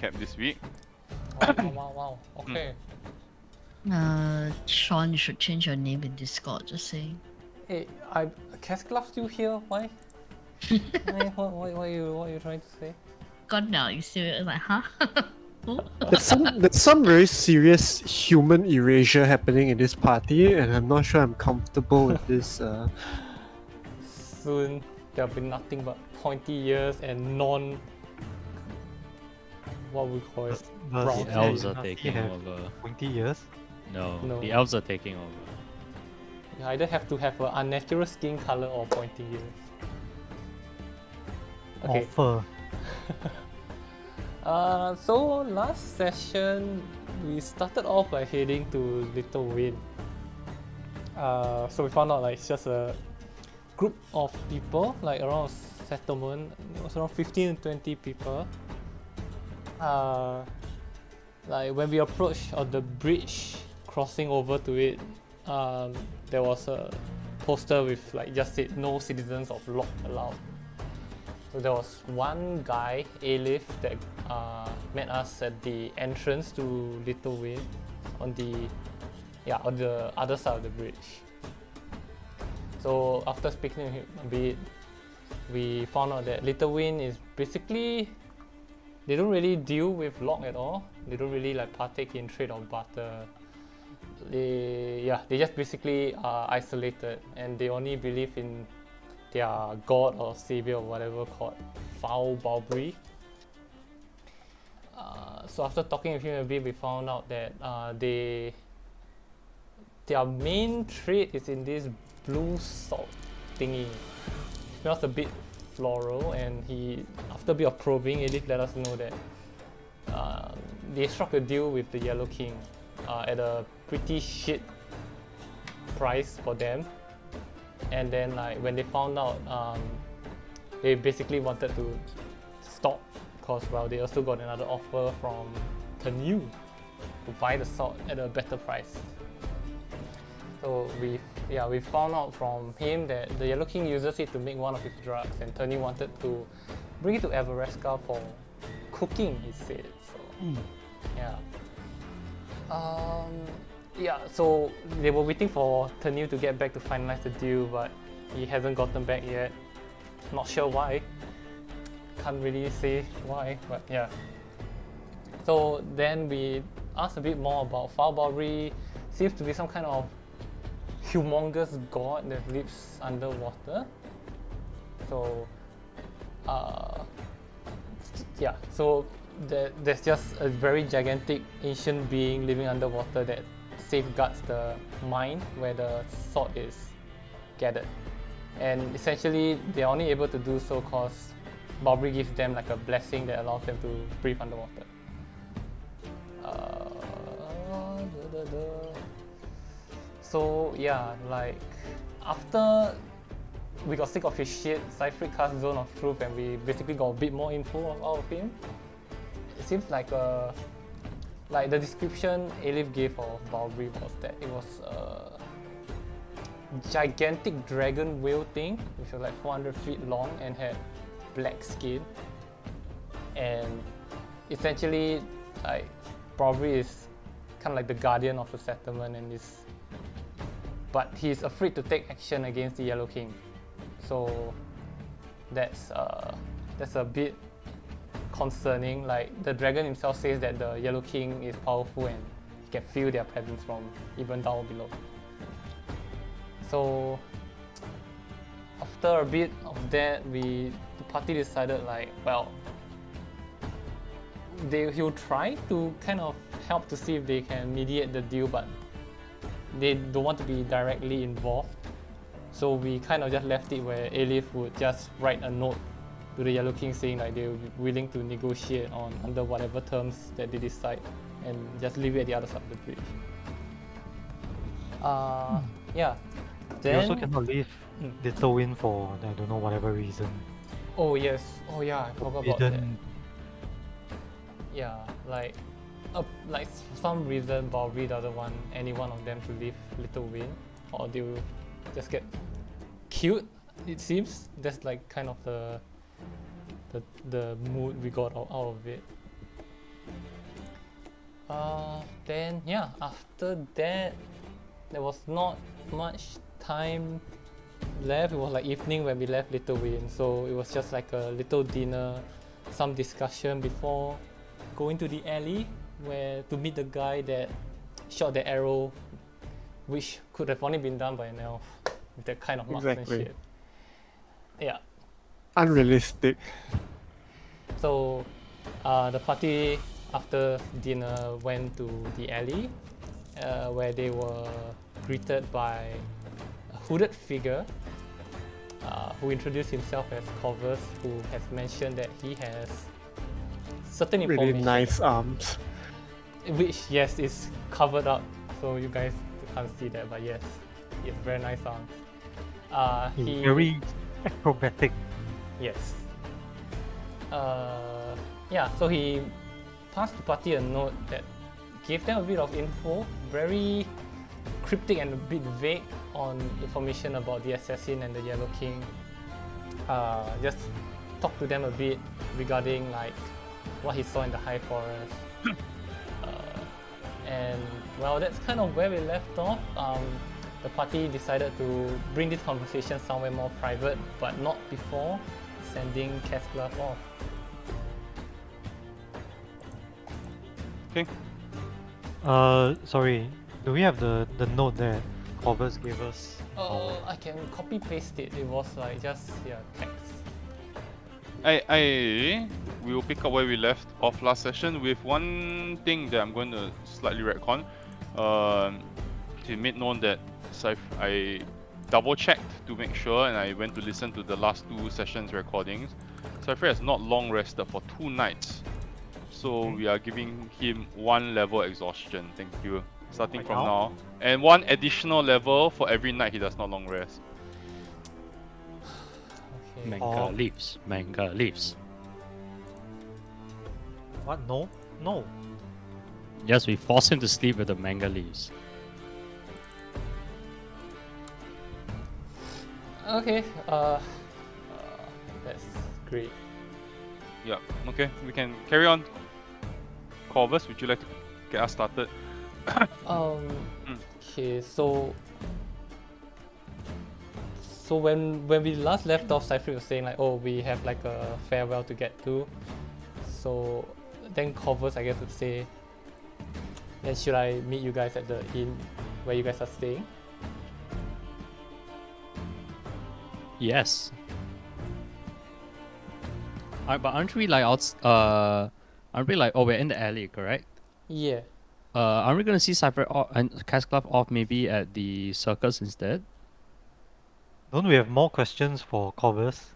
recap this week. Wow. Okay. Sean, you should change your name in Discord, just saying. Hey, Casclub still here? Why? What are you trying to say? God now, you still like, huh? Who? There's some very serious human erasure happening in this party, and I'm not sure I'm comfortable with this. Soon there'll be nothing but pointy ears and what we call it. The Brown elves skin. are taking over. 20 years? No, No. the elves are taking over. You either have to have an unnatural skin color or pointy ears. Okay. Offer. So last session we started off by heading to Little Wind. So we found out like it's just a group of people, like around a settlement. It was around 15 to 20 people. Like when we approached the bridge crossing over to it, there was a poster with like just said no citizens of Lock allowed. So there was one guy, Alif, that met us at the entrance to Little Wind on the other side of the bridge. So after speaking to him a bit, we found out that Little Wind is basically, they don't really deal with Lock at all. They don't really like partake in trade or barter. They just basically are isolated, and they only believe in their god or savior or whatever called Foul Barbary. So after talking with him a bit, we found out that their main trade is in this blue salt thingy. It smells a bit floral, and after a bit of probing, Elif let us know that they struck a deal with the Yellow King at a pretty shit price for them. And then like when they found out, they basically wanted to stop because they also got another offer from Tenu to buy the salt at a better price. So we found out from him that the Yellow King uses it to make one of his drugs, and Tenu wanted to bring it to Everesca for cooking, he said. So so they were waiting for Tenu to get back to finalize the deal, but he hasn't gotten back yet. Not sure why. Can't really say why, but yeah. So then we asked a bit more about Foul Barbary. Seems to be some kind of humongous god that lives underwater. So so there's just a very gigantic ancient being living underwater that safeguards the mine where the salt is gathered. And essentially they're only able to do so because Barbary gives them like a blessing that allows them to breathe underwater. So yeah, like after we got sick of his shit, Cypher cast Zone of Truth, and we basically got a bit more info out of him. It seems like the description Alif gave of Barbary was that it was a gigantic dragon whale thing, which was like 400 feet long and had black skin. And essentially, like Barbary is kind of like the guardian of the settlement, but he's afraid to take action against the Yellow King. So that's a bit concerning. Like the dragon himself says that the Yellow King is powerful and he can feel their presence from even down below. So after a bit of that, the party decided like, well, he'll try to kind of help to see if they can mediate the deal, but they don't want to be directly involved. So we kind of just left it where Alif would just write a note to the Yellow King saying like they will be willing to negotiate under whatever terms that they decide, and just leave it at the other side of the bridge. Yeah. They Then also cannot leave Little Wind for, I don't know, whatever reason. Oh yes. Oh yeah, I forgot about that. Forbidden. Yeah, like for some reason Barbary doesn't want any one of them to leave Little Wind, or they will just get killed. It seems that's like kind of the mood we got out of it. Then yeah, after that, there was not much time left. It was like evening when we left Little Win, so it was just like a little dinner, some discussion before going to the alley where to meet the guy that shot the arrow, which could have only been done by an elf with that kind of Exactly. marksmanship. Yeah. Unrealistic. So the party after dinner went to the alley where they were greeted by a hooded figure who introduced himself as Corvus, who has mentioned that he has certain Really information, nice arms. which yes is covered up, so you guys can't see that, but yes, he has very nice arms. He's very acrobatic. Yes. Yeah, so he passed the party a note that gave them a bit of info, very cryptic and a bit vague on information about the assassin and the Yellow King. Just talk to them a bit regarding like what he saw in the High Forest. And well, that's kind of where we left off. The party decided to bring this conversation somewhere more private, but not before sending Casclove off. Okay. Sorry. Do we have the note that Corvus gave us? I can copy paste it. It was like just text. I we will pick up where we left off last session with one thing that I'm going to slightly retcon. He made known that I double checked to make sure, and I went to listen to the last 2 sessions recordings. Cypher has not long rested for 2 nights, so we are giving him 1 level exhaustion. Thank you. Starting Right from now? now, and 1 additional level for every night he does not long rest. Okay. Manga leaves. Manga leaves. What? No? No. Yes, we force him to sleep with the manga leaves. Okay. That's great. Yeah. Okay, we can carry on. Corvus, would you like to get us started? Okay, so when we last left off, Cypher was saying like, oh, we have like a farewell to get to. So then Corvus, I guess, would say, then should I meet you guys at the inn where you guys are staying? Yes. But aren't we like aren't we like, oh, we're in the alley, correct? Yeah. Aren't we gonna see Cypher and Casclove off maybe at the circus instead? Don't we have more questions for Corvus?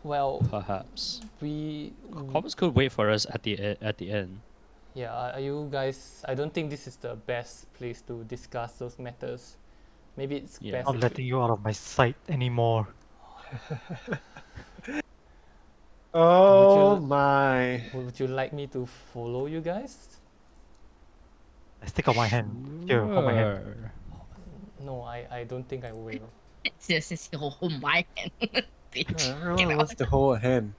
Well, Perhaps. we Corvus could wait for us at the end. yeah. Are you guys? I don't think this is the best place to discuss those matters. Maybe it's Yeah. best. Not if letting you out of my sight anymore. Oh you- my. Would you like me to follow you guys? Stick out my hand. Here, hold my hand. Sure. No, I don't think I will. This hold my hand. Bitch. Everyone wants to hold a hand.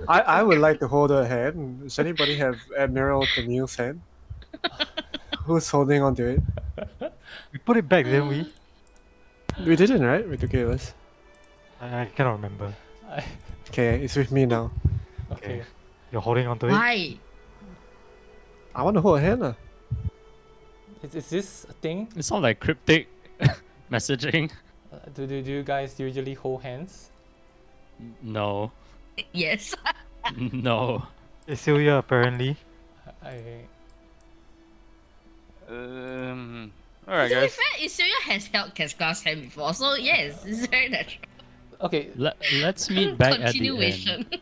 I would like to hold a hand. Does anybody have Admiral Camille's hand? Who's holding on to it? We put it back, didn't we? We didn't, right? We took it with us. I cannot remember. Okay, it's with me now. Okay. You're holding on to it? Why? I want to hold a hand. Is this a thing? It sounds like cryptic messaging. Do you guys usually hold hands? No. Yes. No. It's Celia, apparently. I Alright, To be guys. fair, Isuya has held Cascad's hand before, so yes, it's very natural. okay. Let's meet back at the Continuation. end.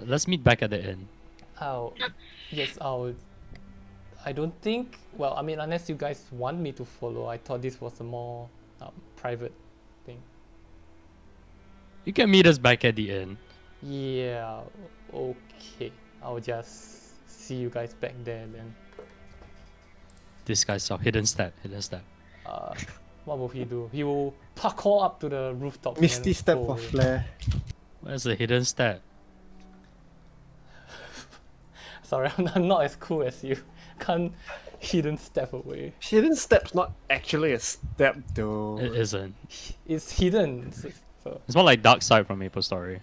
Let's meet back at the end. I'll. I don't think. Well, I mean, unless you guys want me to follow, I thought this was a more private thing. You can meet us back at the end. Yeah. Okay. I'll just see you guys back there then. This guy's our hidden step. What will he do? He will parkour up to the rooftop. Misty and step go for away. flair. Where's the hidden step? Sorry, I'm not as cool as you. Can't hidden step away. Hidden step's not actually a step though. It isn't. It's hidden. So It's more like Dark Side from Maple Story.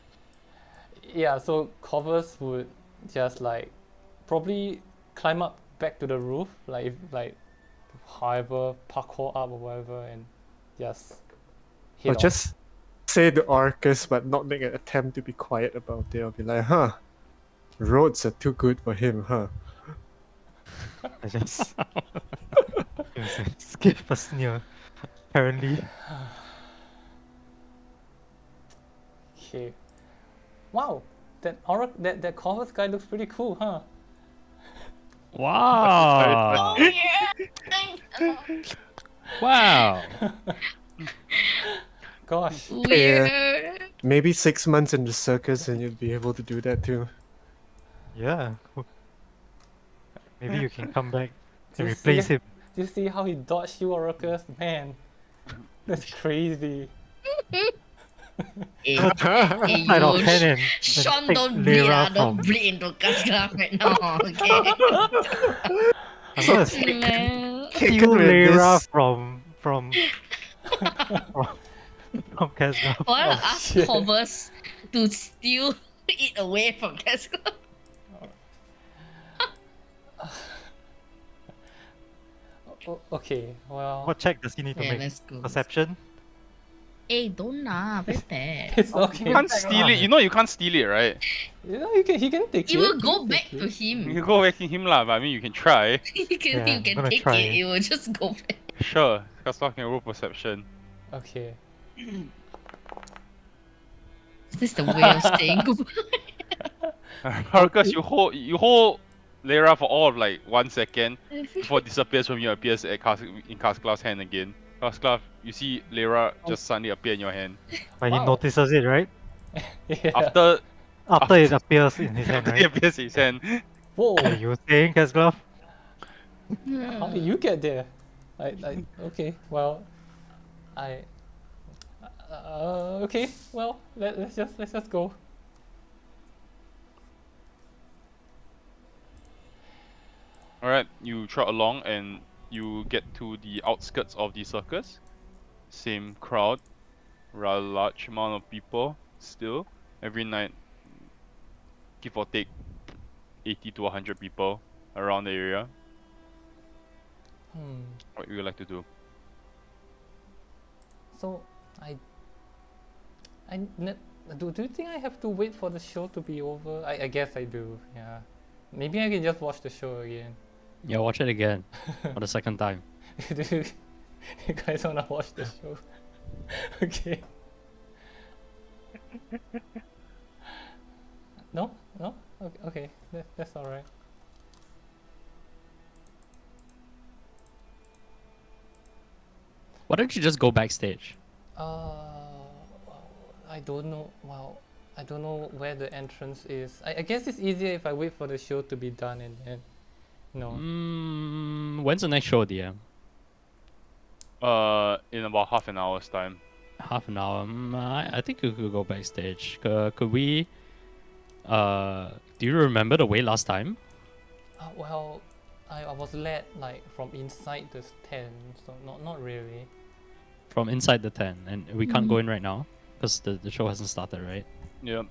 yeah, so covers would just like probably climb up back to the roof, like however parkour up or whatever, and just hit Or off. just say the Orcus but not make an attempt to be quiet about it. I'll be like, huh, roads are too good for him, huh? I just skip a sneer. Apparently, Okay. Wow, that covers guy looks pretty cool, huh? Wow! yeah. Wow! Gosh. Weird. Maybe 6 months in the circus and you'll be able to do that too. yeah. Maybe you can come back Do and you replace see- him. Do you see how he dodged you, Oracus? Man, that's crazy. Hey, Side of you, hand and Sean, take don't bleed, Lyra don't from- bleed into Cascla right now, okay? I'm gonna steal Man. with Lyra this- from Casgla. Why not Oh, ask shit. Hobbers to steal it away from Cascla? Okay, well, What check does he need to Yeah, make? let's go. Perception? Hey, don't lah, very bad. it's okay. You can't steal it. You know you can't steal it, right? You know, he can take It it. will he go can back take to it. You him. can go back to him lah, but I mean you can try. You Yeah, can I'm gonna take try. it, it will just go back. Sure, Castle can roll perception. Okay. This is the way of saying goodbye. Because you hold Lyra for all of like 1 second before it disappears from you, appears in Cascla's hand again. Cascla, you see Lyra just suddenly appear in your hand. But Wow. he notices it, right? Yeah. After it appears in his hand, it right? appears in his hand. Whoa, Yeah, you were saying, Casgla? how did you get there? Okay, well, okay, well, let's just go. Alright, you trot along and you get to the outskirts of the circus. Same crowd, rather large amount of people still. Every night, give or take 80 to 100 people around the area. What would you like to do? So, do you think I have to wait for the show to be over? I guess I do, yeah. Maybe I can just watch the show again. Yeah, watch it again for the second time. Do you guys wanna watch the show? Okay. No? No? Okay, that's alright. Why don't you just go backstage? I don't know. Well, I don't know where the entrance is. I guess it's easier if I wait for the show to be done and then, no. When's the next show, DM? In about half an hour's time. Half an hour. I think we could go backstage. Could we? Do you remember the way last time? Well, I was led like from inside the tent, so not really. From inside the tent, and we can't go in right now because the show hasn't started, right? Yep.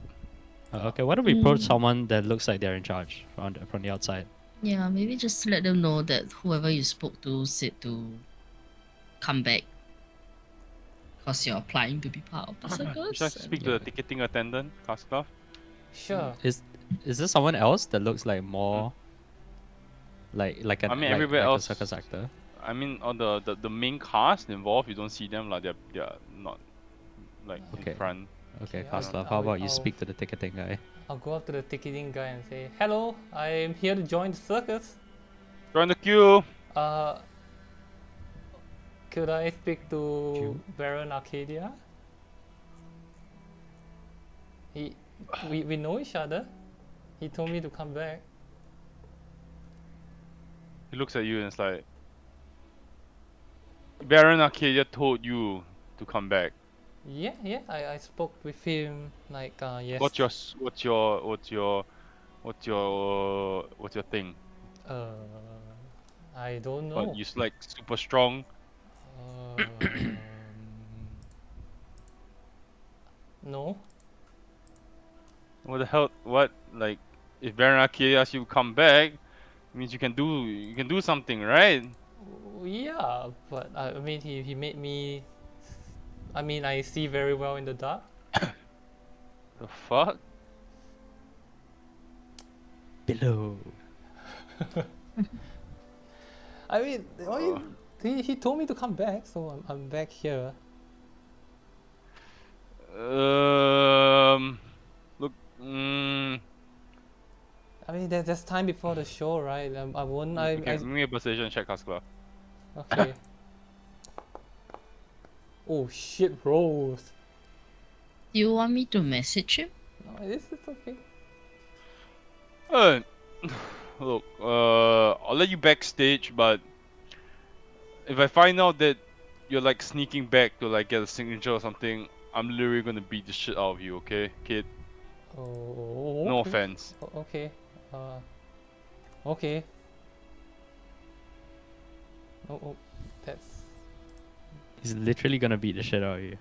Okay, why don't we approach someone that looks like they're in charge from the outside? Yeah, maybe just let them know that whoever you spoke to said to come back. Because you're applying to be part of the Should I circus. speak to the ticketing attendant, Cascla? Sure. Is there someone else that looks like more like I mean, everywhere like else- a circus actor? I mean, on the main cast involved, you don't see them like they're not like Okay. in front. Okay, Okay, Kaslav, I'll- how about you I'll- speak to the ticketing guy? I'll go up to the ticketing guy and say, "Hello, I'm here to join the circus. Join the queue. Could I speak to Queue? Baron Arcadia? We know each other. He told me to come back. He looks at you and it's like, Baron Arcadia told you to come back. Yeah, I spoke with him like yes. What's your What's your thing? Uh, I don't But know. you like super strong. No. What the hell? What like? If Baranaki asks you to come back, means you can do something, right? Yeah, but I mean, he made me. I mean, I see very well in the dark. The fuck? Below. I mean, he told me to come back, so I'm back here. Look. I mean, there's time before the show, right? I won't. Okay, give me a persuasion check, Haskell. Okay. Oh shit, Rose. Do you want me to message him? No, this is okay. Look. I'll let you backstage, but if I find out that you're like sneaking back to like get a signature or something, I'm literally gonna beat the shit out of you, okay, kid? Oh. No Okay. offense. Okay. Okay. Oh, that's. He's literally gonna beat the shit out of you.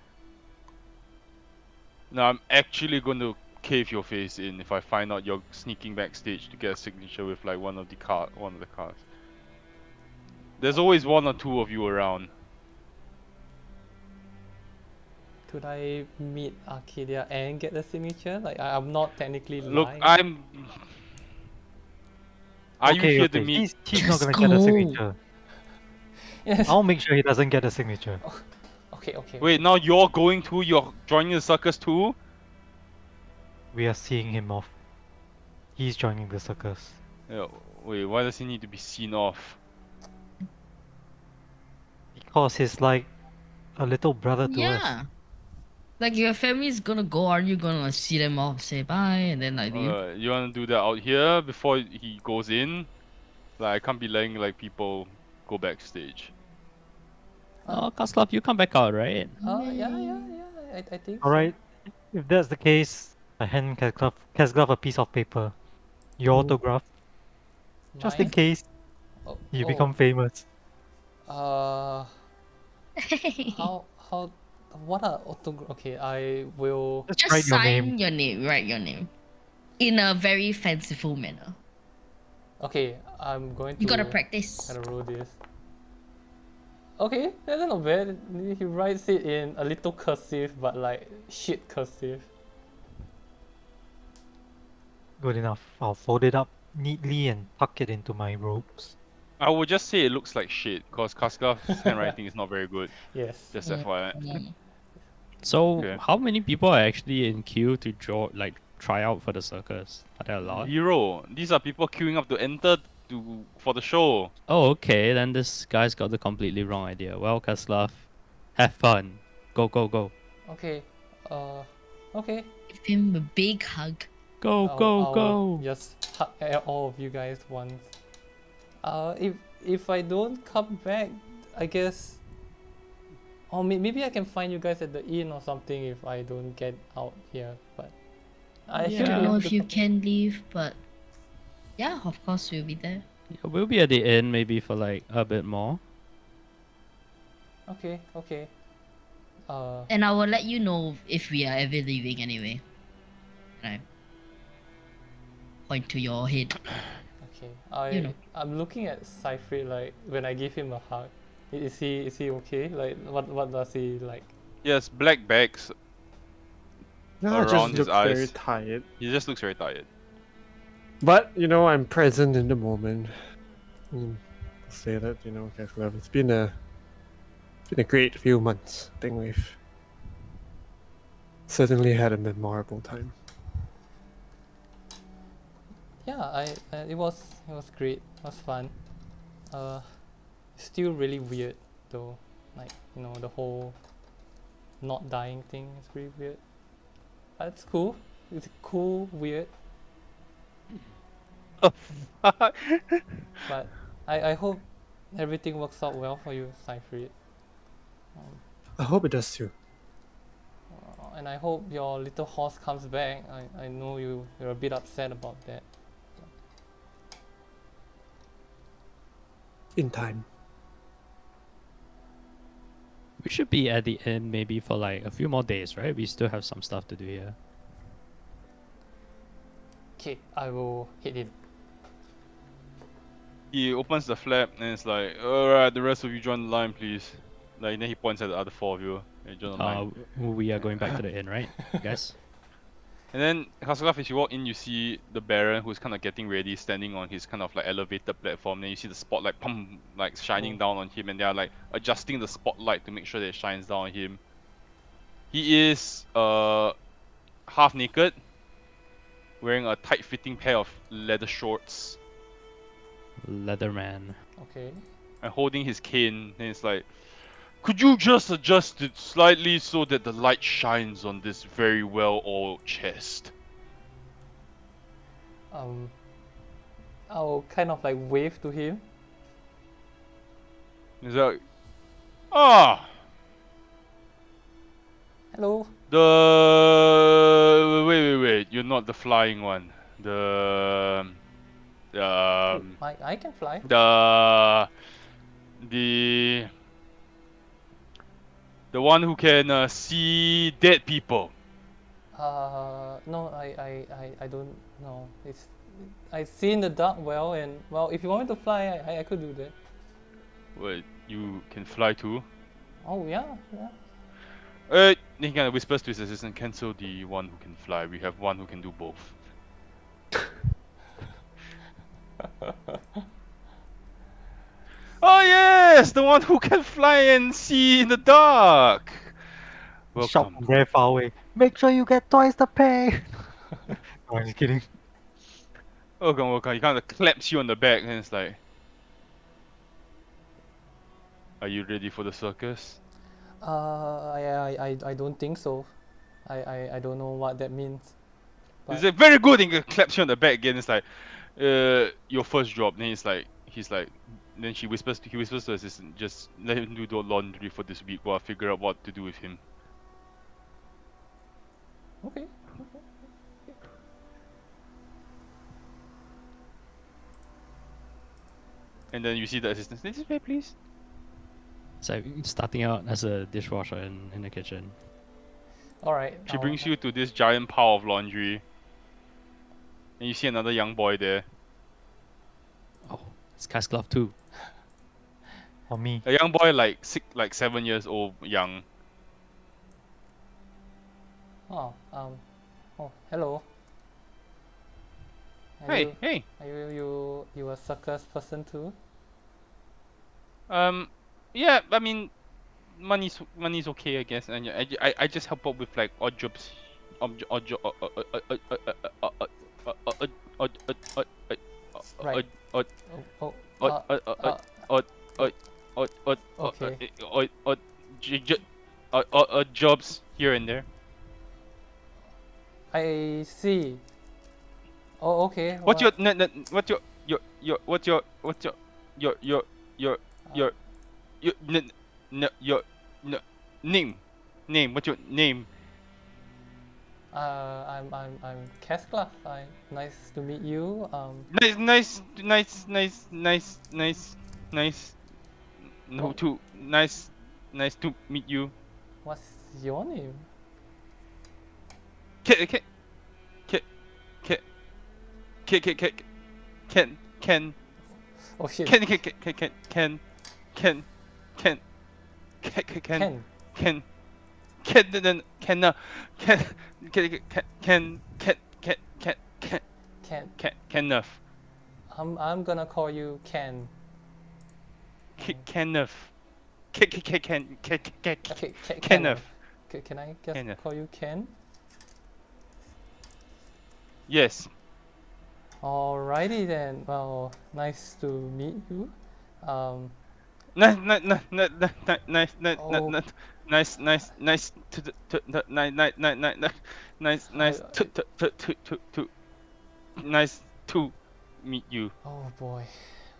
No, I'm actually gonna cave your face in if I find out you're sneaking backstage to get a signature with like one of the cars. There's always one or two of you around. Could I meet Arcadia and get the signature? Like, I'm not technically Look, lying. Are you Okay, here okay. to meet? He's not Just gonna get a go. signature. Yes. I'll make sure he doesn't get a signature. Okay. Wait, now you're going too? You're joining the circus too? We are seeing him off. He's joining the circus. Yeah, wait, why does he need to be seen off? Because he's like a little brother to us. Yeah. Like your family's gonna go, aren't you gonna see them off, say bye, and then like leave? You wanna do that out here before he goes in? Like, I can't be letting like people go backstage. Oh, Kaslav, you come back out, right? Yeah. I think. Alright, if that's the case, I hand Kesglav a piece of paper. Your Ooh. autograph. So. Just in Mine? case Oh, you become famous. How what are autograph? Okay, I will. Just write Just your sign name. your name, write your name. In a very fanciful manner. Okay, I'm going to. You gotta practice. Gotta roll this. Okay, that's not bad. He writes it in a little cursive, but like shit cursive. Good enough. I'll fold it up neatly and tuck it into my robes. I would just say it looks like shit, cause Kaskav's handwriting is not very good. Yes. Just FYI. Mm. So, Okay. how many people are actually in queue to try out for the circus? Are there a lot? Hero, these are people queuing up to enter for the show. Oh, okay. Then this guy's got the completely wrong idea. Well, Kaslav, have fun. Go. Okay. Okay. Give him a big hug. Go. Just hug all of you guys once. If I don't come back, I guess. Or maybe I can find you guys at the inn or something if I don't get out here. But I I should don't be know able if to you come- can leave, but yeah, of course we'll be there. Yeah, we'll be at the inn maybe for like a bit more. Okay. And I will let you know if we are ever leaving anyway. Right. Point to your head. Okay. You know. I'm looking at Cypher like when I give him a hug. Is he okay? Like what does he like? Yes, black bags No, around just his look very eyes. tired. He just looks very tired. But I'm present in the moment. I'll say that Kesglav. It's been a great few months. I think we've certainly had a memorable time. Yeah, it was great. It was fun. Still really weird though. Like the whole not dying thing is pretty weird. But it's cool. It's cool, weird. But I hope everything works out well for you, Cypher. I hope it does too. And I hope your little horse comes back. I know you're a bit upset about that. in time. We should be at the inn maybe for like a few more days, right? We still have some stuff to do here. Okay, I will head in. He opens the flap and it's like, alright, the rest of you join the line, please. Like, then he points at the other 4 of you. And join the line. We are going back to the inn, right, guys? And then, Hasselhoff, as you walk in, you see the Baron who's kind of getting ready, standing on his kind of like elevated platform. Then you see the spotlight, pum, like shining down on him, and they are like adjusting the spotlight to make sure that it shines down on him. He is half naked, wearing a tight-fitting pair of leather shorts, Leatherman. Okay. and holding his cane. And it's like, could you just adjust it slightly so that the light shines on this very well-oiled chest? I'll kind of like wave to him. He's like, ah, Hello. wait, you're not the flying one. I can fly. The one who can see dead people. No, I don't know. I see in the dark well, and well, if you want me to fly, I could do that. Wait, you can fly too? Oh yeah. He kind of whispers to his assistant, cancel the one who can fly. We have one who can do both. Oh yes, the one who can fly and see in the dark. Shot Welcome. from very far away. Make sure you get twice the pay. No, I'm just kidding. Welcome. He kind of claps you on the back and it's like, are you ready for the circus? I don't think so. I don't know what that means. He's like, very good, and he claps you on the back again. It's like, your first job. Then then he whispers to the assistant, just let him do the laundry for this week while I figure out what to do with him. Okay. And then you see the assistant, this way please. It's like starting out as a dishwasher in the kitchen. All right. She brings you to this giant pile of laundry. And you see another young boy there. Oh, it's Casclove too. For me. A young boy like 7 years old, young. Oh, hello. Hey. Are you a circus person too? Yeah, I mean, money's okay, I guess, and yeah, I just help out with like odd jobs, Right. odd jobs here and there. I see. Oh, okay. What's well, your name? What's your name? I'm Cascla. Nice to meet you. Nice. Oh. Nice to meet you. What's your name? Ken. Oh shit. Ken. Kenneth. I'm gonna call you Ken. Kenneth. Okay, Kenneth. Can I just Kenneth. call you Ken? Yes. Alrighty then. Well, nice to meet you. Nice to meet you. Oh boy.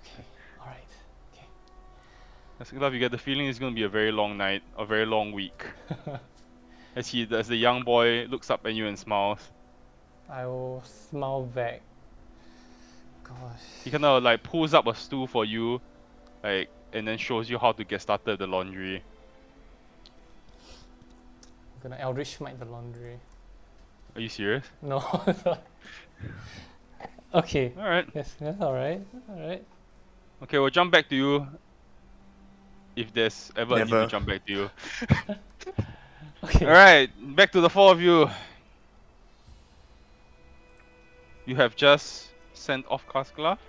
Okay. Alright. Okay. As you get the feeling it's gonna be a very long night, a very long week. As the young boy looks up at you and smiles. I will smile back. Gosh. He kind of like pulls up a stool for you, like, and then shows you how to get started with the laundry. I'm gonna Eldritch Smite the laundry. Are you serious? No. Okay. All right. Yes, that's alright. Alright. Okay, we'll jump back to you. If there's ever a need to Never. jump back to you. Okay. Alright, back to the four of you. You have just sent off Cascla.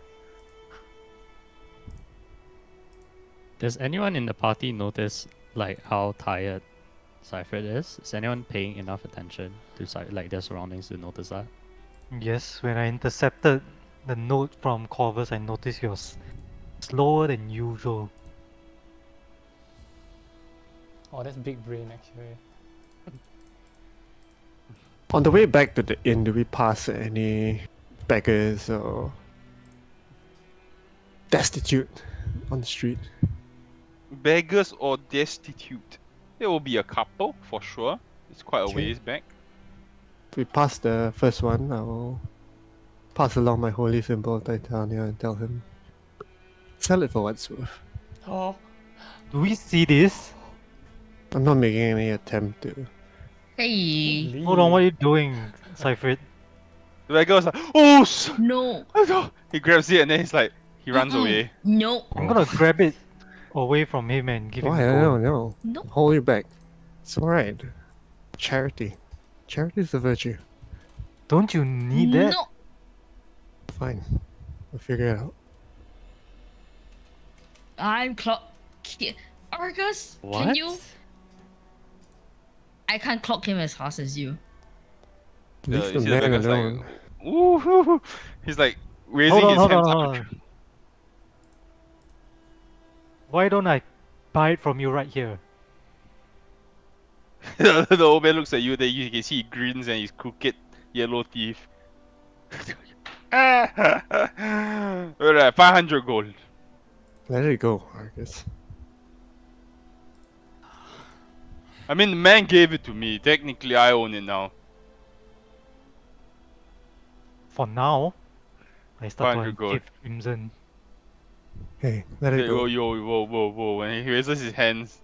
Does anyone in the party notice like how tired Cypher is? Is anyone paying enough attention to like their surroundings to notice that? Yes, when I intercepted the note from Corvus, I noticed he was slower than usual. Oh, that's big brain actually. On the way back to the inn, do we pass any beggars or destitute on the street? Beggars or destitute? There will be a couple for sure. It's quite a Okay. ways back. If we pass the first one, I'll pass along my holy symbol of Titania and tell him, sell it for what it's worth. Oh. Do we see this? I'm not making any attempt to. Hey. Hold on, what are you doing, Cypher? The beggar was like, oh, No. he grabs it and then he's like, he runs Mm-mm. away. No. I'm gonna grab it away from him and give him Why? gold. No. No. Hold you back. It's alright. Charity. Charity is a virtue. Don't you need that? No. Fine. We'll figure it out. I'm clock. Argus, What? can you? I can't clock him as fast as you. Leave you the see man beggar's alone. like, ooh, he's like raising his hands up. Why don't I buy it from you right here? The old man looks at you, then you can see he grins and his crooked yellow teeth. Alright, 500 gold. Let it go, Argus. I mean, the man gave it to me. Technically, I own it now. For now, I start 500 to gold. give Crimson. Hey, let it go. Whoa. When he raises his hands.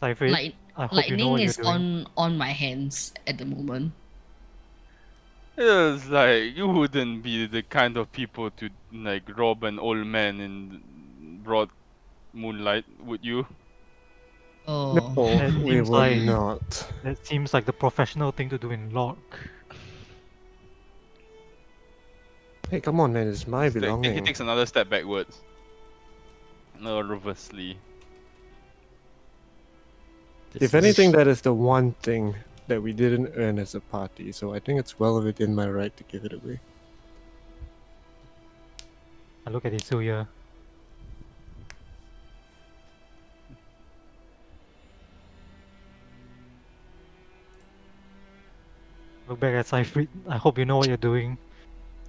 Cypher, Like I hope you know lightning what you're is doing. on my hands at the moment. It's like, you wouldn't be the kind of people to, like, rob an old man in broad moonlight, would you? Oh. No, That we seems will like- not. That seems like the professional thing to do in Lork. Hey, come on, man. It's my He belonging. takes another step backwards. Nervously. If anything, that is the one thing that we didn't earn as a party, so I think it's well within my right to give it away. I look at Isuya. Look back at Cypher. I hope you know what you're doing.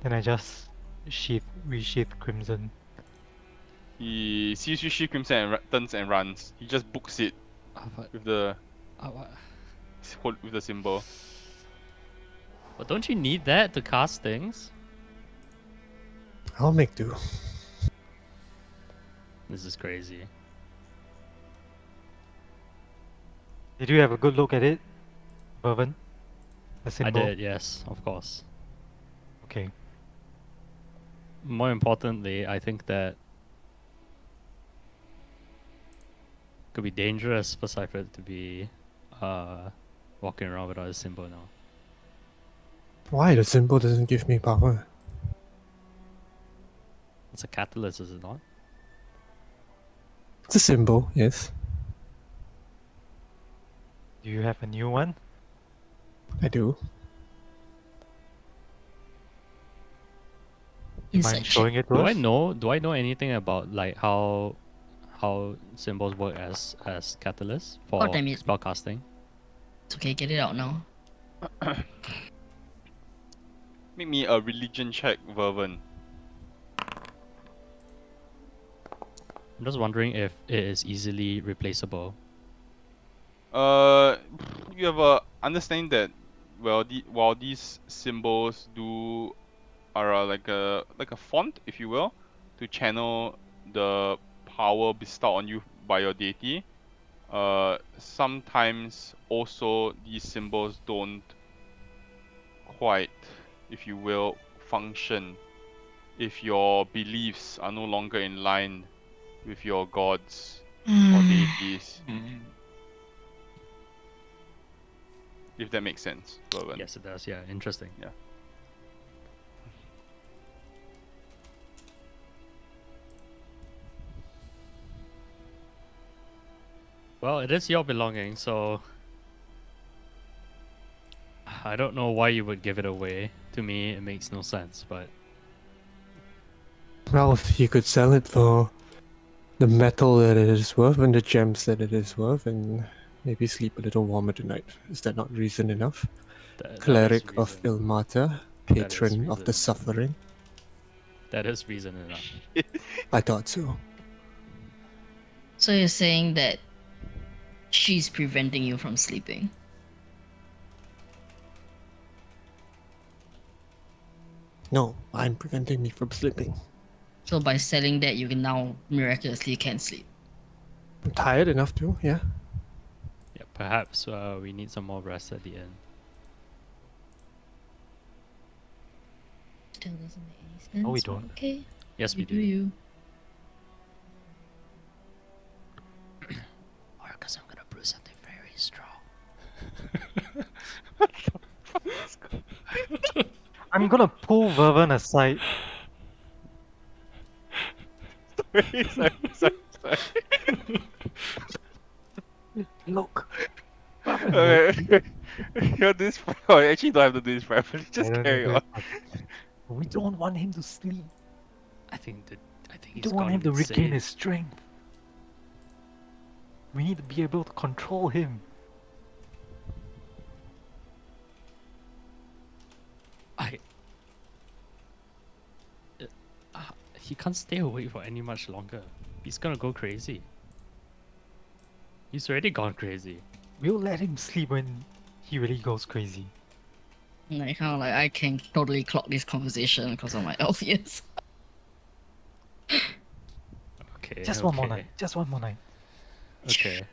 Then I just resheath Crimson. He sees you shift crimson and turns and runs. He just books it with the with the symbol. But don't you need that to cast things? I'll make do. This is crazy. Did you have a good look at it, Vervin? The symbol? I did, yes, of course. Okay. More importantly, I think that could be dangerous for Cypher to be walking around without a symbol now. Why? The symbol doesn't give me power. It's a catalyst, is it not? It's a symbol, yes. Do you have a new one? I do. Mind Inside showing it to Do us? I know? Do I know anything about like how symbols work as catalysts for Oh, damn it. spell casting? It's okay, get it out now. Make me a religion check, Vervin. I'm just wondering if it is easily replaceable. You have a understanding that while these symbols are like a font, if you will, to channel the power bestowed on you by your deity, sometimes also these symbols don't quite, if you will, function if your beliefs are no longer in line with your gods or deities. If that makes sense, Vervin. Yes, it does. Yeah, interesting. Yeah. Well, it is your belonging, so I don't know why you would give it away. To me, it makes no sense, but Well, if you could sell it for the metal that it is worth and the gems that it is worth, and maybe sleep a little warmer tonight. Is that not reason enough? that is Cleric of reason. Ilmata, That is patron of the reason. suffering. That is reason enough. I thought so. So you're saying that she's preventing you from sleeping? No, I'm preventing me from sleeping. So by selling that, you can now miraculously can sleep. I'm tired enough to, yeah. Yeah, perhaps we need some more rest at the end. Still doesn't make any sense. No, we but don't. Okay. Yes, we You do. do you. Or because I'm gonna brew something very strong. I'm gonna pull Vervin aside. sorry. Look. Okay. You're this. Oh, I actually don't have to do this properly. Just I don't carry know, on. We don't want him to sleep. I think We he's don't want gone him to regain insane. his strength. We need to be able to control him. He can't stay awake for any much longer. He's gonna go crazy. He's already gone crazy. We'll let him sleep when he really goes crazy. Like how like I can totally clock this conversation because of my elf years. Okay. Just one more night. Just one more night. Okay.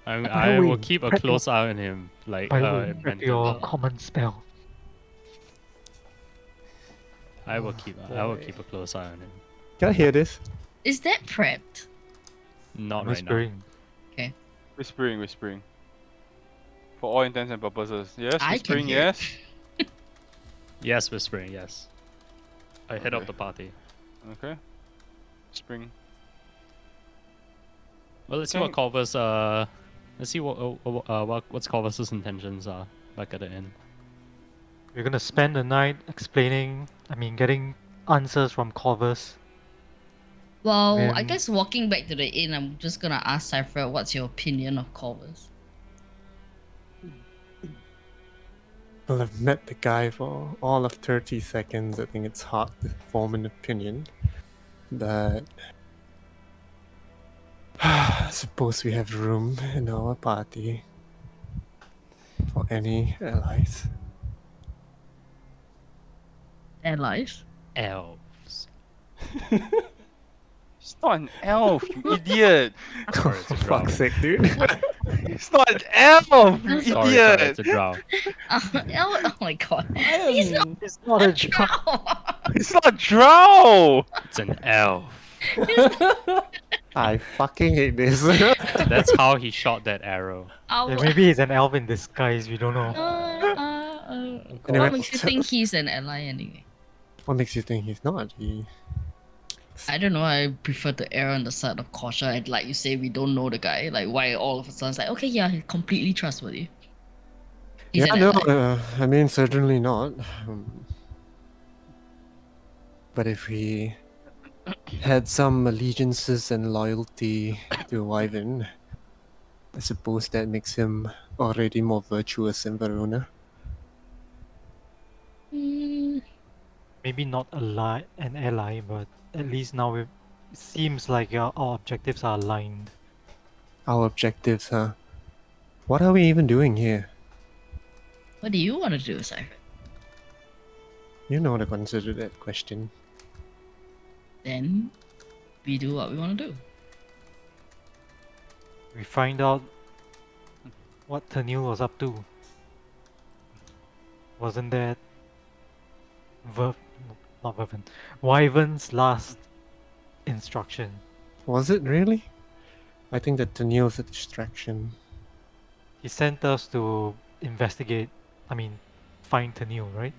By the I will way, keep a prep close eye on him, like By the way, prep mentally. your common spell. I will keep a close eye on him. Can I hear this? Is that prepped? Not I'm right now. whispering. Whispering. For all intents and purposes. Yes, I can whispering, hear it. yes. Yes, whispering. Yes. I head of Okay. the party. Okay. Whispering. Well, let's see what Corvus. Let's see what's Corvus's intentions are back at the end. We're gonna spend the night getting answers from Corvus. Well, I Then- guess walking back to the inn, I'm just gonna ask Cypher, what's your opinion of Corvus? Well, I've met the guy for all of 30 seconds. I think it's hard to form an opinion. But I suppose we have room in our party for any allies. Allies? Elves. It's not an elf, you idiot. Sorry, it's a drow. Fuck's sake, dude. It's not an elf, you Sorry, idiot. it's a drow. Oh my god. He's not It's not a a drow! It's not drow. It's an elf. I fucking hate this. That's how he shot that arrow. Yeah, maybe he's an elf in disguise. We don't know. Anyway, What makes you think he's an ally anyway? What makes you think he's not? I don't know, I prefer to err on the side of caution. And like you say, we don't know the guy. Like, why all of a sudden it's like, okay, yeah, he's completely trustworthy. He's Yeah, an no, ally. I mean, certainly not. But if we had some allegiances and loyalty to Ivan, I suppose that makes him already more virtuous than Verona. Mm, Maybe not an ally, but at least now it seems like our objectives are aligned. Our objectives, huh? What are we even doing here? what do you want to do, Cypher? You know how to consider that question. Then we do what we want to do. We find out what Tennille was up to. Wasn't that Verv, no, not Vervin, Wyvern's last instruction? Was it really? I think that Tennille's a distraction. He sent us to investigate, I mean, find Tennille, right?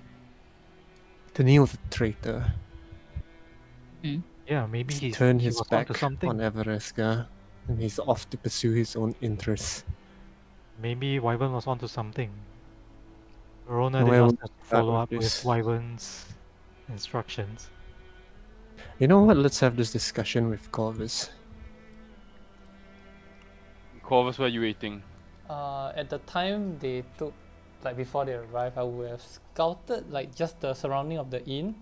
Tennille's a traitor. Yeah, maybe He's he turned his was back onto something. on Everesca, and he's off to pursue his own interests. Maybe Wyvern was onto something. Verona And did where ask would us to we start follow with up with this? Wyvern's instructions. You know what? Let's have this discussion with Corvus. Corvus, what are you waiting? At the time they took, like before they arrived, I would have scouted like just the surrounding of the inn,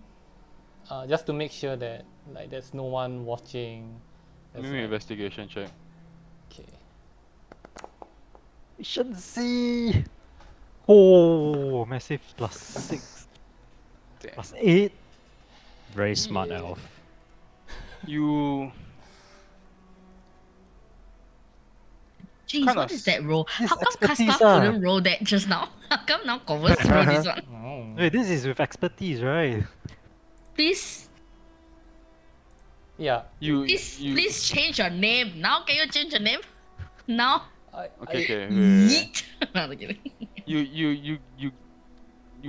just to make sure that like there's no one watching. Give There's, me an like- investigation check. Okay. Efficiency! Oh, massive +6. Damn. +8. Very smart Yeah. elf. You Jeez, Kind what of is that roll? this How come expertise, Kasta ah. couldn't roll that just now? How come now Corvus roll this one? Oh. Wait, this is with expertise, right? Please, Yeah. please change your name. Now can you change your name? Now? okay. Yeet. No, I'm kidding. You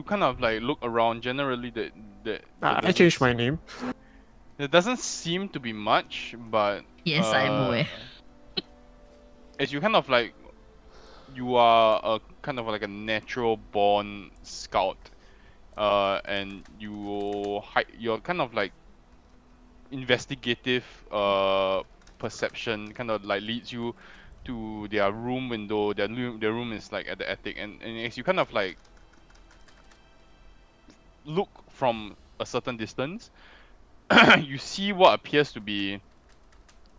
kind of like look around. Generally, that I doesn't changed my seem- name. There doesn't seem to be much, but Yes, I'm aware. as you kind of like, you are a kind of like a natural born scout, and you're kind of like investigative perception kind of like leads you to their room window. Their room is like at the attic, and as you kind of like look from a certain distance, you see what appears to be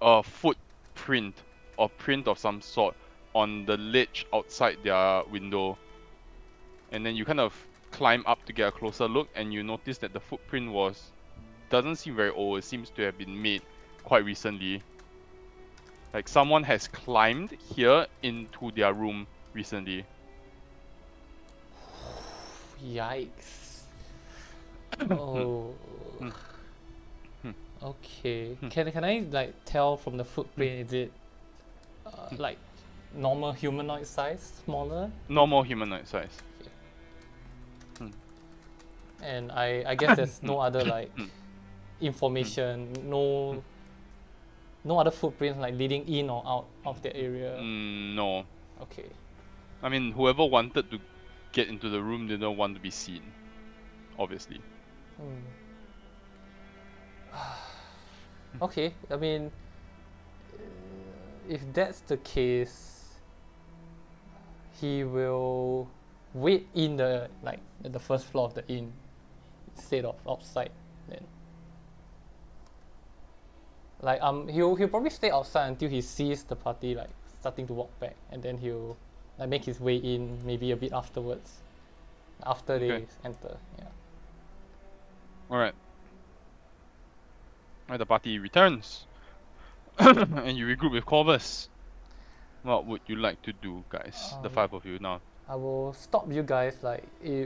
a footprint or print of some sort on the ledge outside their window. And then you kind of climb up to get a closer look, and you notice that the footprint doesn't seem very old. It seems to have been made quite recently. Like someone has climbed here into their room recently. Yikes. Oh. Okay. Can I like tell from the footprint, is it like normal humanoid size, smaller? Normal humanoid size. And I guess there's no other like information, no other footprints like leading in or out of the area. No. Okay. I mean, whoever wanted to get into the room didn't want to be seen. Obviously. Okay, I mean, if that's the case, he will wait in the like at the first floor of the inn instead of outside. Then, like he'll probably stay outside until he sees the party like starting to walk back, and then he'll like make his way in maybe a bit afterwards, after they Okay. enter. Yeah. Alright. Alright, the party returns. And you regroup with Corvus. What would you like to do, guys? The 5 of you now. I will stop you guys like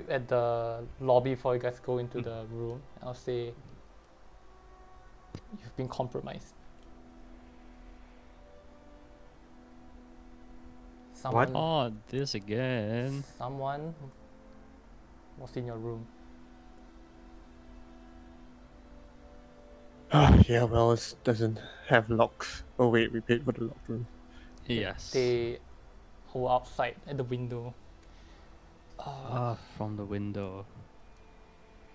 at the lobby before you guys go into the room. I'll say you've been compromised. Someone, Oh, this again. someone was in your room. Yeah, well, it doesn't have locks. Oh wait, we paid for the locked room. Yes. They were outside at the window. From the window.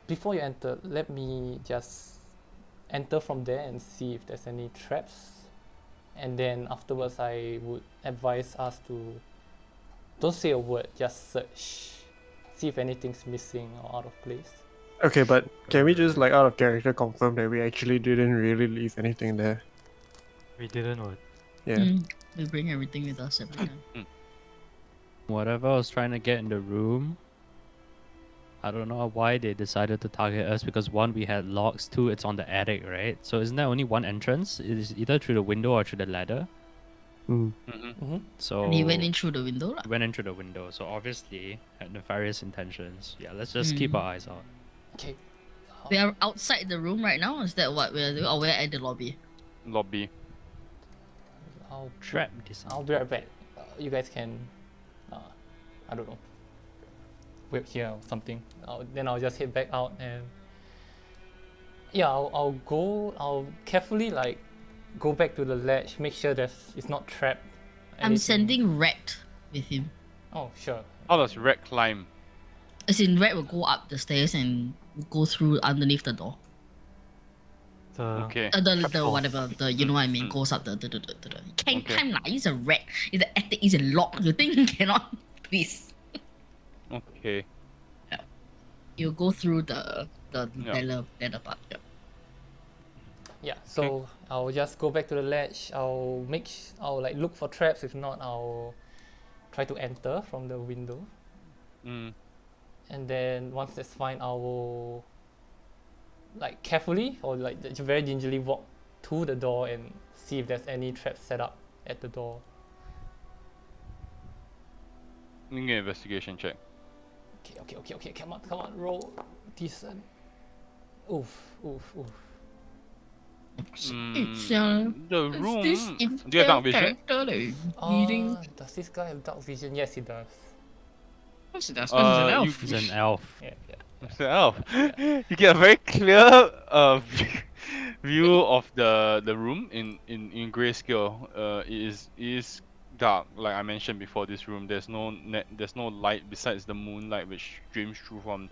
Before you enter, let me just enter from there and see if there's any traps. And then afterwards, I would advise us to don't say a word, just search. See if anything's missing or out of place. Okay, but can we just like out of character confirm that we actually didn't really leave anything there? We didn't know it. Yeah. We bring everything with us every time. Whatever I was trying to get in the room, I don't know why they decided to target us because one, we had locks, two, it's on the attic, right? So isn't there only one entrance? It is either through the window or through the ladder. Mm. Mm-hmm. So And he went in through the window. Lah. went in through the window. So obviously had nefarious intentions. Yeah, let's just keep our eyes out. Okay. We are outside the room right now. Is that what we're doing? Or we're at the lobby? Lobby. I'll Trap this. I'll be right back. You guys can, I don't know, wait here or something. Then I'll just head back out and yeah, I'll carefully like go back to the ledge, make sure it's not trapped. I'm anything. sending Red with him. Oh sure. How does Red climb? As in, Red will go up the stairs and go through underneath the door. The Okay. The Trapdoor. whatever, the you know what I mean, Mm. goes up the. Can't Okay. climb lah, he's a rat. He's an attic, he's a lock. You think he cannot? Please. Okay. You go through the Yeah. ladder part. Yeah. Yeah, so I'll just go back to the ledge. I'll like look for traps. If not, I'll try to enter from the window. Mm. And then once that's fine, I will like carefully or like very gingerly walk to the door and see if there's any traps set up at the door. Give me an investigation check. Okay. Come on, roll decent. Oof. It's The it's room. this Do you have dark vision? character that is reading. Does this guy have dark vision? Yes, he does. What's that? Because he's an elf. He's an elf. Yeah. Yourself. You get a very clear view of the room in grayscale. It is dark, like I mentioned before. This room, there's no light besides the moonlight which streams through from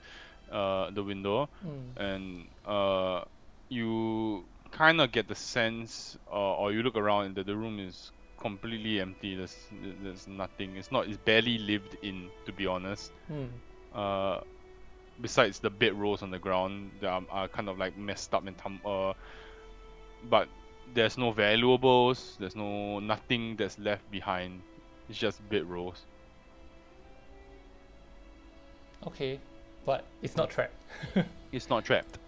the window, and you kind of get the sense, or you look around, that the room is completely empty. There's nothing. It's barely lived in, to be honest. Besides the bedrolls on the ground that are kind of like messed up and but there's no valuables, there's nothing that's left behind. It's just bedrolls. Okay, but it's not trapped. It's not trapped.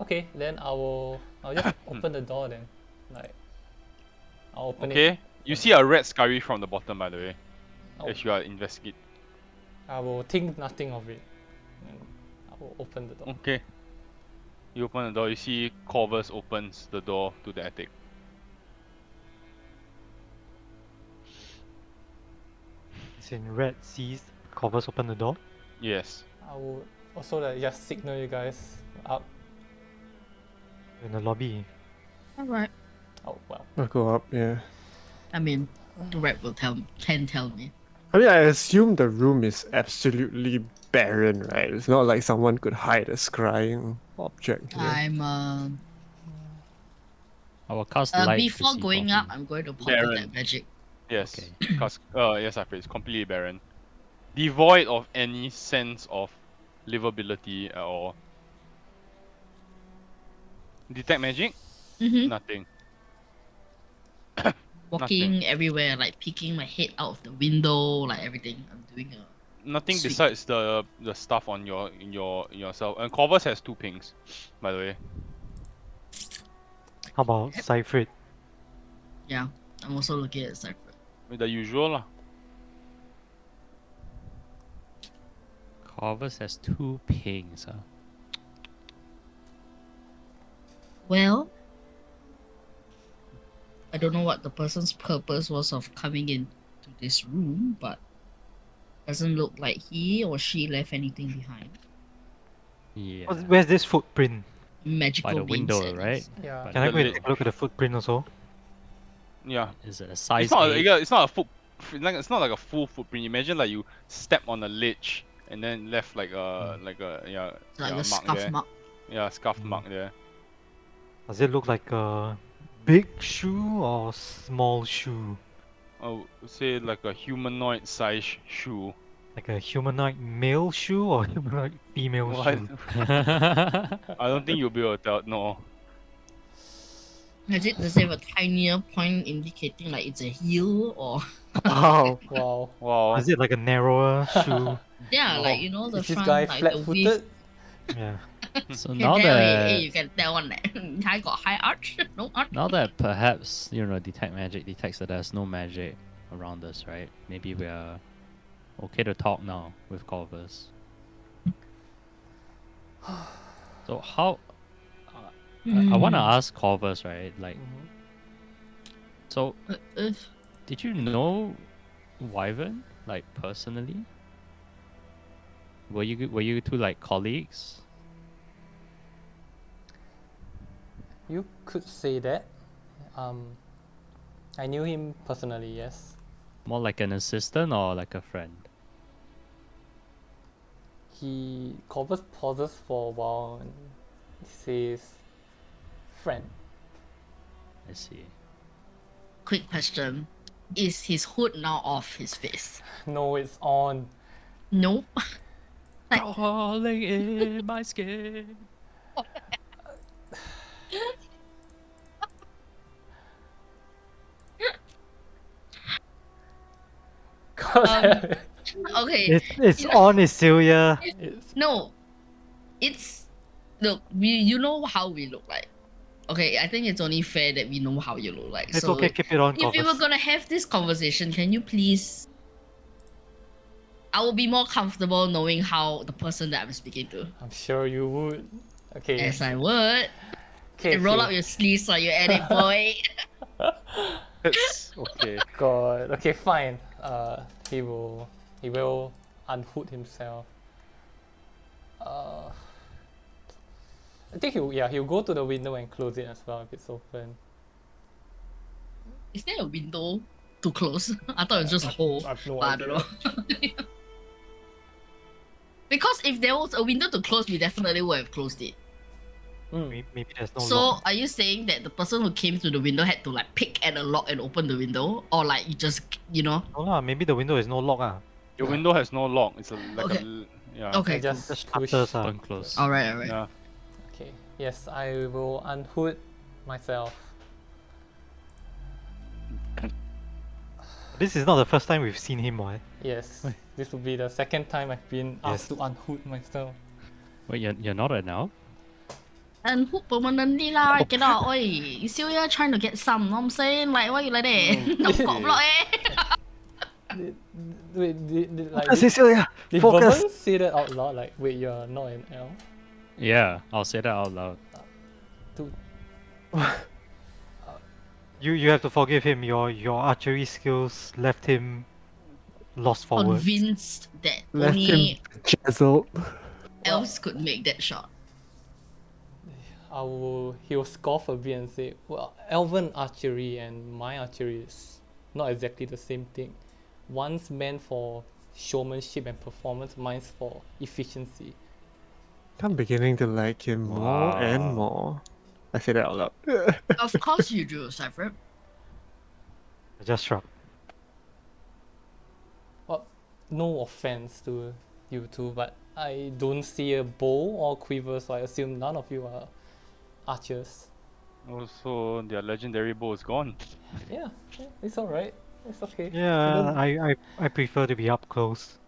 Okay, then I'll just open the door then. Like I'll open it. Okay. You see a red scurry from the bottom, by the way, Oh. as you are investigate. I will think nothing of it. And I will open the door. Okay. You open the door. You see Corvus opens the door to the attic. It's in red sees Corvus open the door. Yes. I will also like just signal you guys up. In the lobby. Alright. Oh well. I'll go up, yeah. I mean, Red can tell me. I mean, I assume the room is absolutely barren, right? It's not like someone could hide a scrying object here. I'm I will cast light. to before see going up, properly. I'm going to pop Baron. that magic. Yes. Okay. Yes, it's completely barren. Devoid of any sense of livability at all. Detect magic? Mm-hmm. Nothing. Walking everywhere, like peeking my head out of the window, like everything. I'm doing a Nothing Sweet. besides the stuff on yourself. And Corvus has 2 pings, by the way. How about Cypher? yeah. I'm also looking at Cypher. With the usual lah. Corvus has 2 pings. Huh? Well, I don't know what the person's purpose was of coming into this room, but doesn't look like he or she left anything behind. Yeah. Where's this footprint? Magical By the beings, window, at right? least. Yeah. But Can I The go and lid. take a look at the footprint also? Yeah. is it a size It's not 8? it's not a it's not like a full footprint. Imagine like you step on a ledge and then left like a Like yeah, a mark scuff there. mark. Yeah, scuff Mm. mark there. Does it look like a big shoe or small shoe? I would say like a humanoid size shoe. Like a humanoid male shoe or humanoid female What? shoe? I don't think you'll be able to tell. No. Does it have a tinier point indicating like it's a heel or Wow. Wow. Wow. Is it like a narrower shoe? Yeah, Oh, like you know the Is this front, guy like the flat-footed? Yeah. So You now can tell, hey, that you can tell one that I got high arch, no arch. now that perhaps detect magic detects that there's no magic around us, right? Maybe we are okay to talk now with Corvus. So how? I want to ask Corvus, right? Like, Mhm. so Uh, did you know Wyvern like personally? Were you two like colleagues? You could say that. I knew him personally, yes. More like an assistant or like a friend? Corvus pauses for a while and he says, friend. I see. Quick question: is his hood now off his face? No, it's on. Nope. Like- Crawling in my skin. Okay, It's you know- on, is Celia. It's, no, it's look. You know how we look like. Okay, I think it's only fair that we know how you look like. It's so okay, keep it on, if we were Corvus. gonna have this conversation, can you please? I will be more comfortable knowing how the person that I'm speaking to. I'm sure you would. Okay. Yes, I would. Okay, Roll okay. up your sleeves while you're at it, boy. It's okay. God. Okay, fine. He will unhood himself. I think he'll go to the window and close it as well if it's open. Is there a window to close? I thought it was just a hole. I have no But I don't idea. know. Because if there was a window to close, we definitely would have closed it. Maybe there's no So lock. are you saying that the person who came to the window had to like pick at a lock and open the window? Or like you just, No lah, maybe the window is no lock ah. Your window has no lock. It's like Okay. yeah. Okay, I just Just push. shutters ah. Open close. Alright. Yeah. Okay. Yes, I will unhood myself. This is not the first time we've seen him, right? Yes. This will be the second time I've been asked to unhood myself. Wait, you're not an elf? And who permanently lah, cannot. Oi, you still here trying to get some, know what I'm saying? Like, why you like that? No got block Wait, like, Cecilia, did focus. Bourbon say that out loud? Like, wait, you're not an elf? Yeah, I'll say that out loud. Dude, You have to forgive him. Your archery skills left him lost for words. Convinced that Left only him chiseled. elves could make that shot. he'll scoff a bit and say, well, elven archery and my archery is not exactly the same thing. One's meant for showmanship and performance, mine's for efficiency. I'm beginning to like him more Wow. and more. I say that out loud. Of course you do, Cypher. I just shrug. Well, no offense to you two, but I don't see a bow or quiver, so I assume none of you are archers. Also, their legendary bow is gone. Yeah, it's alright. It's okay. Yeah, I prefer to be up close.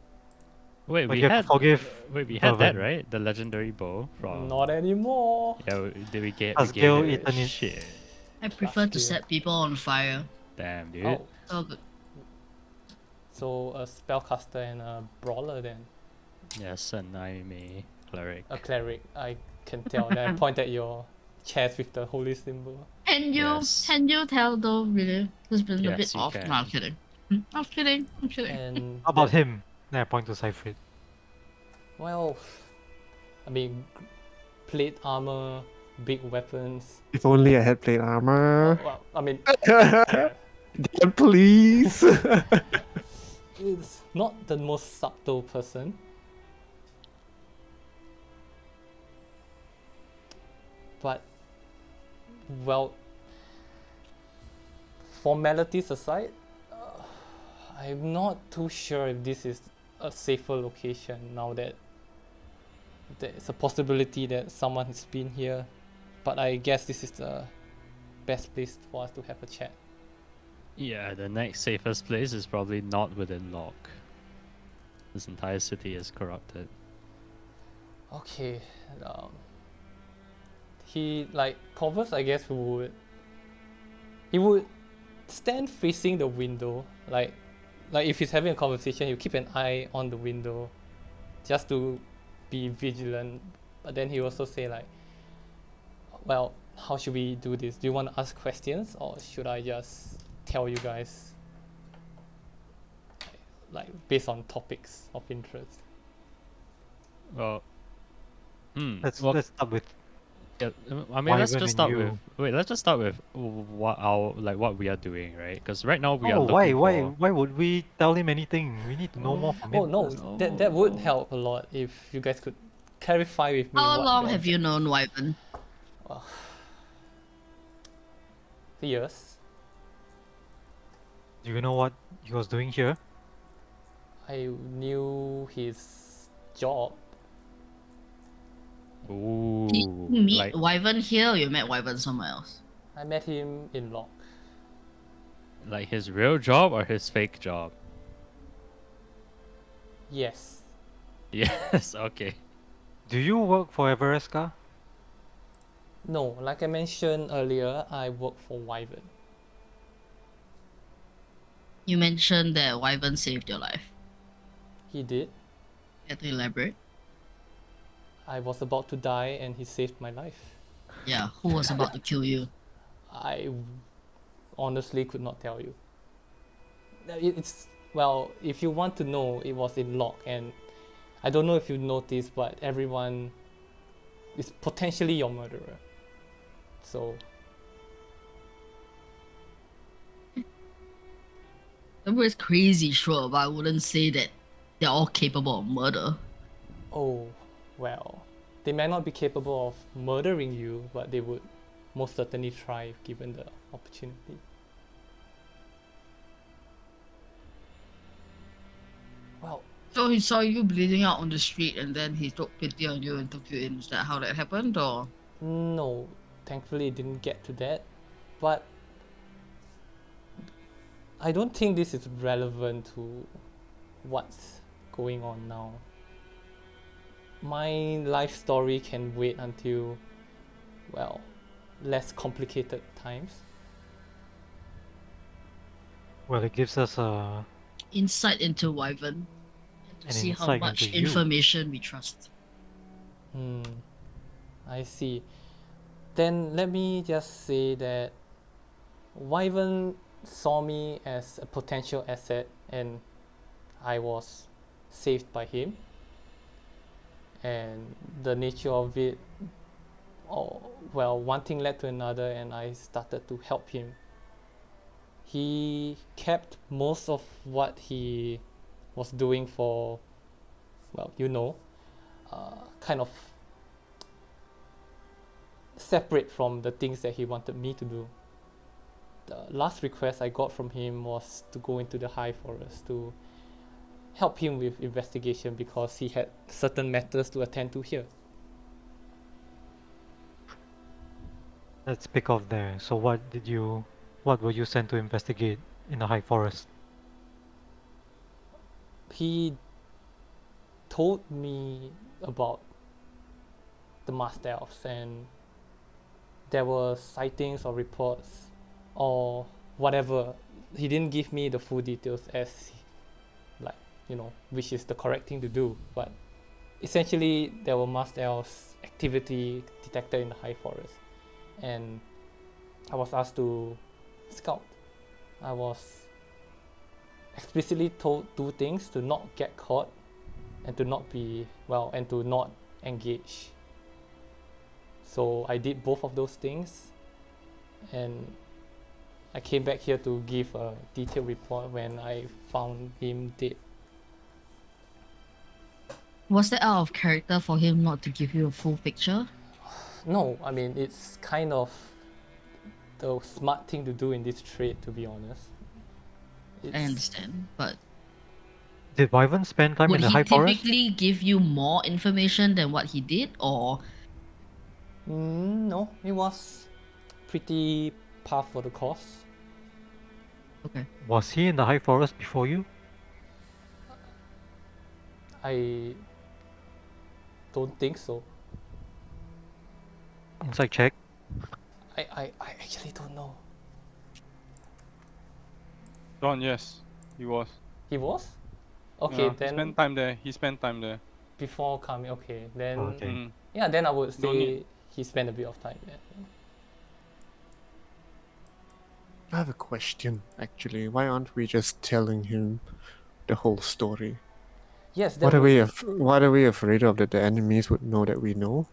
Wait, But we you have had to forgive. we had that Bourbon. right? The legendary bow from Not anymore. yeah. Did we get? Has We Gil get eaten it? Shit, I prefer to you. set people on fire. damn dude. Oh, So good. so a spellcaster and a brawler then. Yes, and I'm a cleric. A cleric, I can tell. Then I point at your chest with the holy symbol. Can Yes. you tell though, really? It's been a Yes, bit you off. can. No, I'm kidding. I'm kidding. And How about that- him? Then I point to Cypher. Well, I mean, plate armor, big weapons. If only I had plate armor. Well, I mean, Damn, please. it's not the most subtle person. But, well, formalities aside, I'm not too sure if this is a safer location now that there's a possibility that someone has been here. But I guess this is the best place for us to have a chat. Yeah, the next safest place is probably not within lock. This entire city is corrupted. Okay. He like Corvus, I guess, he would stand facing the window, like if he's having a conversation, he'll keep an eye on the window, just to be vigilant. But then he also say like, well, how should we do this? Do you want to ask questions, or should I just tell you guys, like based on topics of interest? Well, Let's well, start with yeah, I mean, let's Wyvern just and start you. with let's just start with what we are doing, right? Because right now we are Oh, looking why would we tell him anything? We need to know more from him. Oh no, first. that would help a lot if you guys could clarify with me How what long your have you known Wyvern? years. Do you know what he was doing here? I knew his job. Ooh, Did you meet like Wyvern here or you met Wyvern somewhere else? I met him in Lock. his real job or his fake job? Yes. Yes, okay. Do you work for Everesca? No, like I mentioned earlier, I work for Wyvern. You mentioned that Wyvern saved your life. He did. Care to elaborate? I was about to die and he saved my life. Yeah, who was about to kill you? I honestly could not tell you. It's, well, if you want to know, it was in Lock, and I don't know if you noticed, but everyone is potentially your murderer. So Everybody's crazy sure, but I wouldn't say that they're all capable of murder. oh, well, they may not be capable of murdering you, but they would most certainly try if given the opportunity. Well, So he saw you bleeding out on the street and then he took pity on you and took you in. Is that how that happened or? no, thankfully it didn't get to that, but I don't think this is relevant to what's going on now. My life story can wait until, well, less complicated times. Well, it gives us a Insight into Wyvern. To An see how insight much into you. information we trust. I see. Then let me just say that Wyvern saw me as a potential asset and I was saved by him. And the nature of it, well, one thing led to another and I started to help him. He kept most of what he was doing for, well, kind of separate from the things that he wanted me to do. The last request I got from him was to go into the high forest to help him with investigation because he had certain matters to attend to here. Let's pick off there. So what were you sent to investigate in the high forest? He told me about the masked elves and there were sightings or reports or whatever. He didn't give me the full details as which is the correct thing to do, but essentially there were masked elves activity detected in the high forest and I was asked to scout. I was explicitly told two things: to not get caught and to not engage. So I did both of those things and I came back here to give a detailed report when I found him dead. Was that out of character for him not to give you a full picture? No, I mean, it's kind of the smart thing to do in this trade, to be honest. I understand, but Did Wyvern spend time would in the he high forest? typically give you more information than what he did, or No, it was pretty par for the course. okay? Was he in the high forest before you? I don't think so. Inside check. I actually don't know. John, yes, he was. He was? Okay, Yeah, he then spent time there. He spent time there. before coming, okay, then Okay. Mm. yeah, then I would Don't need- say he spent a bit of time there. I have a question, actually. Why aren't we just telling him the whole story? Yes, that What are would, what are we afraid of that the enemies would know that we know?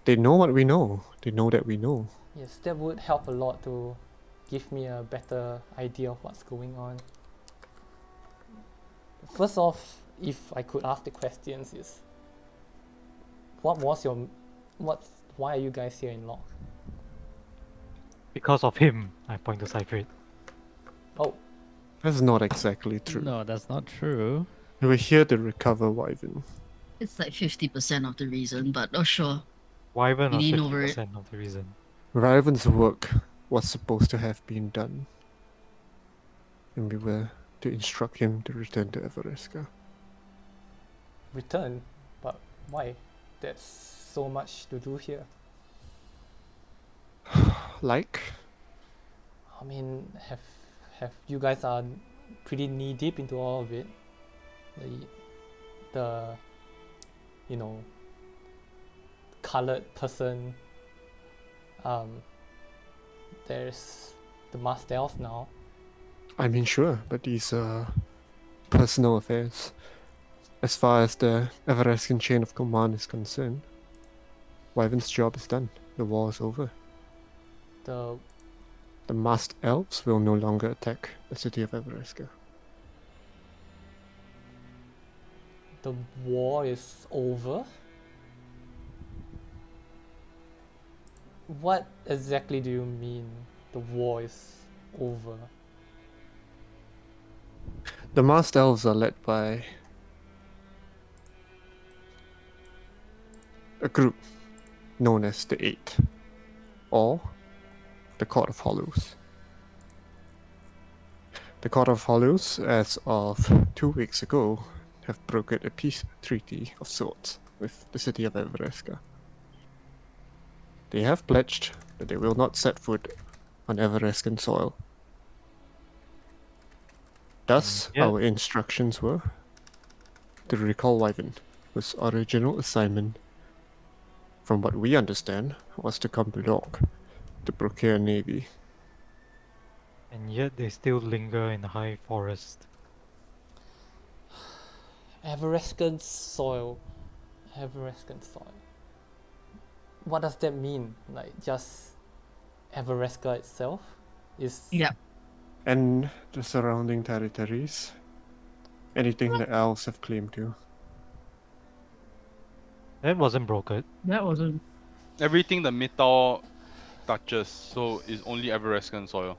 They know what we know. They know that we know. yes, that would help a lot to give me a better idea of what's going on. First off, if I could ask the questions is, what was your, why are you guys here in Lock? Because of him, I point to Cypher. Oh, That's not exactly true. No, that's not true. We were here to recover Wyvern. It's like 50% of the reason, but oh sure. Wyvern was Lean over it. 50% of the reason. Wyvern's work was supposed to have been done. And we were to instruct him to return to Everesca. return, but why? There's so much to do here. Like? I mean, have you guys are pretty knee deep into all of it. The you know, colored person. There's the masked elf now. I mean, sure, but these are personal affairs. As far as the Everescan chain of command is concerned, Wyvern's job is done. The war is over. The The masked elves will no longer attack the city of Everesca. the war is over. What exactly do you mean the war is over? The masked elves are led by a group known as the Eight, or the Court of Hollows. The Court of Hollows, as of 2 weeks ago, have brokered a peace treaty of sorts with the city of Everesca. They have pledged that they will not set foot on Everescan soil. Thus, Yeah. our instructions were to recall Wyvern, whose original assignment, from what we understand, was to come to Locke to procure a navy. And yet they still linger in the high forest. Everescan soil. Everescan soil. What does that mean? Like just Everesca itself is Yeah. And the surrounding territories. Anything the elves have claimed to. That wasn't brokered. That wasn't. Everything the metal touches, so it's only Everescan soil.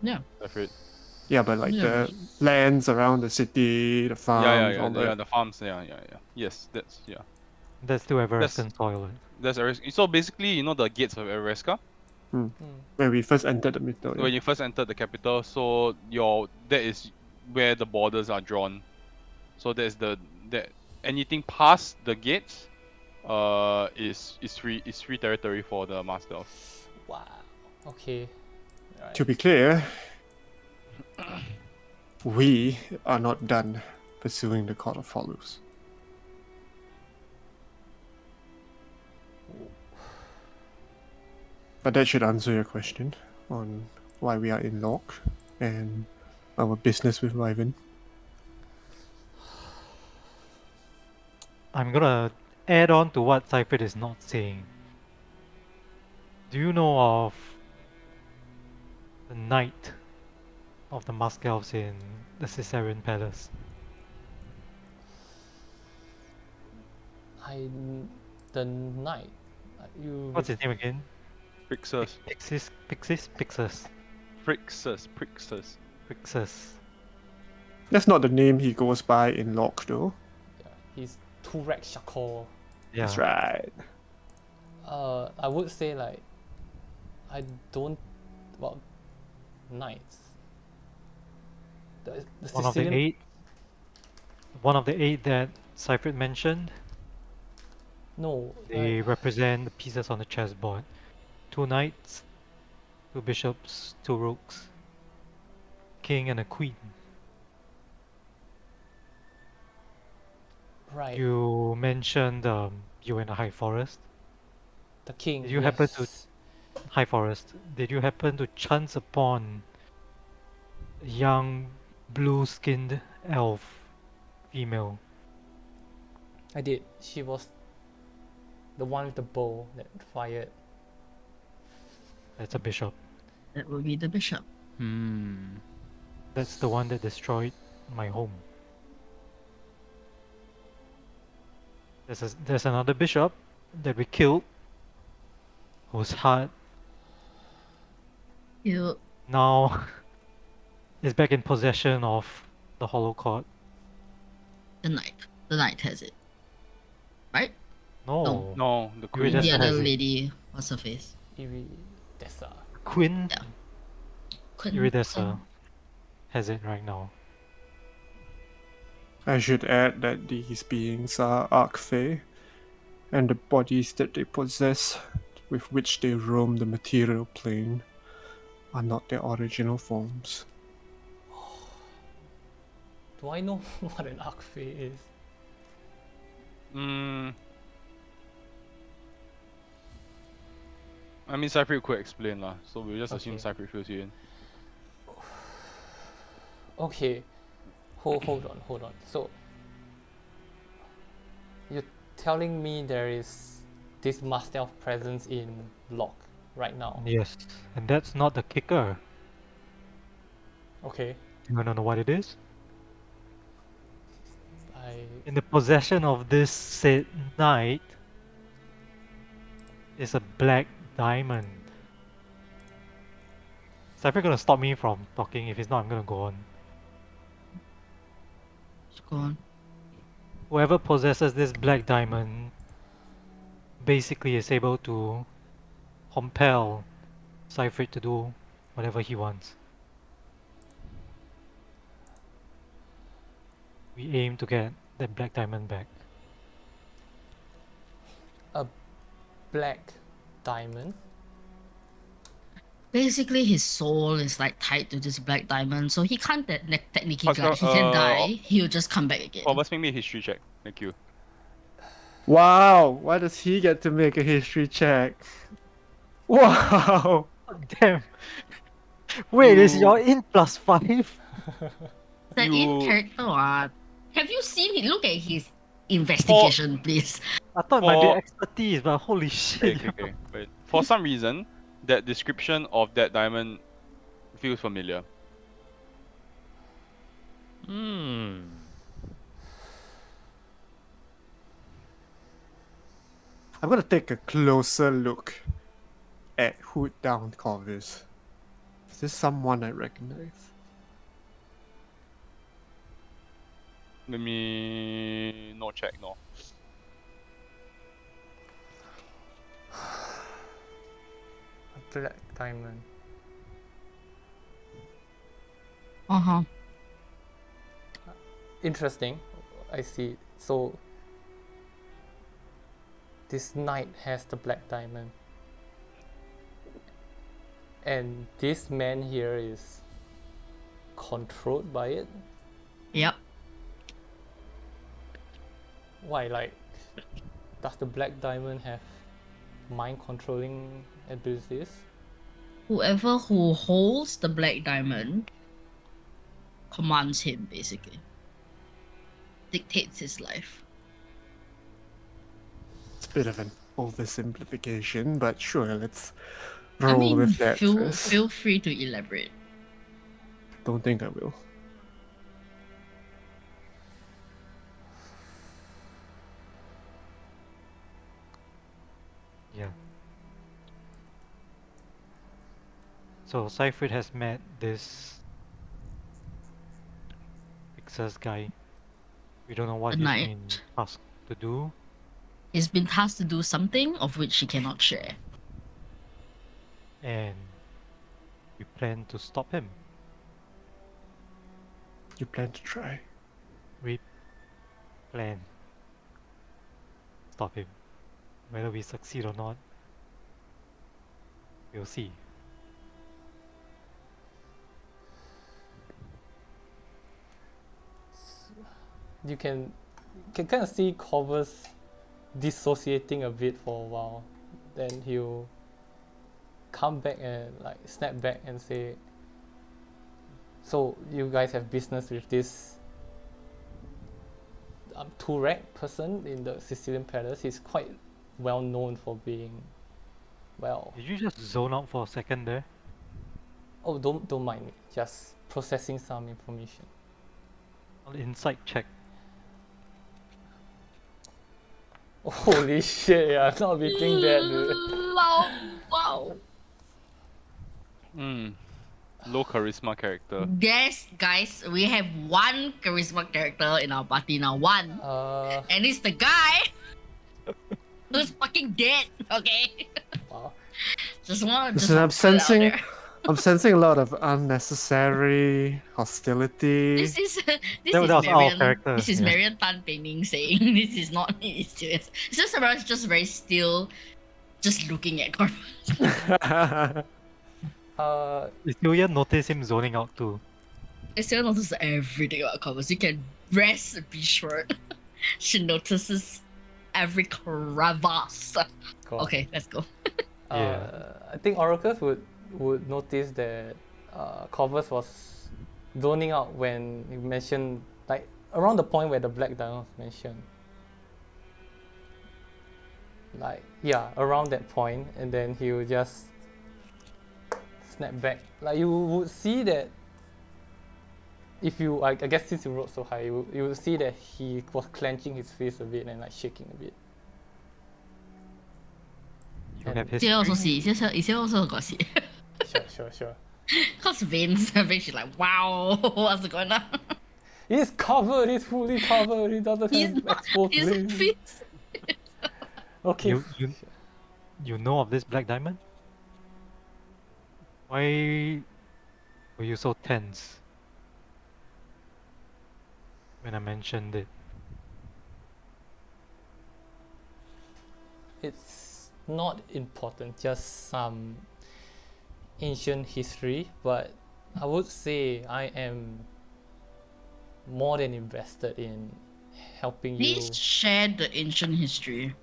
Yeah. That's it. Yeah, but like Yeah. the lands around the city, the farms, all Yeah, that. the farms. Yeah. Yes, that's That's still Everescan soil. that's Everesca. So basically, you know the gates of Everesca. Hmm. When we first entered the middle. When you first entered the capital, so that is where the borders are drawn. So that's that anything past the gates, is free territory for the master. wow. Okay. Right. To be clear, we are not done pursuing the Court of Hollows. But that should answer your question on why we are in Locke and our business with Wyvern. I'm gonna add on to what Cypher is not saying. Do you know of the Knight of the Mask Elves in the Caesarean Palace? The night. You. What's his name again? Prixus. Pixis? Pixis. That's not the name he goes by in Locke, though. Yeah, he's Turek Shakor. Yeah. That's right. I would say like I don't well knights. The One of the Sicilian- eight. One of the eight that Seifert mentioned? No, They represent the pieces on the chessboard. 2 knights, 2 bishops, 2 rooks, king and a queen. right. You mentioned you were in a high forest. The king. Did you happen to yes. high forest? Did you happen to chance upon a young blue-skinned elf female? I did. She was the one with the bow that fired. That's a bishop. That would be the bishop. Hmm. That's the one that destroyed my home. There's another bishop that we killed, whose heart You, now is back in possession of the Hollow Court. the knight. The knight has it. Right? No, No, the Yuri queen. The Dessa other has it. lady, what's her face? Dessa. Queen Yeah. Couldn't. Eurydice has it right now. I should add that these beings are Archfey, and the bodies that they possess, with which they roam the material plane, are not their original forms. Do I know what an Archfey is? I mean, Cypher could explain lah, so we'll just assume Okay. Cypher fills you in. Okay. Hold on. So you're telling me there is this Master of Presence in Locke right now. Yes, and that's not the kicker. Okay. You wanna know what it is? I In the possession of this said knight is a black diamond. Cypher gonna stop me from talking. If he's not, I'm gonna go on. Just go on. Whoever possesses this black diamond basically is able to compel Cypher to do whatever he wants. We aim to get that black diamond back. black diamond. Basically, his soul is like tied to this black diamond, so he can't technically Pascal, die. He can die. He'll just come back again. Thomas, make me a history check. Thank you. Wow! Why does he get to make a history check? Wow! Oh, damn! Wait, is You- your in +5? The in you- character one. Have you seen it? Look at his investigation, please. I thought it might be For- expertise, but holy shit. Okay. Wait. For some reason, that description of that diamond feels familiar. Hmm. I'm gonna take a closer look at Hood Down Corvus. Is this someone I recognize? Let me no check, no. A black diamond. Uh-huh. Interesting. I see. So this knight has the black diamond. And this man here is controlled by it? Yep. Why, like, does the black diamond have mind controlling abilities? Whoever who holds the black diamond commands him, basically. Dictates his life. It's a bit of an oversimplification, but sure, let's I roll mean, with that first. feel free to elaborate. Don't think I will. Yeah. So Seifrid has met this Pixar's guy. We don't know what A he's knight. been asked to do. He's been tasked to do something of which he cannot share. And we plan to stop him. You plan to try. We plan. stop him. Whether we succeed or not, we'll see. You can kind of see Corvus dissociating a bit for a while. Then he'll come back and like snap back and say, so you guys have business with this Turek person in the Sicilian Palace. He's quite well known for being, well, Did you just zone out for a second there? oh, don't mind me, just processing some information. On insight check. Holy shit, yeah, I'm not beating that, dude. Wow. Low charisma character. Yes, guys, we have one charisma character in our party now. One. And it's the guy who's fucking dead, okay? Wow. Just want Listen, I'm to put it out sensing, there. I'm sensing a lot of unnecessary hostility. This is That was our Marian. character, This is yeah. Marian Tan Peining saying this is not me serious. It's just everyone's just very still, just looking at Corvus. Isilya noticed him zoning out too. I still notice everything about Corvus. You can rest assured. She notices every crevasse. God. Okay, let's go. Yeah. I think Oracles would notice that Corvus was zoning out when you mentioned, like, around the point where the Black Diamond was mentioned. Like, yeah, around that point, and then he would just snap back. Like, you would see that if you, I guess since you rode so high, you would see that he was clenching his fist a bit and like shaking a bit. You And- have his. Isilya also see. Isilya also got see. Sure. Cause Vince, she's like, wow, what's going on? He's covered, he's fully covered, he doesn't He's have not. exposed He's limbs. Vince. Okay. You know of this black diamond? Why were you so tense when I mentioned it? It's not important, just some ancient history, but I would say I am more than invested in helping you Please share the ancient history.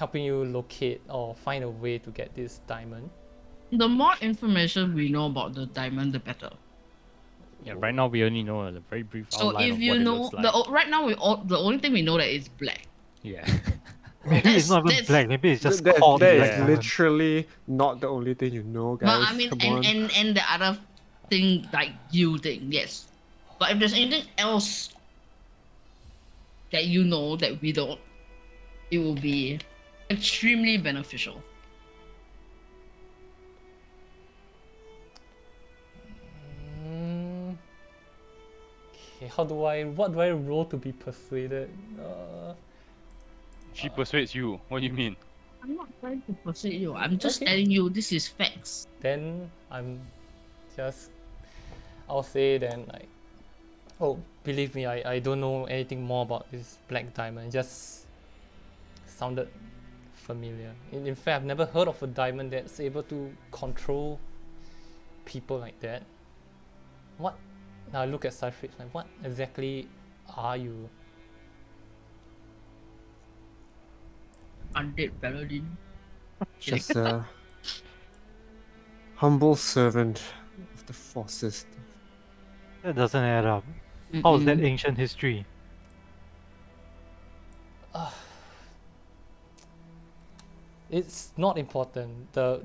locate or find a way to get this diamond. The more information we know about the diamond, the better. Yeah, right now we only know a very brief So outline if of you what it know looks like. right now the only thing we know that it's black. Yeah. Maybe it's not even that's- black. Maybe it's just that called that black is Yeah. diamond. literally not the only thing you know, guys. But I mean, Come and, on. and the other thing like you think, yes. But if there's anything else that you know that we don't, it will be extremely beneficial. Okay, what do I roll to be persuaded? She persuades you. What do you mean? I'm not trying to persuade you. I'm just Okay. telling you this is facts. Then I'll say then, like, oh, believe me, I don't know anything more about this black diamond. It just sounded familiar. In fact, I've never heard of a diamond that's able to control people like that. What? Now I look at Cypher, like, what exactly are you? Undead paladin. Just a humble servant of the forces. That doesn't add up. How is that Mm-mm. ancient history? It's not important. The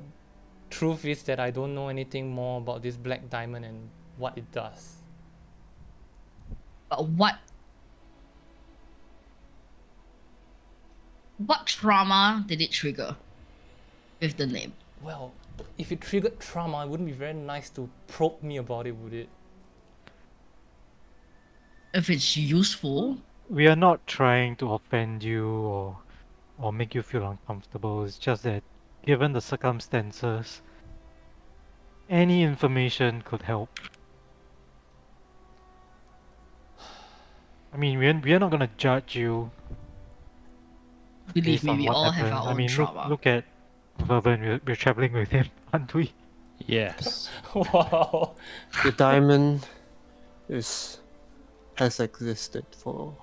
truth is that I don't know anything more about this black diamond and what it does. But what trauma did it trigger with the name? Well, if it triggered trauma, it wouldn't be very nice to probe me about it, would it? If it's useful, We are not trying to offend you or make you feel uncomfortable. It's just that given the circumstances, any information could help. I mean, we're not gonna judge you Believe based me, on we what all have happened. our I own mean, trauma. look at Vervin. We're traveling with him, aren't we? Yes. Wow. The diamond has existed for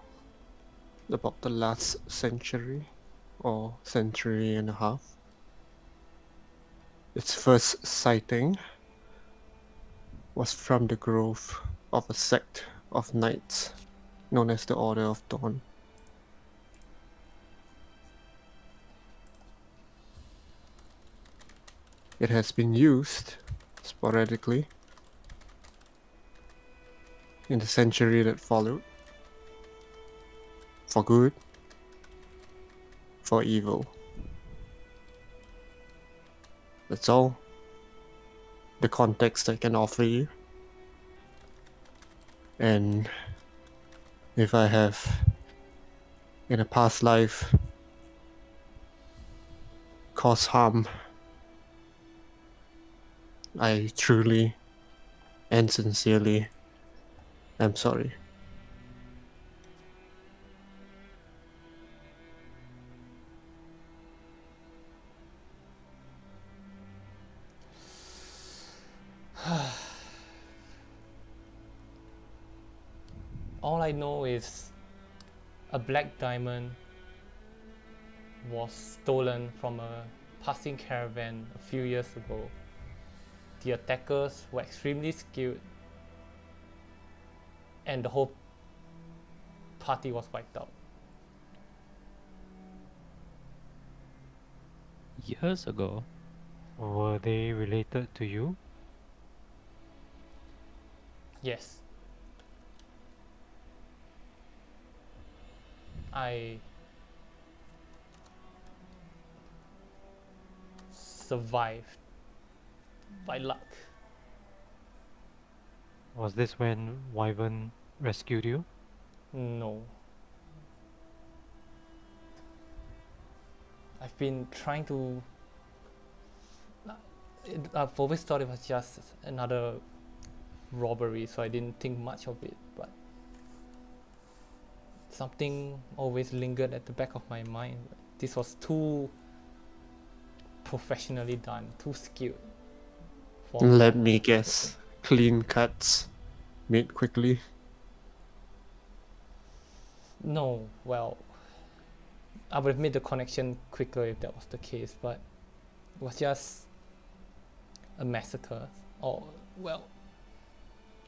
about the last century or century and a half. Its first sighting was from the grove of a sect of knights known as the Order of Dawn. It has been used sporadically in the century that followed, for good, for evil. That's all the context I can offer you. And if I have, in a past life, caused harm, I truly and sincerely am sorry. All I know is a black diamond was stolen from a passing caravan a few years ago. The attackers were extremely skilled, and the whole party was wiped out. Years ago. Were they related to you? Yes. I survived by luck. Was this when Wyvern rescued you? No. I've been trying to. I've always thought it was just another robbery, so I didn't think much of it, but something always lingered at the back of my mind. This was too professionally done, too skilled. For Let me guess. Clean cuts, made quickly. No, well, I would have made the connection quicker if that was the case, but it was just a massacre. Or, well,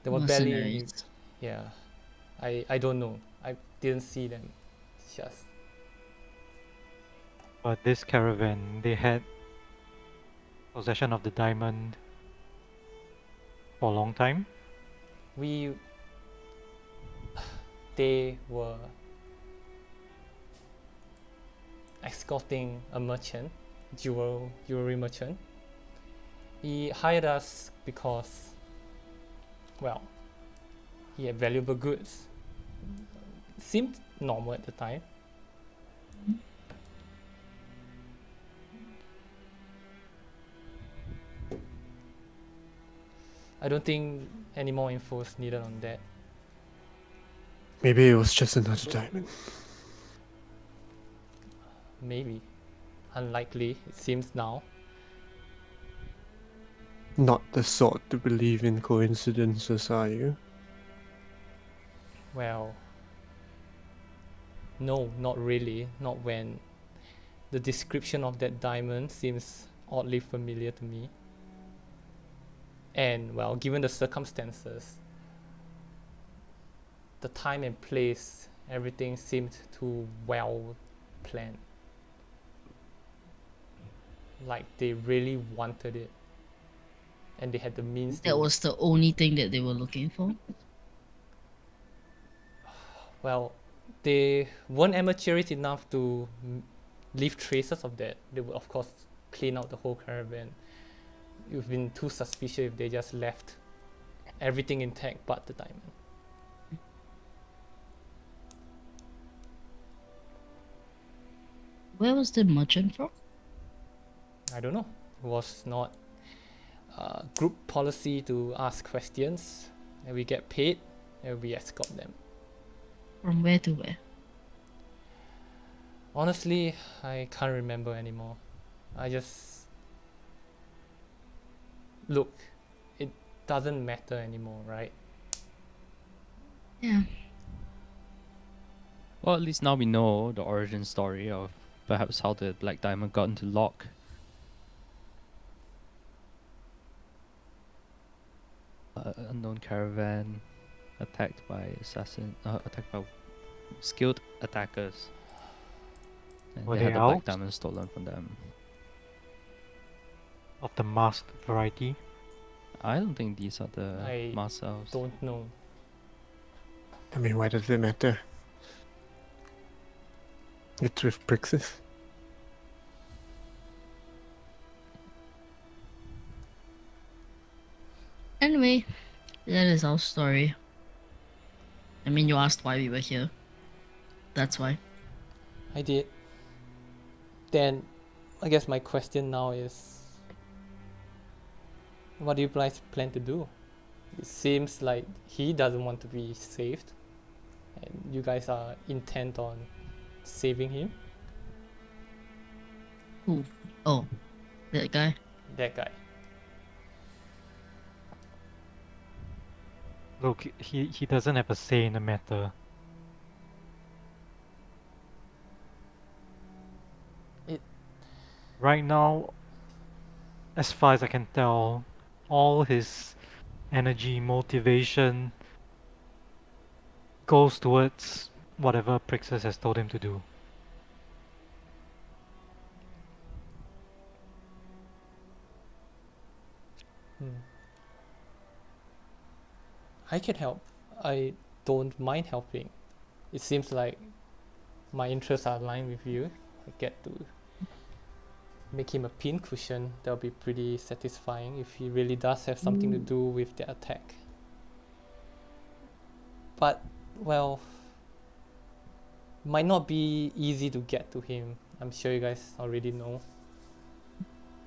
there was barely any. Mercenaries. Yeah, I don't know. I didn't see them. It's just. But this caravan, they had possession of the diamond for a long time. They were escorting a merchant, jewelry merchant. He hired us because, well, he had valuable goods. Seemed normal at the time. I don't think any more info is needed on that. Maybe it was just another diamond. Maybe. Unlikely, it seems now. Not the sort to believe in coincidences, are you? Well, no, not really. Not when the description of that diamond seems oddly familiar to me. And, well, given the circumstances, the time and place, everything seemed too well planned. Like they really wanted it. And they had the means to. That was the only thing that they were looking for. Well, they weren't amateurish enough to leave traces of that. They would, of course, clean out the whole caravan. It would have been too suspicious if they just left everything intact but the diamond. Where was the merchant from? I don't know. It was not group policy to ask questions, and we get paid and we escort them. From where to where? Honestly, I can't remember anymore. I just look. It doesn't matter anymore, right? Yeah. Well, at least now we know the origin story of perhaps how the Black Diamond got into lock. Unknown caravan attacked by attacked by skilled attackers. And Were they had they the Black elves? Diamond stolen from them. Of the masked variety. I don't think these are the I mass elves. Don't know. I mean, why does it matter? It's with Prixis. Anyway, that is our story. I mean, you asked why we were here. That's why. I did. Then, I guess my question now is, what do you guys plan to do? It seems like he doesn't want to be saved, and you guys are intent on saving him. Who? Oh, that guy. That guy. Look, he doesn't have a say in the matter. It- Right now, as far as I can tell, all his energy, motivation goes towards whatever Prixis has told him to do. Hmm. I can help. I don't mind helping. It seems like my interests are aligned with you. I get to make him a pincushion. That'll be pretty satisfying if he really does have something to do with the attack. But, well, might not be easy to get to him. I'm sure you guys already know.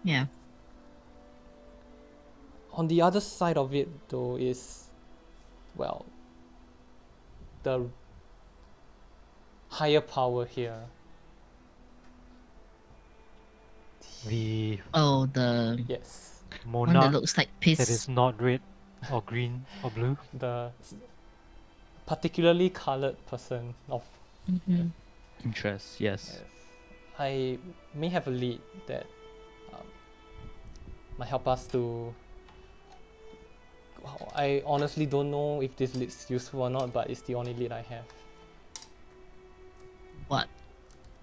Yeah. On the other side of it, though, is, well, the higher power here. The Oh, the Yes, one that monarch looks like that piss. is not red or green or blue. the particularly colored person of. Mm-hmm. Interest, yes. Yes. I may have a lead that might help us to. Well, I honestly don't know if this lead's useful or not, but it's the only lead I have. What?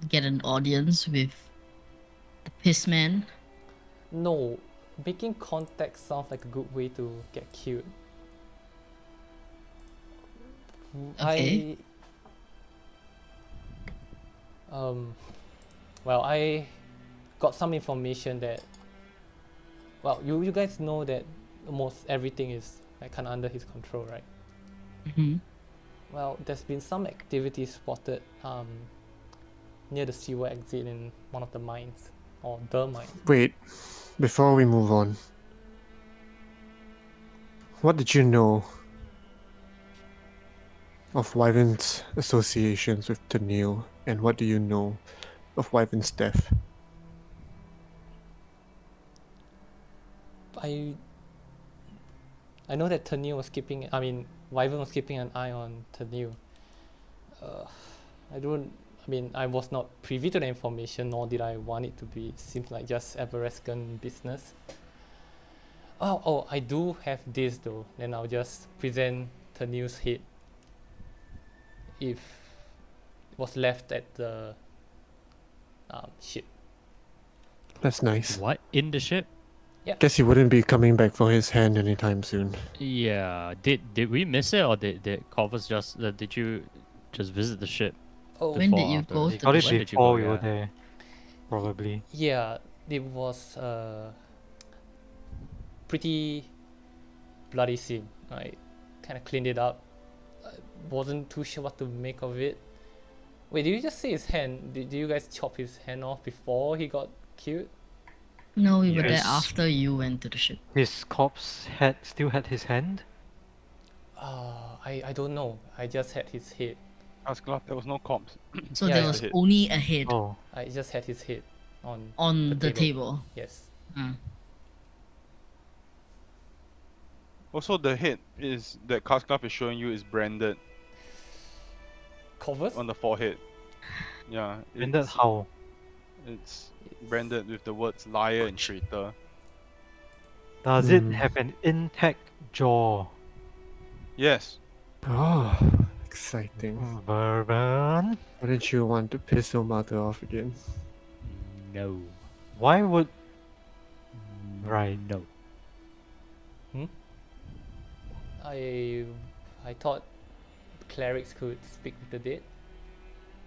Get an audience with the piss man. No, making contact sounds like a good way to get killed. Okay. Well, I got some information that, well, you guys know that almost everything is like kind of under his control, right? Mm-hmm. Well, there's been some activity spotted near the sewer exit in one of the mines, or the mine. Wait, before we move on, what did you know of Wyvern's associations with Tennille, and what do you know of Wyvern's death? I know that Tennille was keeping, I mean, Wyvern was keeping an eye on Tennille. I was not privy to the information, nor did I want it to be. It seems like just Everescan business. Oh, I do have this though. Then I'll just present Tennille's head if it was left at the ship. That's nice. What? In the ship? Guess he wouldn't be coming back for his hand anytime soon. Yeah. Did we miss it, or did Corvus just did you just visit the ship? Oh, When did you after? go He to got the it ship? Did you go, before we were yeah. there, probably. yeah, it was pretty bloody scene. I kind of cleaned it up. I wasn't too sure what to make of it. Wait, did you just say his hand? Did you guys chop his hand off before he got killed? No, we were there Yes. after you went to the ship. His corpse still had his hand. I don't know. I just had his head. Asclaf, there was no comps. So Yeah, there yeah. was The head. only a head Oh, I just had his head on on the table. table. Yes. Uh, Also, the head is that Asclaf is showing you is branded Covers? on the forehead. Yeah, and that's how. it's branded with the words liar and traitor. Does it have an intact jaw? Yes. Oh, exciting. Bourbon? Wouldn't you want to piss your mother off again? No. Why would... Right. No. I thought clerics could speak with the dead.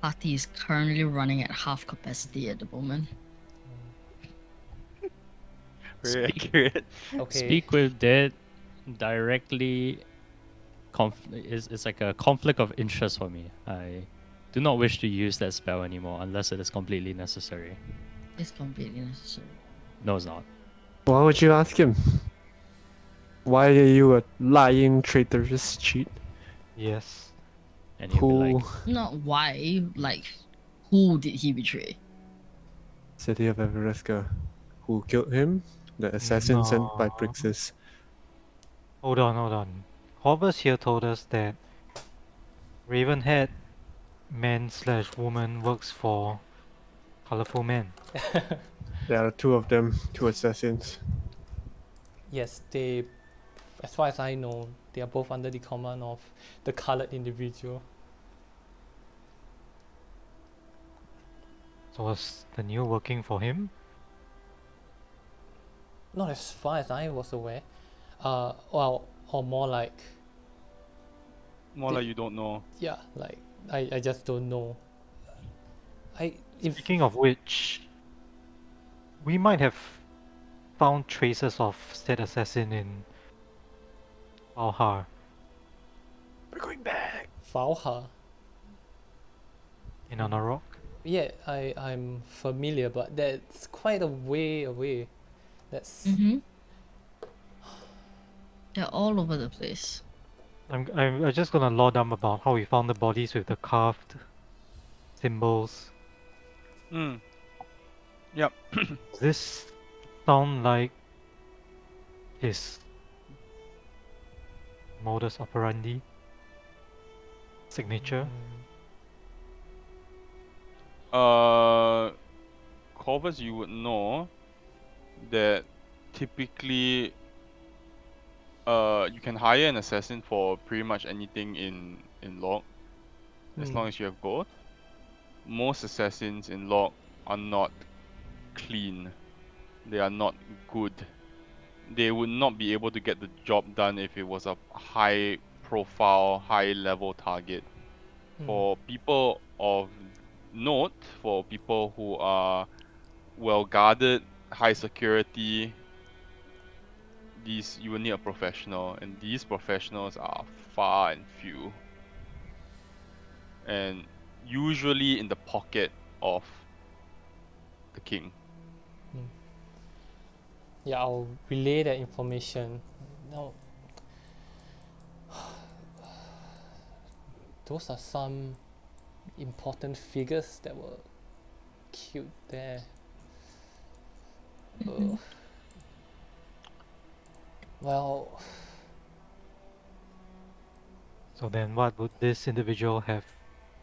party is currently running at half capacity at the moment. Very Speak- accurate. Okay. Speak with dead directly is like a conflict of interest for me. I do not wish to use that spell anymore unless it is completely necessary. It's completely necessary. No, it's not. Why would you ask him? Why are you a lying, traitorous cheat? Yes. And he'll be Who like, Not why, like, who did he betray? City of Everesca? Who killed him? The assassin sent by No. Brixis. Hold on. Corvus here told us that Ravenhead man/woman works for Colourful Man. There are two of them, two assassins. Yes, they, as far as I know, they are both under the command of the colored individual. So was the new working for him? Not as far as I was aware. Well, or more like, More like you don't know. yeah, like I just don't know. If Speaking of which, we might have found traces of said assassin in Valhar. We're going back. Valhar, In Anarok. yeah, I'm familiar, but that's quite a way away. That's Mm-hmm. They're all over the place. I'm just gonna law them about how we found the bodies with the carved symbols. Mm. Yep. Does this sound like his modus operandi? Signature? Corvus, you would know that typically you can hire an assassin for pretty much anything in log as long as you have gold. Most assassins in log are not clean. They are not good. They would not be able to get the job done if it was a high profile, high level target. For people of note, for people who are well guarded, high security, these you will need a professional, and these professionals are far and few, and usually in the pocket of the king. Yeah, I'll relay that information. Now, those are some important figures that were killed there. Well, So then what would this individual have?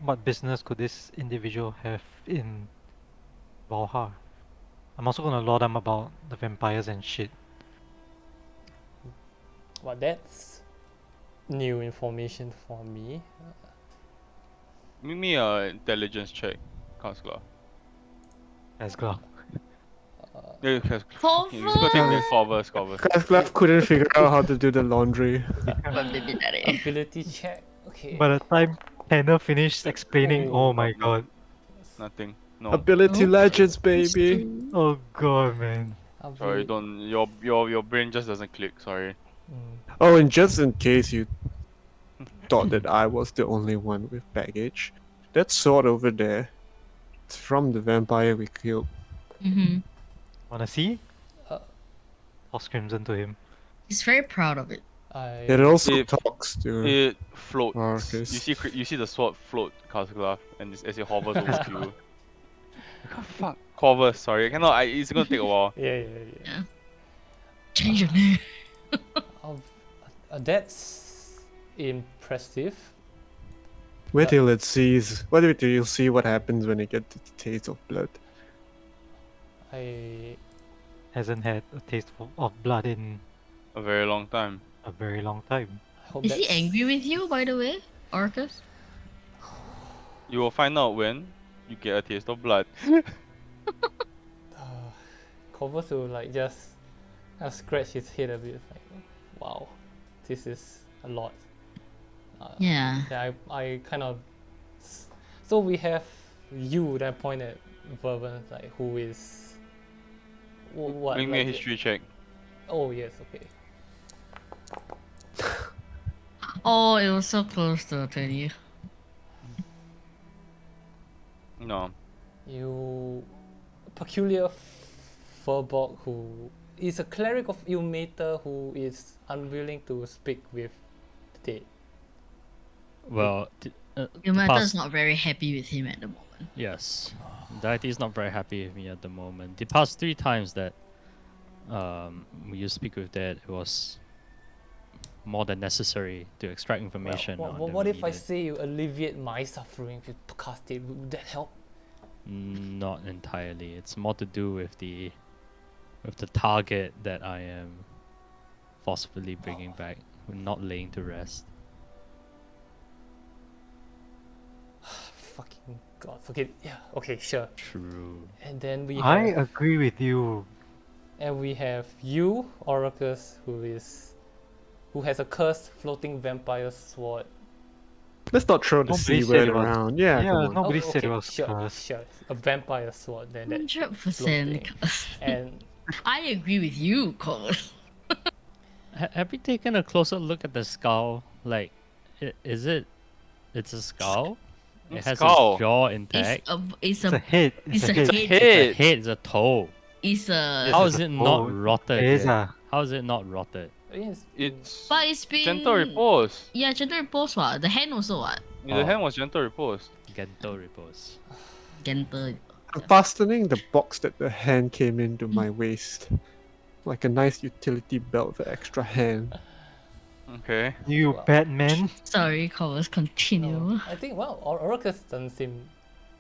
What business could this individual have in Valhar? I'm also gonna law them about the vampires and shit. well, that's new information for me. Make me a intelligence check, Counselor. As Glove. It's gonna take me Corvus. Casclef couldn't figure out how to do the laundry. Ability check. Okay. By the time Tanner finished explaining, Oh. oh my god. Nothing. No. Ability Nope. legends, baby. Oh god, man. Sorry, don't your brain just doesn't click, sorry. Oh, and just in case you thought that I was the only one with baggage, that sword over there, it's from the vampire we killed. Mm-hmm. Wanna see? Uh. Toss Crimson to him. He's very proud of it. It also If talks to it floats, Marcus. you see the sword float, Casglove, and as it hovers over to you. I can't fuck. Corvus, sorry, I cannot. It's gonna take a while. Yeah. Yeah. Change your name. Oh, that's impressive. Wait till it sees. Wait till you see what happens when it gets the taste of blood. I Hasn't had a taste of blood in A very long time. a very long time. hope Is that's he angry with you, by the way, Orcus? You will find out when you get a taste of blood. Corvus will like just scratch his head a bit. Like, wow, this is a lot. Yeah. Yeah, I kind of. So we have you that point at Verban, like who is. What? Make me a like- history check. Oh yes, okay. Oh, it was so close to 20. No. You peculiar Furbolg who is a cleric of Ilmater who is unwilling to speak with the dead. Well, Your the matter is past- not very happy with him at the moment. Yes, deity is not very happy with me at the moment. The past 3 times that you speak with that, it was more than necessary to extract information. on them What if I needed. say you alleviate my suffering if you cast it? Would that help? Not entirely. It's more to do with the target that I am forcefully bringing back, not laying to rest. Fucking god. Okay, yeah. Okay, sure. True. And then we I have, agree with you. and we have you, Oracus, who has a cursed floating vampire sword. Let's not throw the Nobody C said word it was- around. Yeah, yeah, come on. Nobody said it okay, was sure, cursed. sure. A vampire sword. Then that 100% floating. And I agree with you, Cole. Have you taken a closer look at the skull? Like, is it? It's a skull. It has Skull. its jaw It's intact. a, It's a head. it's a head. head. It's a Head. head. It's a toe. It's a, How it's is a it not toe. rotted? It is yet? a- How is it not rotted? It's but it's been gentle repose. Yeah, gentle repose what? The hand also what? The Oh. hand was gentle repose. Gento repose. Gentle. I'm fastening the box that the hand came into my waist. Like a nice utility belt for extra hand. Okay. You Wow. Batman. Sorry, Cole, continue. no, I think Oracus doesn't seem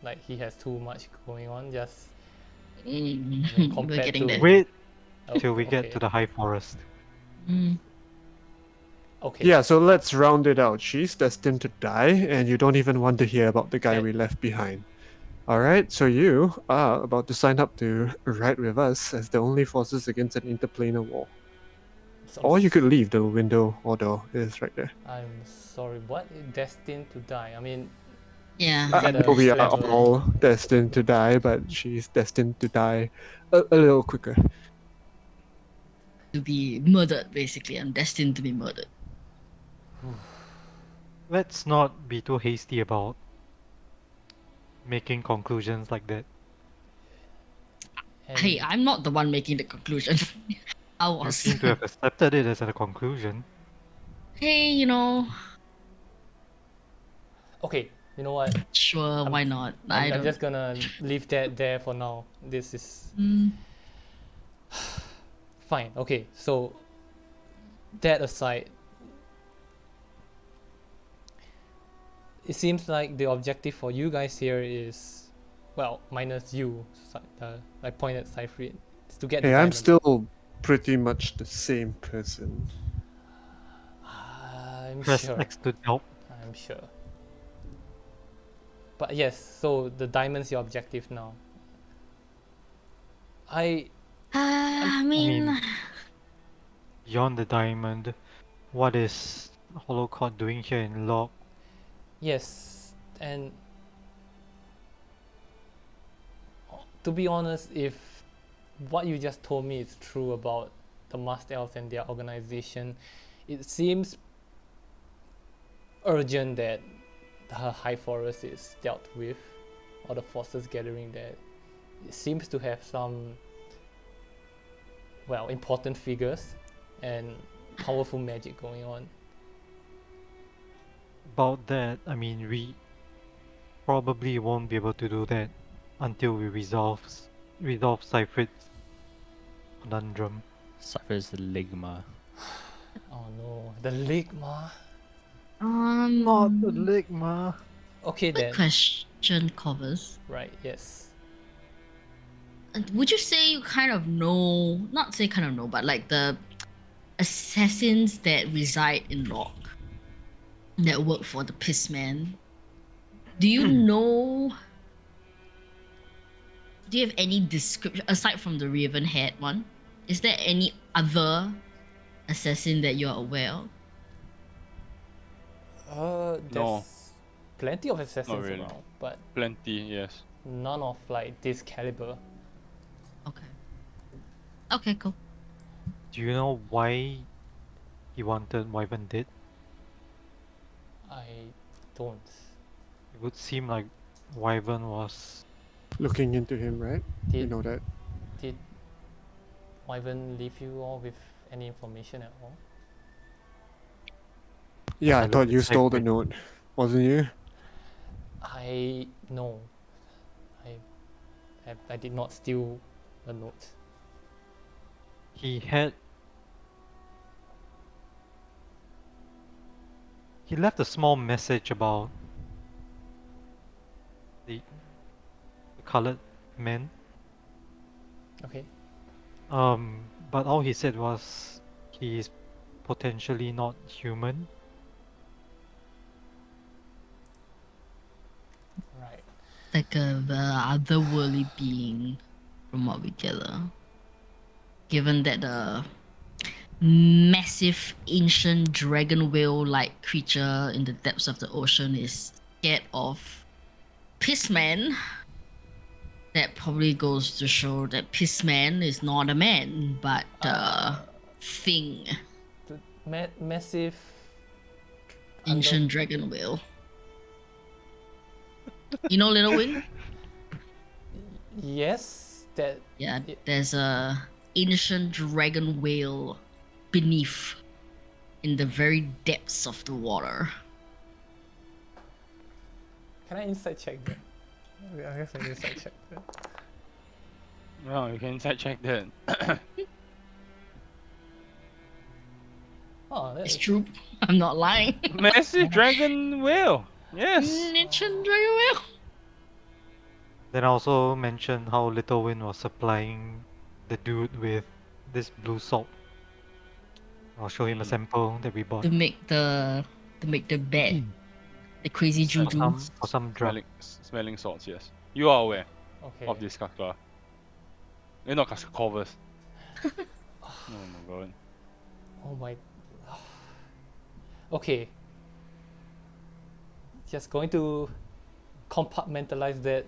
like he has too much going on. Just We're compared getting to- there. Wait oh, till we okay. get to the High Forest. Mm. Okay. Yeah, so let's round it out. She's destined to die, and you don't even want to hear about the guy Okay. we left behind. Alright, so you are about to sign up to ride with us as the only forces against an interplanar war. So Or you could leave, the window or door is right there. I'm sorry. What? Destined to die? I mean, Yeah. Is that I know a we are level? all destined to die, but she's destined to die a little quicker. To be murdered, basically. I'm destined to be murdered. Let's not be too hasty about making conclusions like that. and Hey, I'm not the one making the conclusion. I You was. seem to have accepted it as a conclusion. Hey, you know, okay. You know what? sure, why not? I I'm don't. just gonna leave that there for now. This is Mm, fine. Okay, so that aside, it seems like the objective for you guys here is, well, minus you, I pointed at Cypher, is to get the Hey, I'm diamond. still pretty much the same person. I'm Press sure. X to help. I'm sure. But yes, so the diamond's your objective now. I mean, mean- Beyond the diamond, what is Holocaust doing here in Log? Yes, and to be honest, if what you just told me is true about the Masked Elves and their organization, it seems urgent that the High Forest is dealt with, or the forces gathering there. It seems to have some, well, important figures, and powerful magic going on. About that, I mean, we probably won't be able to do that until we resolve Cypher's conundrum. Cypher is the Ligma. Oh no, the Ligma. Not the Ligma. Okay Quick then. question, Covers. Right, yes. Would you say you kind of know, not say kind of know, but like the assassins that reside in Lock that work for the Pissman? Do you know? Do you have any description aside from the Raven Head one? Is there any other assassin that you're aware of? There's No. plenty of assassins really. around, but Plenty, yes. none of like this caliber. Okay. Okay, cool. Do you know why he wanted Wyvern dead? I don't. It would seem like Wyvern was. Looking into him, right? You Did know that. did Wyvern leave you all with any information at all? Yeah, I I looked thought at you stole the Cypher. note, wasn't you? I no. I did not steal the note. He had. He left a small message about the colored men. Okay. But all he said was he is potentially not human. Right. Like a otherworldly being, from what we gather. Given that the massive ancient dragon whale-like creature in the depths of the ocean is scared of Pissman, that probably goes to show that Pissman is not a man, but a thing. The massive Ancient dragon whale. You know Little Wing? Yes, that Yeah, It- there's a ancient dragon whale beneath in the very depths of the water. can I insight check that? I guess I insight check that. No, you can insight check that. Oh, that It's is true. I'm not lying. Massive dragon whale. Yes. Ancient dragon whale. Then I also mentioned how Little Wind was supplying the dude with this blue salt. I'll show him a sample that we bought To make the bed. The crazy for juju. some drug. Smelling salts, yes. You are aware okay. of this Kakla. Not Covers. Oh my god. Oh my. Okay. Just going to compartmentalize that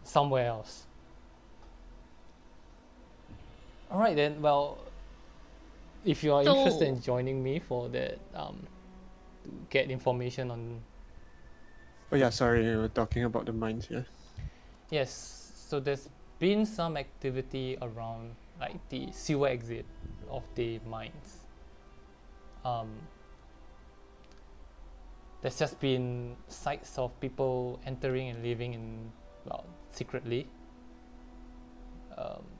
somewhere else. Alright then, well, if you are interested in So- joining me for that, to get information on. Oh yeah, sorry, we were talking about the mines here. Yes, so there's been some activity around like the sewer exit of the mines. There's just been sights of people entering and leaving in, well, secretly.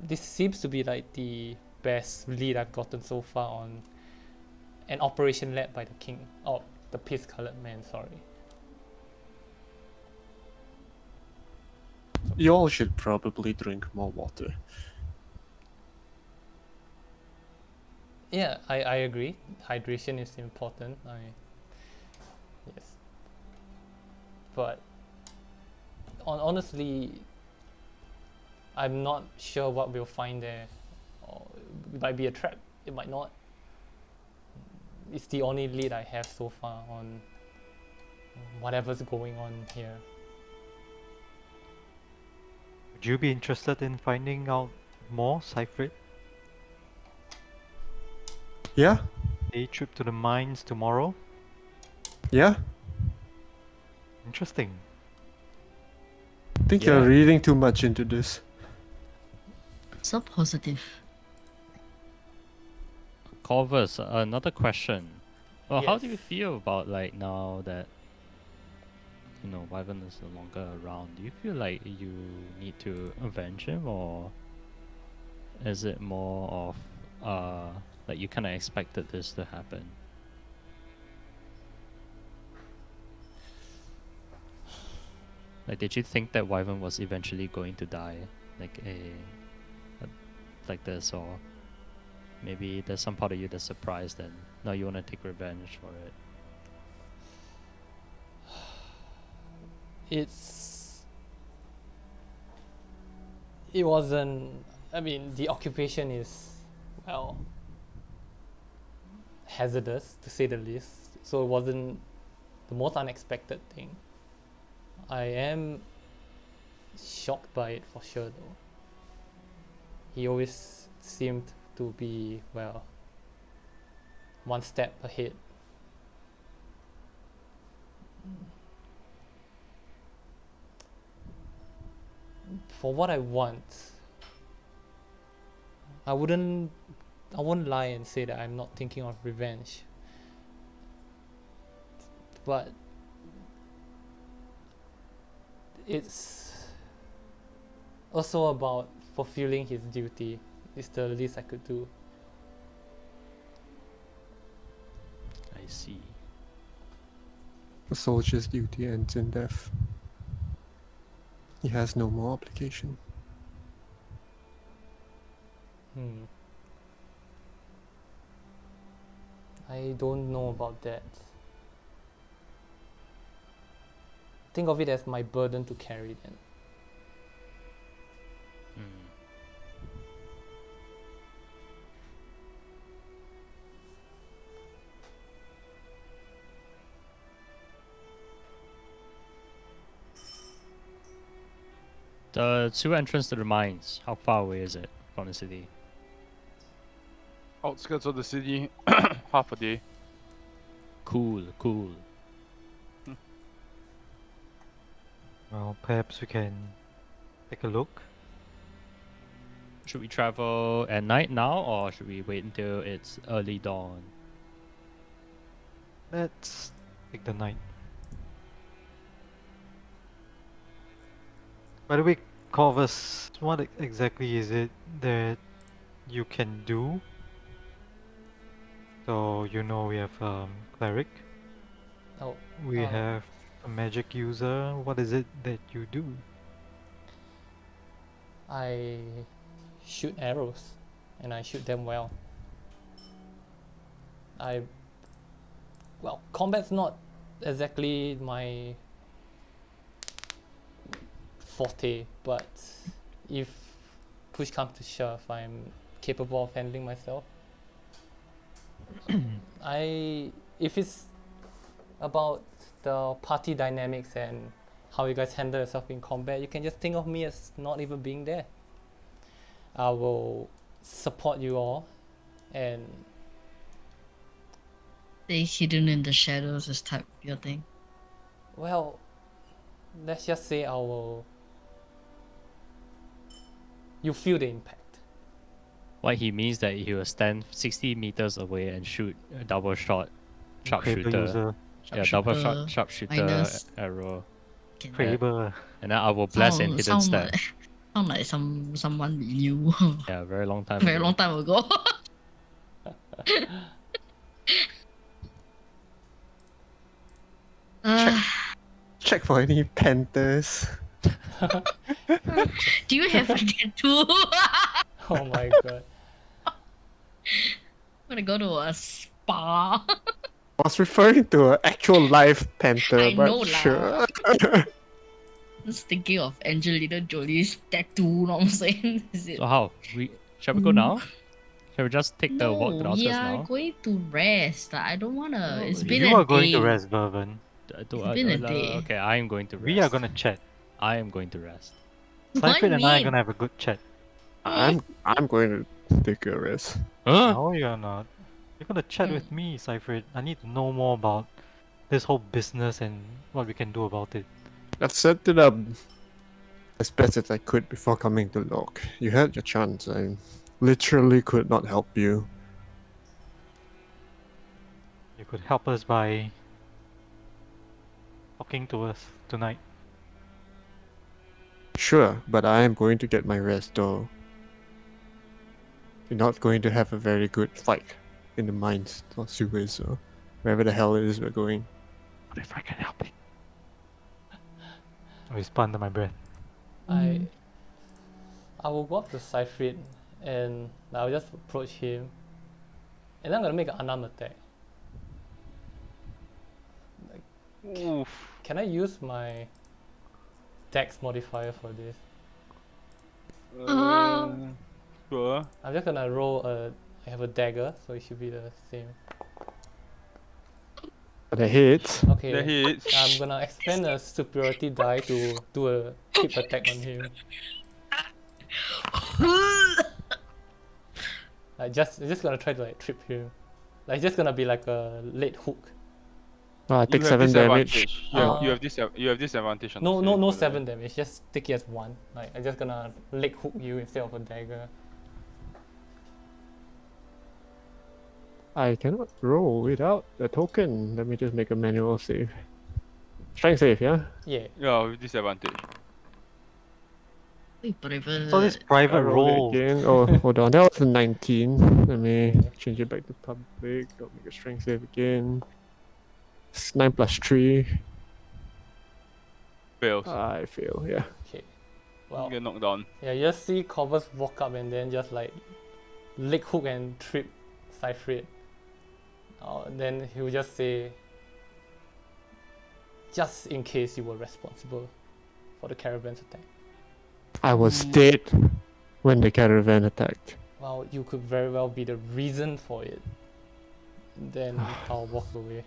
This seems to be like the best lead I've gotten so far on an operation led by the king, oh, the piss-colored man, sorry. You all should probably drink more water. Yeah, I agree. Hydration is important. Yes. But honestly, I'm not sure what we'll find there. Or it might be a trap. It might not. It's the only lead I have so far on whatever's going on here. Would you be interested in finding out more, Cypher? Yeah? A trip to the mines tomorrow? Yeah? Interesting. I think Yeah. you're reading too much into this. So positive. Corvus, another question. Well, how do you Yes. feel about like now that Wyvern is no longer around? Do you feel like you need to avenge him, or is it more of like you kind of expected this to happen? Like, did you think that Wyvern was eventually going to die, like like this, or maybe there's some part of you that's surprised and now you want to take revenge for it? It wasn't. I mean, the occupation is, well, hazardous to say the least. So it wasn't the most unexpected thing. I am shocked by it for sure, though. He always seemed to be, well, one step ahead. For what I want, I won't lie and say that I'm not thinking of revenge. But it's also about fulfilling his duty. It's the least I could do. I see. A soldier's duty ends in death. He has no more obligation. I don't know about that. Think of it as my burden to carry then. The sewer entrance to the mines, how far away is it from the city? Outskirts of the city, half a day. Cool. Well, perhaps we can take a look. Should we travel at night now, or should we wait until it's early dawn? Let's take the night. By the way, Corvus, what exactly is it that you can do? So we have cleric. Oh, We have a magic user. What is it that you do? I shoot arrows, and I shoot them well. Well, combat's not exactly my forte, but if push comes to shove, I'm capable of handling myself. If it's about the party dynamics and how you guys handle yourself in combat, you can just think of me as not even being there. I will support you all, and Stay hidden in the shadows is type of your thing. well, let's just say you feel the impact. What he means that he will stand 60 meters away and shoot a double shot Kraber sharpshooter. user. Yeah, double shot Sharpshooter sharpshooter minus- arrow. Kraber. And then I will bless in hidden step. Sound like someone we knew Yeah, very long time very ago. long time ago. Check for any panthers. Do you have a tattoo? Oh my god. Wanna go to a spa? I was referring to an actual live panther, I but know lah. sure. Just thinking of Angelina Jolie's tattoo, know what I'm saying? Is it? So how? Shall we go now? Shall we just take the walk to the No, outskirts we are now? going to rest. Like, I don't wanna. No, It's you been You a are going day. to rest, Vervin. been a day. Okay, I am going to rest. We are gonna chat. I am going to rest. Cypher and I are mean? gonna have a good chat. I'm going to take a rest. Huh? No, you're not. You're gonna chat with me, Cypher. I need to know more about this whole business and what we can do about it. I've set it up as best as I could before coming to Locke. You had your chance. I literally could not help you. could help us by talking to us tonight. Sure, but I am going to get my rest, though. We're not going to have a very good fight in the mines or sewers or wherever the hell it is we're going. What if I can help it? I whisper under my breath. I will go up to Siegfried and I'll just approach him. And I'm gonna make an unarmed attack. Oof. Can I use my dex modifier for this? Sure. I'm just gonna roll I have a dagger, so it should be the same. But it hits. Okay. That hits. I'm gonna expend a superiority die to do a crit attack on him. Just gonna try to like trip him. Like just gonna be like a late hook. I take You have 7 damage. disadvantage. Yeah. You have disadvantage on the No saving throw. 7 damage. Just take it as 1. Like I'm just gonna leg hook you instead of a dagger. I cannot roll without a token. Let me just make a manual save. Strength save, yeah? Yeah. Yeah, with disadvantage. So this private I roll roll. it again. Oh, hold on. That was a 19. Let me change it back to public. I'll make a strength save again. It's 9 plus 3. Fails. I fail, yeah. Okay. You Well, get knocked down. yeah, you just see Corvus walk up and then just like leg hook and trip Siegfried. Then he will just say, just in case you were responsible for the caravan's attack. I was dead when the caravan attacked. Well, you could very well be the reason for it. Then I'll walk away.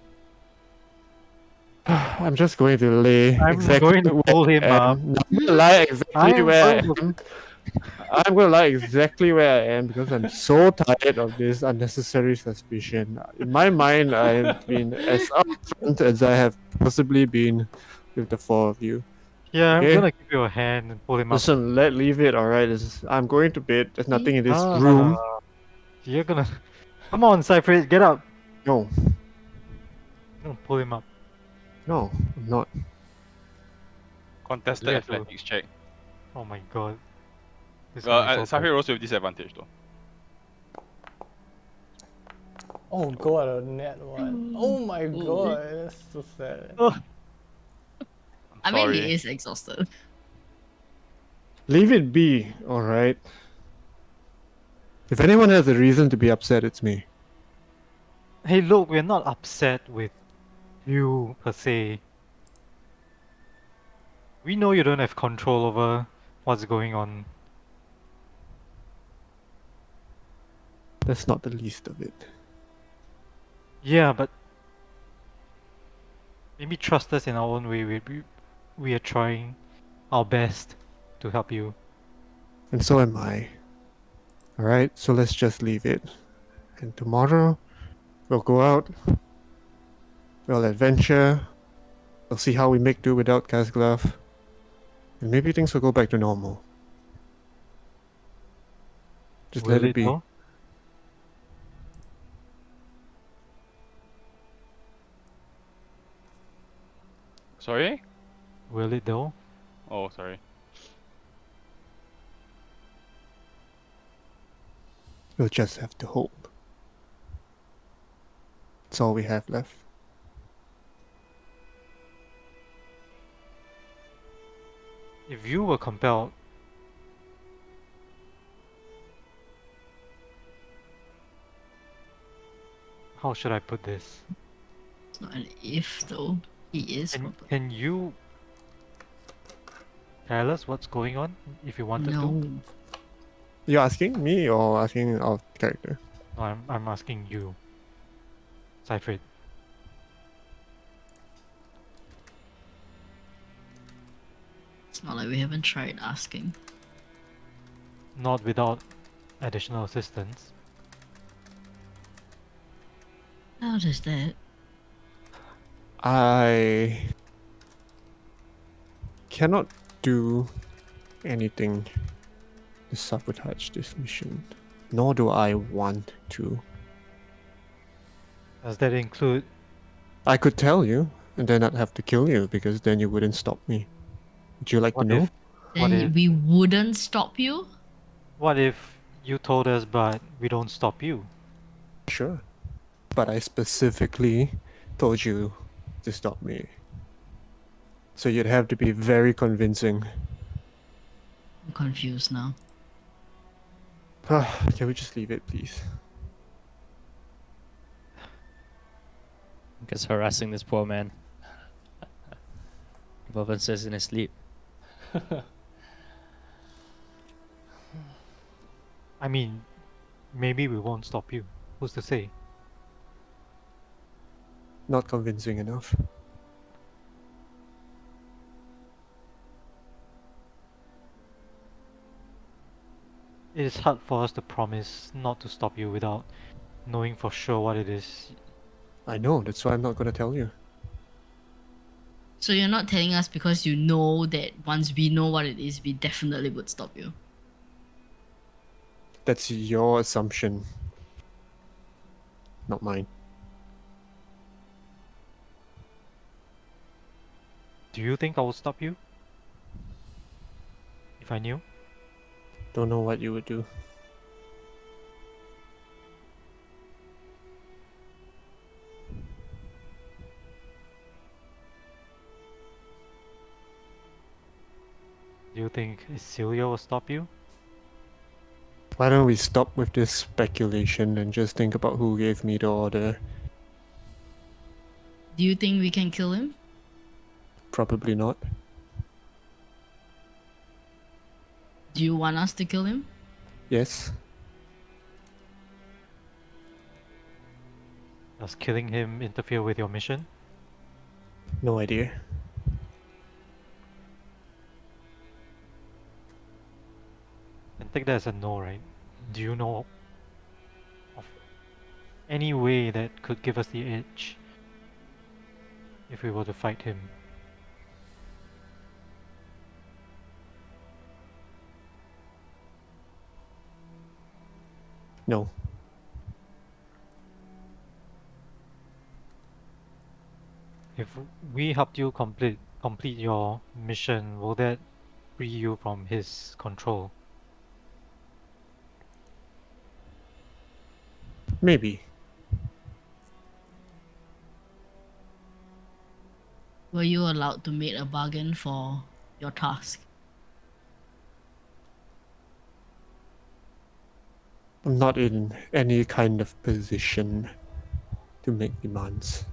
I'm just going to lay I'm exactly going to where pull him I am. up. No, I'm gonna lie exactly I'm where I going am. I'm gonna lie exactly where I am because I'm so tired of this unnecessary suspicion. In my mind, I've been as upfront as I have possibly been with the 4 of you. Yeah, I'm Okay. gonna give you a hand and pull him up. Listen, leave it, alright? I'm going to bed. There's nothing in this Ah, room. You're gonna. Come on, Siegfried, get up. No, I'm gonna pull him up. no, I'm not. Contested Do you have to- athletics check. Oh my god. This is gonna be so Safir rolls with disadvantage though. Oh god, a net one. Oh my god, that's so sad. I mean, Sorry. he is exhausted. Leave it be, alright? If anyone has a reason to be upset, it's me. Hey, look, we're not upset with you per se. We know you don't have control over what's going on. That's not the least of it. Yeah, but maybe trust us in our own way. We are trying our best to help you. And so am I. Alright, so let's just leave it. And tomorrow, we'll go out. We'll adventure. We'll see how we make do without Kazglov. And maybe things will go back to normal. Just let Will it be. though? Sorry? Will it though? Oh, sorry. We'll just have to hope. That's all we have left. If you were compelled, how should I put this? It's not an if though. He is. Can you tell us what's going on if you wanted to? No. You're asking me or asking our character? No, I'm asking you, Siegfried. It's not like we haven't tried asking. Not without additional assistance. How does that? I cannot do anything to sabotage this mission, nor do I want to. Does that include I could tell you, and then I'd have to kill you because then you wouldn't stop me. Would you like to What know? if What Then if- we wouldn't stop you. What if you told us but we don't stop you? Sure. But I specifically told you to stop me. So you'd have to be very convincing. I'm confused now. Can we just leave it, please? Just harassing this poor man. Bovan says in his sleep. I mean, maybe we won't stop you. Who's to say? Not convincing enough. It is hard for us to promise not to stop you without knowing for sure what it is. I know, that's why I'm not gonna tell you. So you're not telling us because you know that once we know what it is, we definitely would stop you. That's your assumption. Not mine. Do you think I will stop you? If I knew? Don't know what you would do. Do you think Celia will stop you? Why don't we stop with this speculation and just think about who gave me the order? Do you think we can kill him? Probably not. Do you want us to kill him? Yes. Does killing him interfere with your mission? No idea. And take that as a no, right? Do you know of any way that could give us the edge if we were to fight him? No. If we helped you complete your mission, will that free you from his control? Maybe. Were you allowed to make a bargain for your task? I'm not in any kind of position to make demands.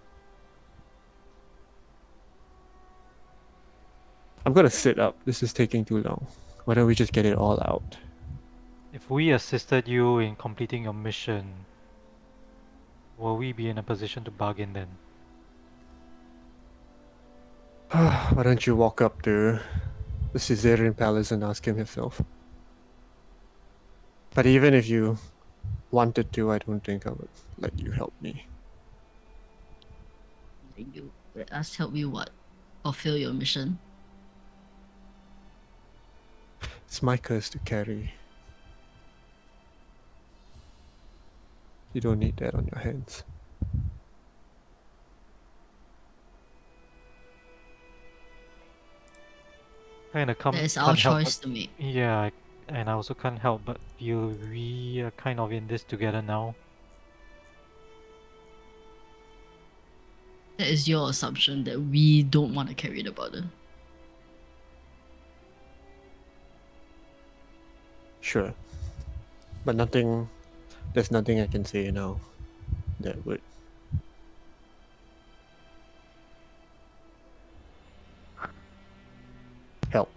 I'm gonna sit up. This is taking too long. Why don't we just get it all out? If we assisted you in completing your mission, will we be in a position to bargain then? Why don't you walk up to the Caesarean palace and ask him yourself? But even if you wanted to, I don't think I would let you help me. You let us help you what? Fulfill your mission. It's my curse to carry. You don't need that on your hands. Kinda That is our can't help choice but- to make. Yeah, and I also can't help but feel we are kind of in this together now. That is your assumption that we don't want to carry the burden. Sure. But there's nothing I can say now that would. Help.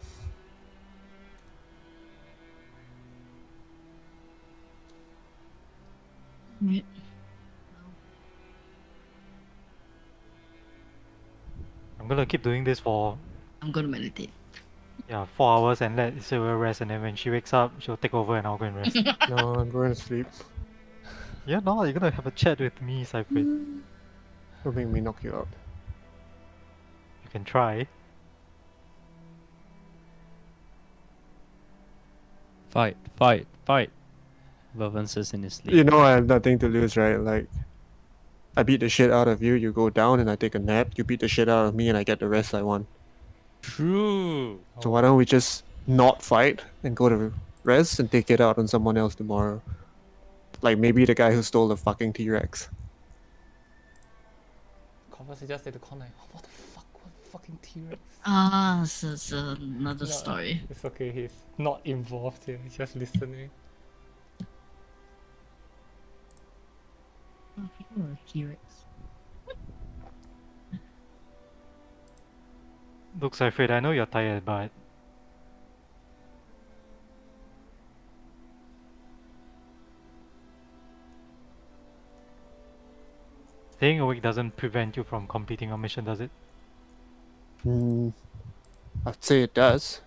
Right. I'm gonna keep doing this for I'm gonna meditate. 4 hours and let Celia rest, and then when she wakes up, she'll take over and I'll go and rest. No, I'm going to sleep. Yeah, no, you're gonna have a chat with me, Cyprid. Don't make me knock you out. You can try. Fight, fight, fight. Bovan says in his sleep. You know I have nothing to lose, right? Like, I beat the shit out of you, you go down and I take a nap. You beat the shit out of me and I get the rest I want. True. So why don't we just not fight and go to rest and take it out on someone else tomorrow? Like maybe the guy who stole the fucking T-Rex. Converse is just at the corner. Oh, what the fuck? What fucking T-Rex? Ah, it's another No, story. It's okay. He's not involved here. He's just listening. T-Rex. Look, Seyfried, I know you're tired, but staying awake doesn't prevent you from completing your mission, does it? Hmm. I'd say it does.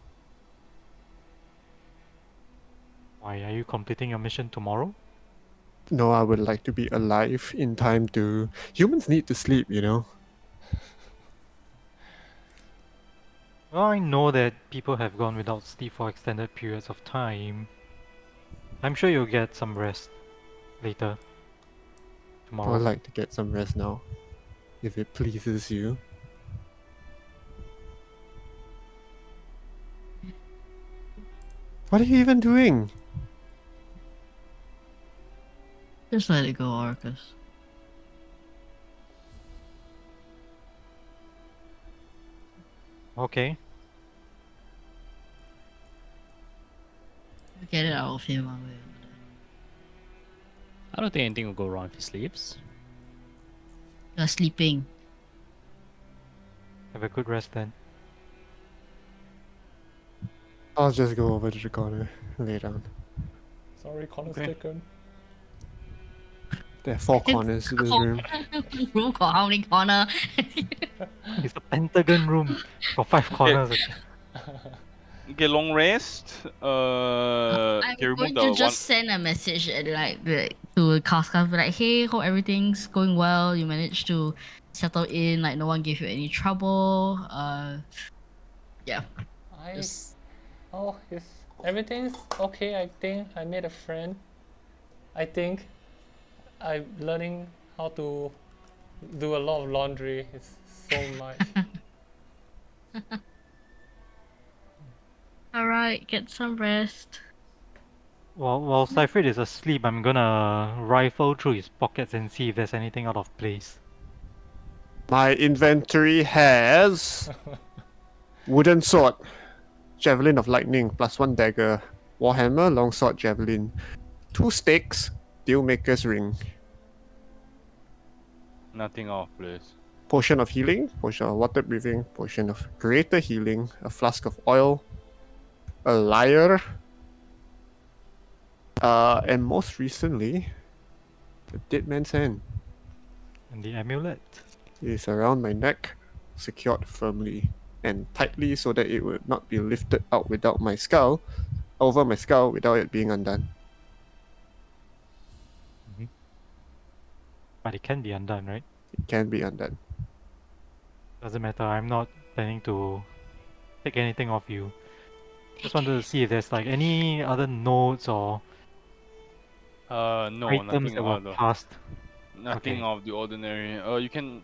Why, are you completing your mission tomorrow? No, I would like to be alive in time to. Humans need to sleep, you know? Well, I know that people have gone without sleep for extended periods of time. I'm sure you'll get some rest later. I Tomorrow. would like to get some rest now. If it pleases you. What are you even doing? Just let it go, Arcus. Okay. Get it out of him. I don't think anything will go wrong if he sleeps. You're sleeping. Have a good rest then. I'll just go over to the corner and lay down. Sorry, Connor's Okay. taken. There are 4 corners to this room. Room got how many corner? It's a pentagon room. Got 5 corners. Okay, long rest. I'm Okay, remove going the to one. just send a message and to Casca, be like, hey, hope everything's going well. You managed to settle in, like no one gave you any trouble. Yeah. Just Oh, everything's okay. I think I made a friend. I think I'm learning how to do a lot of laundry. It's so much. alright, get some rest. While Seyfried is asleep, I'm gonna rifle through his pockets and see if there's anything out of place. My inventory has wooden sword, javelin of lightning, +1 dagger, warhammer, longsword, javelin, 2 sticks, dealmaker's ring, Nothing off place. potion of healing, potion of water breathing, potion of greater healing, a flask of oil, a lyre, and most recently, the dead man's hand And the amulet. is around my neck, secured firmly and tightly so that it would not be lifted out without my skull, over my skull without it being undone. But it can be undone, right? It can be undone. Doesn't matter, I'm not planning to take anything off you. Just wanted to see if there's like any other notes or No, items nothing that were other. passed. Nothing Okay. of the ordinary. You can.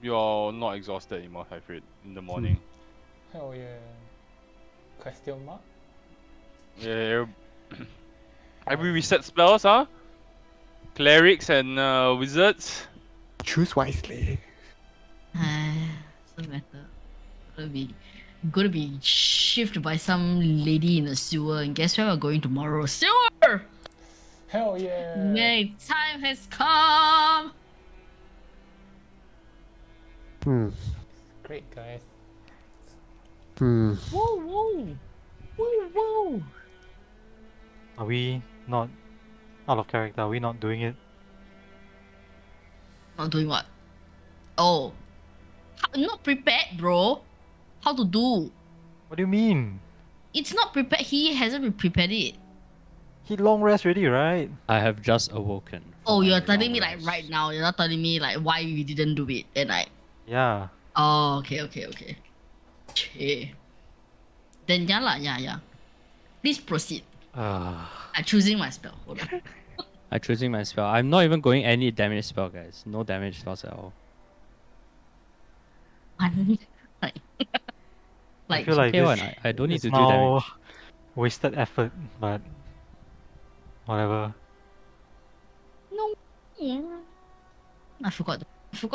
You're not exhausted anymore, Seyfried, in the morning. Hell yeah. Question mark? Yeah. Have we reset spells, huh? Clerics and wizards. Choose wisely. Doesn't matter. Gonna be shifted by some lady in a sewer, and guess where we're going tomorrow? Sewer! Hell yeah. Yay, time has come! Great, guys. Woo woo! Woo woo! Are we not out of character? Are we not doing it? Not doing what? Oh. Not prepared, bro. How to do? What do you mean? It's not prepared. He hasn't prepared it. He long rest already, right? I have just awoken. from Oh, my you're telling long me like rest. right now. You're not telling me like why you didn't do it. And like, Yeah. oh, okay. Okay. Then yeah lah, yeah. Please proceed. I'm choosing my spell. Hold on. I'm choosing my spell. I'm not even going any damage spell, guys. No damage spells at all. like, I feel like Okay, one. this I don't need is to do now damage. wasted effort, but whatever. no. Yeah. I forgot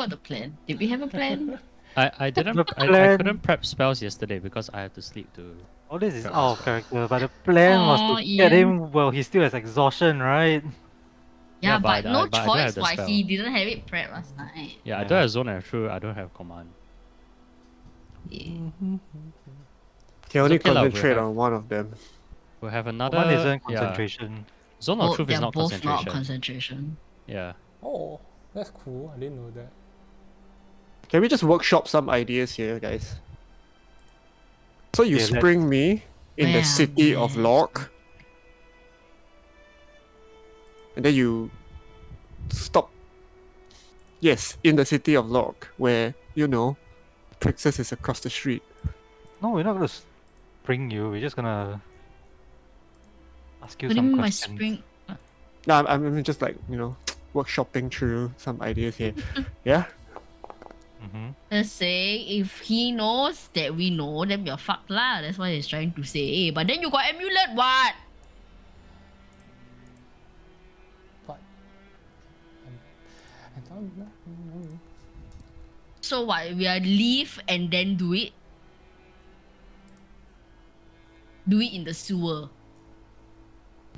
the plan. Did we have a plan? I didn't. The I plan- couldn't prep spells yesterday because I had to sleep too. All this is Correct. out of character, but the plan was Aw, to get Ian. him while he still has exhaustion, right? Yeah, but but no but I don't have choice. the Why spell. he didn't have it prepped last night. Yeah, I Yeah. don't have zone and true. I don't have command. Yeah. Can only okay lah, we'll concentrate have- on one of them. We'll have another. One isn't yeah. concentration. Zone of Both, truth they're is not both concentration. not concentration. Yeah. Oh, that's cool. I didn't know that. Can we just workshop some ideas here, guys? So you Okay, let's- spring me in the Well, city of yes. Locke, and then you stop. Yes, in the city of Locke, where Praxis is across the street. No, we're not gonna spring you. We're just gonna ask you What do you some mean by questions. spring? No, I'm just like workshopping through some ideas here. Yeah. Mm-hmm. Let's say if he knows that we know, then we're fucked lah. That's what he's trying to say. But then you got amulet, what? But I don't know. So what? We are leave and then do it. Do it in the sewer.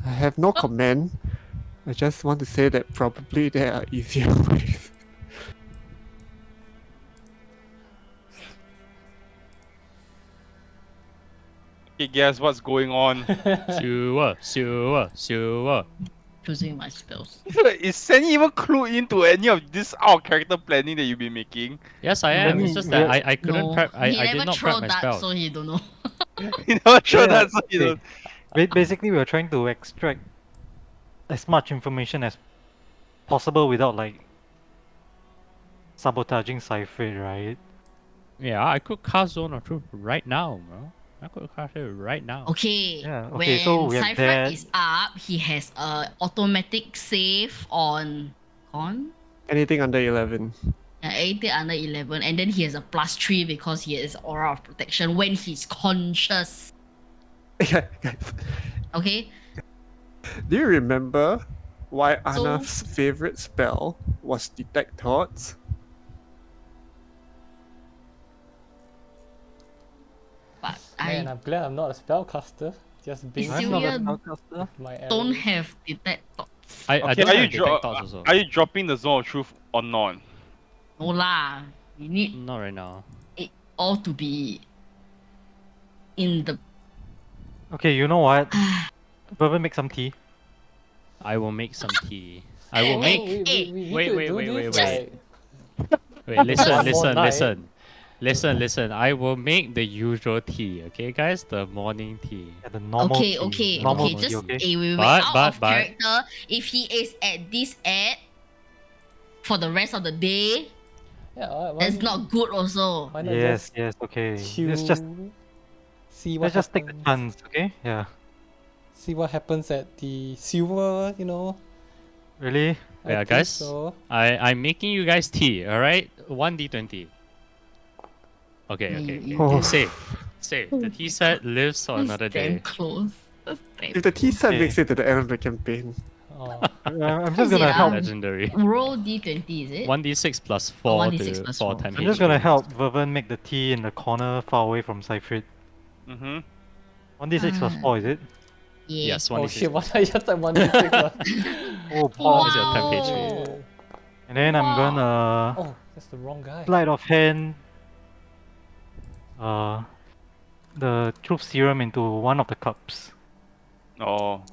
I have no comment. I just want to say that probably there are easier ways. Okay, guess what's going on? Sewer. Choosing my spells. Is Sandy even clued into any of this out of character planning that you've been making? Yes, I am. It's just that I couldn't No, prep. I he did never not throw prep my that, spells. so he don't know. You know, sure Yeah, that's you know. Basically, we are trying to extract as much information as possible without like sabotaging Cypher, right? Yeah, I could cast Zone of Truth right now, bro. I could cast it right now. Okay. Yeah, okay, so when we have Cypher that. is up, he has a automatic save on Anything under 11. 80 under 11, and then he has a +3 because he has aura of protection when he's conscious. Guys, Okay. do you remember why So- Anaf's favorite spell was Detect Thoughts? But Man, I I'm glad I'm not a spellcaster. Just being Is I'm not a Sylvia- spellcaster. with my don't arrows. have detect thoughts. I Okay, don't are have you detect thoughts also. are you dropping the zone of truth or not? No lah. We need Not right now. it all to be in the. Okay, you know what? Bourbon, make some tea. I will make some tea. I will Oh, make. we Wait, could wait, do wait, this, wait. like- Wait, listen, One more listen, night. listen. I will make the usual tea, okay, guys? The morning tea. Yeah, the normal Okay, tea. okay, Normal okay. tea, Just okay? wait, But- out but- of but- character. If he is at this ad for the rest of the day, Yeah, why that's not good also. Why not Yes, just yes, okay. chill, Let's just see what let's just take the happens. chance, okay? Yeah. See what happens at the sewer, Really? I Yeah, think guys. So. I'm making you guys tea, alright? 1d20. Okay, Yeah, okay. you- Oh. Save. The tea set lives for That's another damn day. close. That's damn If the T set Okay. makes it to the end of the campaign, Oh, I'm Is just gonna it, help. Legendary. Roll d20, is it? 1d6 plus 4 1d6 plus 4. times I'm just gonna HP. help Vervin make the tea in the corner far away from Cypher. Mm-hmm. 1d6 plus 4, is it? Yeah. Yes, oh 1d6. shit, what I just like 1d6 plus. Oh, Wow. What's your temp HP? Oh. And then I'm gonna Oh, that's the wrong guy. sleight of hand the truth serum into one of the cups. Oh.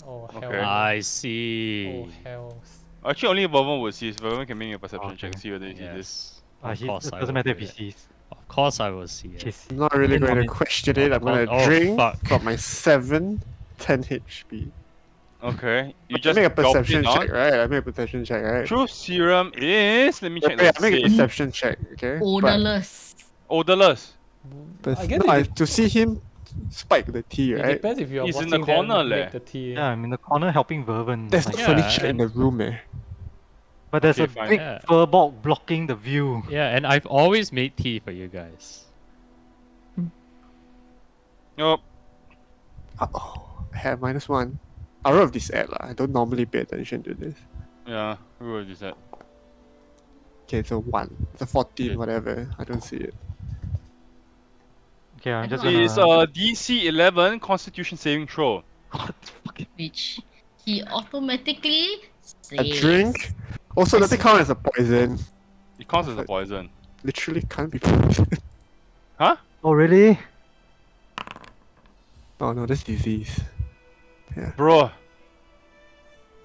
Oh hell. Okay. I Oh see. hell. Actually, only Bourbon will see. Bourbon can make a perception Okay. check, see whether he sees this. Yes. Of course It I doesn't will matter do if he that. sees. Of course I will see it. Yes. I'm not really Depends going on to it. question it. I'm going to Oh, drink fuck. from my 10 HP. Okay. You I just make a gulp it perception down. check, right? I make a perception check, right? Truth serum is. Let me check Yeah, the I make a save. perception check, okay? But, Odorless. Odorless. but I guess no, it to see him spike the tea, It right? depends if you are He's in the watching them corner, leh. make the tea. Yeah, I'm in the corner helping Vervin. There's like, the Yeah, furniture in and- the room, eh? but there's Okay, a fine. big Yeah. fur bulk blocking the view. Yeah, and I've always made tea for you guys. Oh, Oh, I have -1. I wrote this ad lah. I don't normally pay attention to this. yeah. Who is that? Okay, it's a 1. It's a 14, Okay. whatever. I don't see it. Okay, I'm just It's gonna. a DC 11 Constitution saving throw. What the fuck? Which he automatically A saves. drink? Also, does it count as a poison? It counts as a Perfect. poison. Literally can't be poison. Huh? Oh really? Oh no, that's disease. Bro,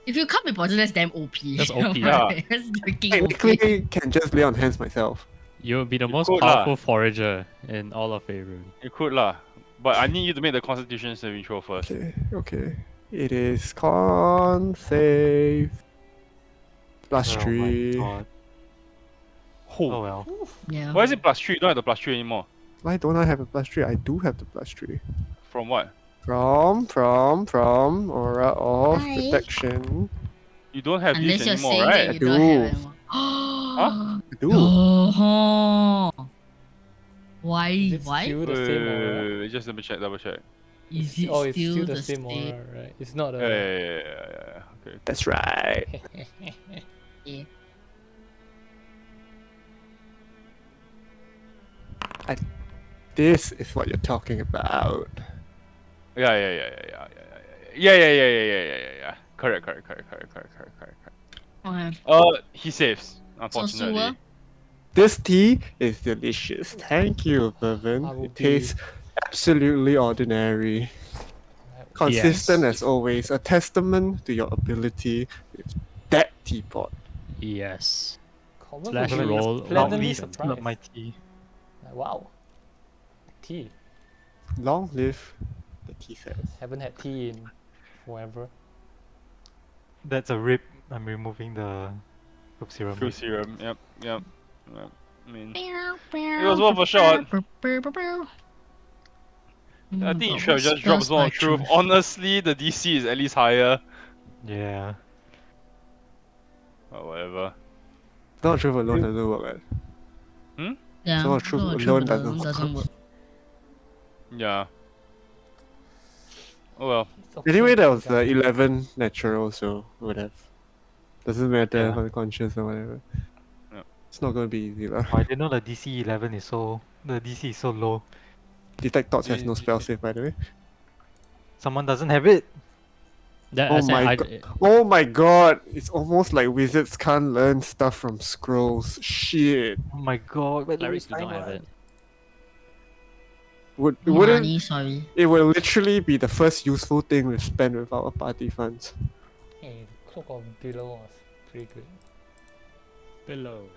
If you can't be poisoned, that's damn OP. That's OP, yeah. That's freaking OP. Technically, can just lay on hands myself. You'll be the You most could lah. powerful forager in all of Faerun. you could lah. But I need you to make the Constitution saving throw first. Okay, okay. It is con save. Plus Oh 3. my god. Oh. Oh well. Yeah. Why is it +3? You don't have the +3 anymore. Why don't I have a plus 3? I do have the plus 3. From what? From Aura of Hi. Protection. You don't have Unless this you're anymore, saying right? that you I don't do. have anymore. I do. Oh. Why? Is it Why? still the same aura? Wait, just double check. Is it Oh, it's still still the same same? aura, right? It's not Yeah, a. yeah. Okay. That's right. Yeah. This is what you're talking about. Yeah. Correct. Okay. He saves, So unfortunately. sewer. This tea is delicious. Thank you, Bevan. Bubble It tea. tastes absolutely ordinary. Consistent Yes. as always. A testament to your ability with that teapot. Yes. Common Slash would be roll pleasantly Please surprised. not my tea. Like, wow. Tea. Long live the tea set. Haven't had tea in forever. That's a rip. I'm removing the poop serum. True serum. Yep. I mean, It was worth a shot. I Mm, think you but should have what just dropped spells Zone by of Truth. truth? Honestly, the DC is at least higher. Yeah. But whatever. Not Truth alone doesn't work. Right? Yeah, Zone of Truth Zone of alone Truth doesn't work. doesn't work. Yeah. Oh well. It's okay, Anyway, that was guys. 11 natural, so whatever. Doesn't matter if Yeah. unconscious or whatever. Yeah. It's not gonna be easy lah. Oh, I didn't know the DC 11 is so. The DC is so low. Detect Thoughts has no Yeah. spell save, by the way. Someone doesn't have it. That, Oh as in, my I- god. Oh my god! It's almost like wizards can't learn stuff from scrolls. Shit. Oh my god. Where do we Clerics do find not have one? it. Wouldn't Money, sorry. it will literally be the first useful thing we've spent with our party funds. Hey, the Cloak of Below was pretty good. Below.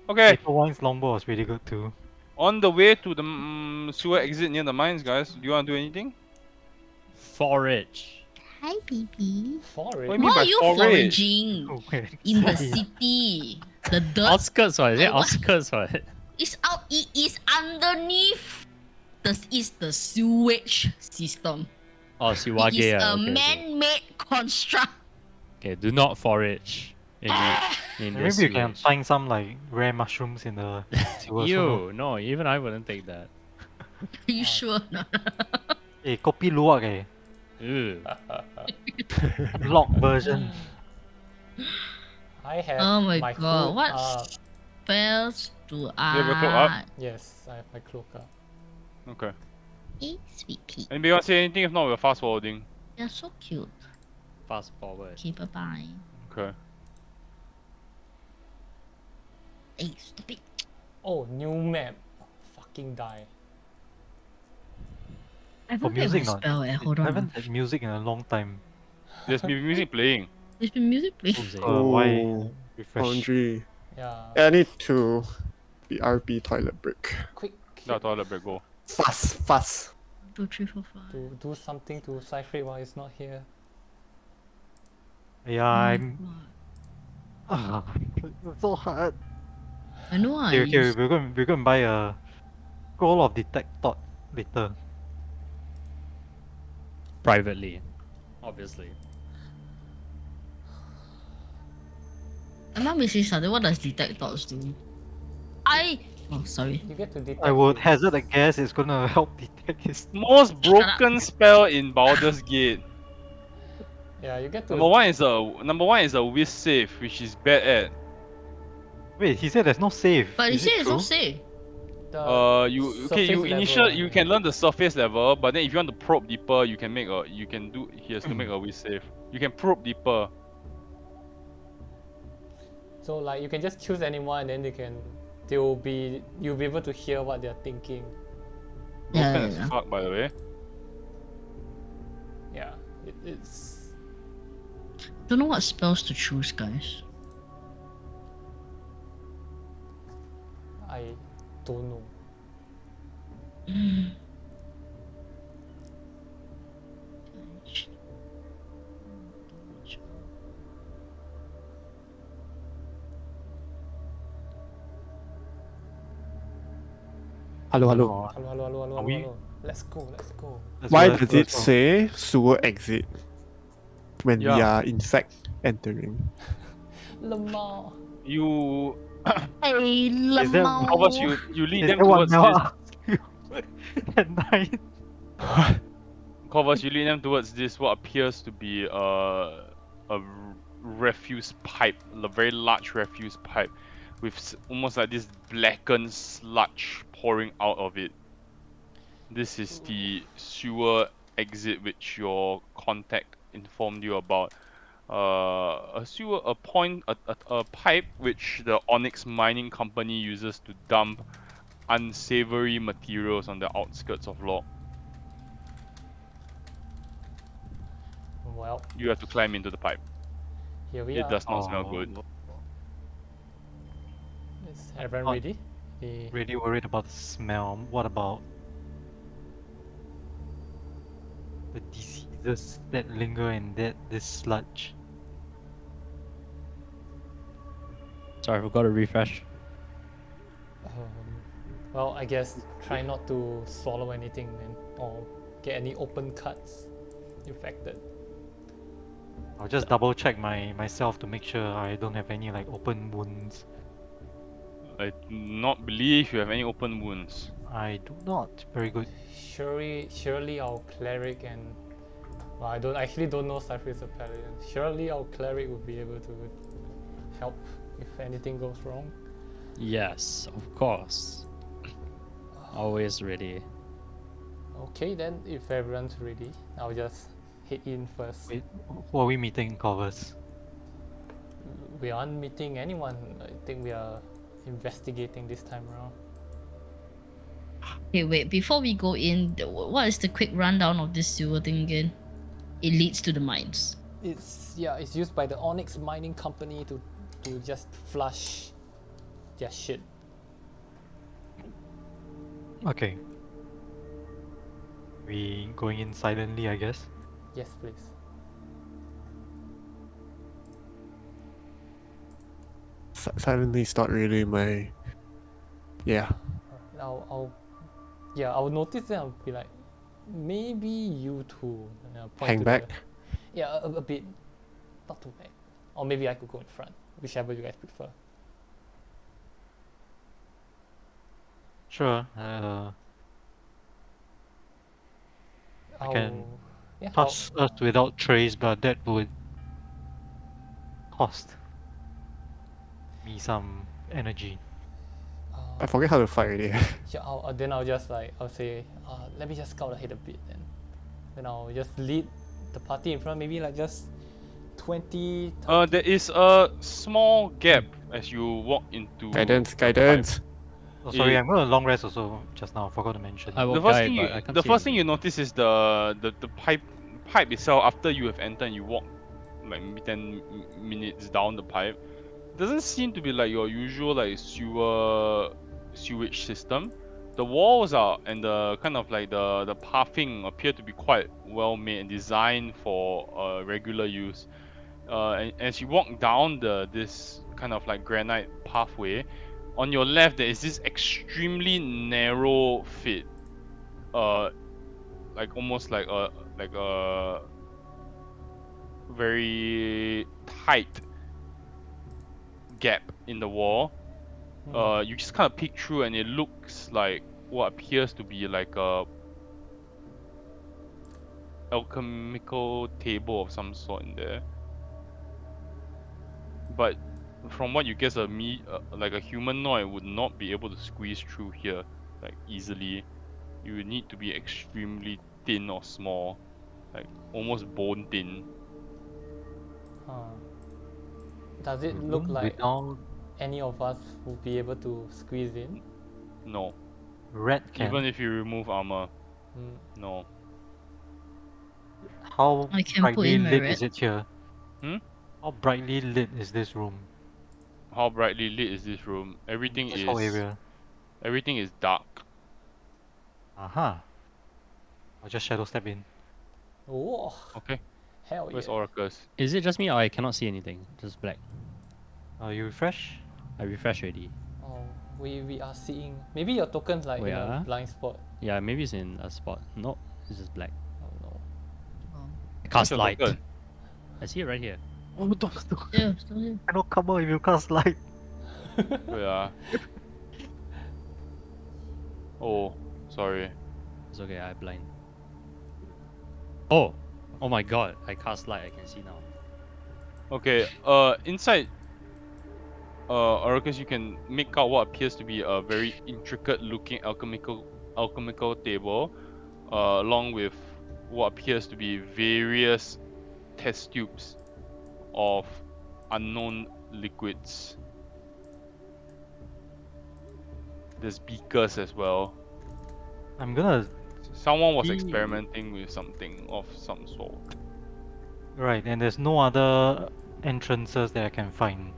Okay. Paper Wine's longbow was really good too. On the way to the sewer exit near the mines, guys. Do you want to do anything? Forage. Hi, baby. Forage. What do you mean Why by are you forage? foraging Oh, wait. in the Sorry. city? The dirt Outskirts, what? Is it Like what? outskirts, what? is out. It is underneath. This is the sewage system. Oh, It is Siwage. a Okay. man-made construct. Okay, do not forage in in Maybe this you can sewage. find some like rare mushrooms in the sewer. so Ew, no, even I wouldn't take that. Are you sure? or not? Eh, kopi luwak eh. Ew. Lock version. I have Oh my my god, hood what up. spells do have your cloak up? I? Yes, I have my cloak up. Okay. Hey, sweet pea. Anybody want to say anything? If not, we're fast forwarding. You're so cute. Fast forward. Okay, bye bye. Okay. Hey, stop it. Oh, new map. Fucking die. I For haven't had my music, not. spell. Hold I on. haven't had music in a long time. There's music playing. There's been music playing. Who's it? Why Oh, refresh? Laundry. Yeah. I need to BRB toilet break. Quick. No, toilet break, go. Fast. 2, 3, 4, 5. To do something to Cypher while it's not here. Yeah, I'm. It's so hard. I know I Okay, we're going to buy a scroll of detect thought later. Privately, obviously. I'm not missing something. What does detect thoughts do? Oh, sorry. You get to detect. I would his- hazard a guess it's gonna help detect his. Most broken spell in Baldur's Gate. Yeah, you get to. Number one is a whiz save, which is bad at. Wait, he said there's no save. But he Is said it it's true? not safe. Surface level, You can learn the surface level, but then if you want to probe deeper, he has to make a whiz save. You can probe deeper. So like you can just choose anyone, and then you'll be able to hear what they're thinking. Broken Yeah, as yeah. fuck, by the way. Yeah, it's. Don't know what spells to choose, guys. I don't know. Hello, hello. Or- Hello, hello, hello, hello, Are we- hello. Let's go, let's go. let's Why go, does let's it go. say sewer exit when we Yeah. are in fact entering? Lemao. You Hey, Is that- Corvus, Lamau. you lead Is them that what towards Mel this. asked you at night? Corvus, you lead them towards this what appears to be refuse pipe, a very large refuse pipe, with almost like this blackened sludge pouring out of it. This is the sewer exit which your contact informed you about. A pipe which the Onyx Mining Company uses to dump unsavory materials on the outskirts of Locke. Well, You have to climb into the pipe. here we It are. does not smell good. Is everyone Oh. ready? The- Really worried about the smell. What about the diseases that linger in this sludge? Sorry, I forgot to refresh. Well, I guess try not to swallow anything then, or get any open cuts infected. I'll just double check myself to make sure I don't have any like open wounds. I do not believe you have any open wounds. I do not. Very good. Surely our cleric and well, I don't know Cypher is a paladin. Surely our cleric would be able to help if anything goes wrong. Yes, of course. Always ready. Okay then, if everyone's ready, I'll just head in first. Wait, who are we meeting, Corvus? We aren't meeting anyone. I think we are investigating this time around. Okay, wait. Before we go in, what is the quick rundown of this sewer thing again? It leads to the mines. It's used by the Onyx Mining Company to just flush their shit. Okay. We going in silently, I guess. Yes, please. Silently is not really my. Yeah. I'll notice and I'll be like, maybe you two. And I'll point Hang to back. a bit, not too bad. Or maybe I could go in front, whichever you guys prefer. Sure. I can yeah, pass us without trace, but that would cost me some energy. I forget how to fight already. Yeah, then I'll just I'll say, let me just scout ahead a bit then I'll just lead the party in front, maybe like just 20. There is a small gap as you walk into Guidance, the pipe. guidance. Oh, sorry, Eh, I'm gonna long rest also just now. Forgot to mention. I will The first guide, thing but I can't the see first thing you anything. notice is the pipe itself. After you have entered, and you walk like maybe 10 minutes down the pipe. Doesn't seem to be like your usual like sewage system. The walls are and the kind of like the pathing appear to be quite well made and designed for regular use. And as you walk down this kind of like granite pathway, on your left there is this extremely narrow fit, like almost like a very tight gap in the wall. You just kind of peek through and it looks like what appears to be like a alchemical table of some sort in there. But from what you guess, like a humanoid would not be able to squeeze through here like easily. You would need to be extremely thin or small, like almost bone thin. Does it look like Without any of us will be able to squeeze in? No, red can. even if you remove armor, Mm. no. How I can put brightly in my lit red. is it here? Hmm? How brightly lit is this room? How brightly lit is this room? Everything This whole is area. everything is dark. Aha. I'll just shadow step in. Oh, Okay, hell where's yeah. Oracus? Is it just me or I cannot see anything? Just black. You refresh? I refresh already. Oh, we are seeing. Maybe your token's like Wait, in a blind spot. Yeah, maybe it's in a spot. No, it's just black. Oh no. Oh. I cast your light. token? I see it right here. Oh, don't. Yeah, still here. Cannot come out if you cast light. Yeah. Oh, sorry. It's okay, I blind. Oh! Oh my god, I cast light, I can see now. Okay, inside Oracus, you can make out what appears to be a very intricate looking alchemical table, along with what appears to be various test tubes of unknown liquids. There's beakers as well. I'm gonna. Someone was Ye- experimenting with something of some sort. Right, and there's no other entrances that I can find.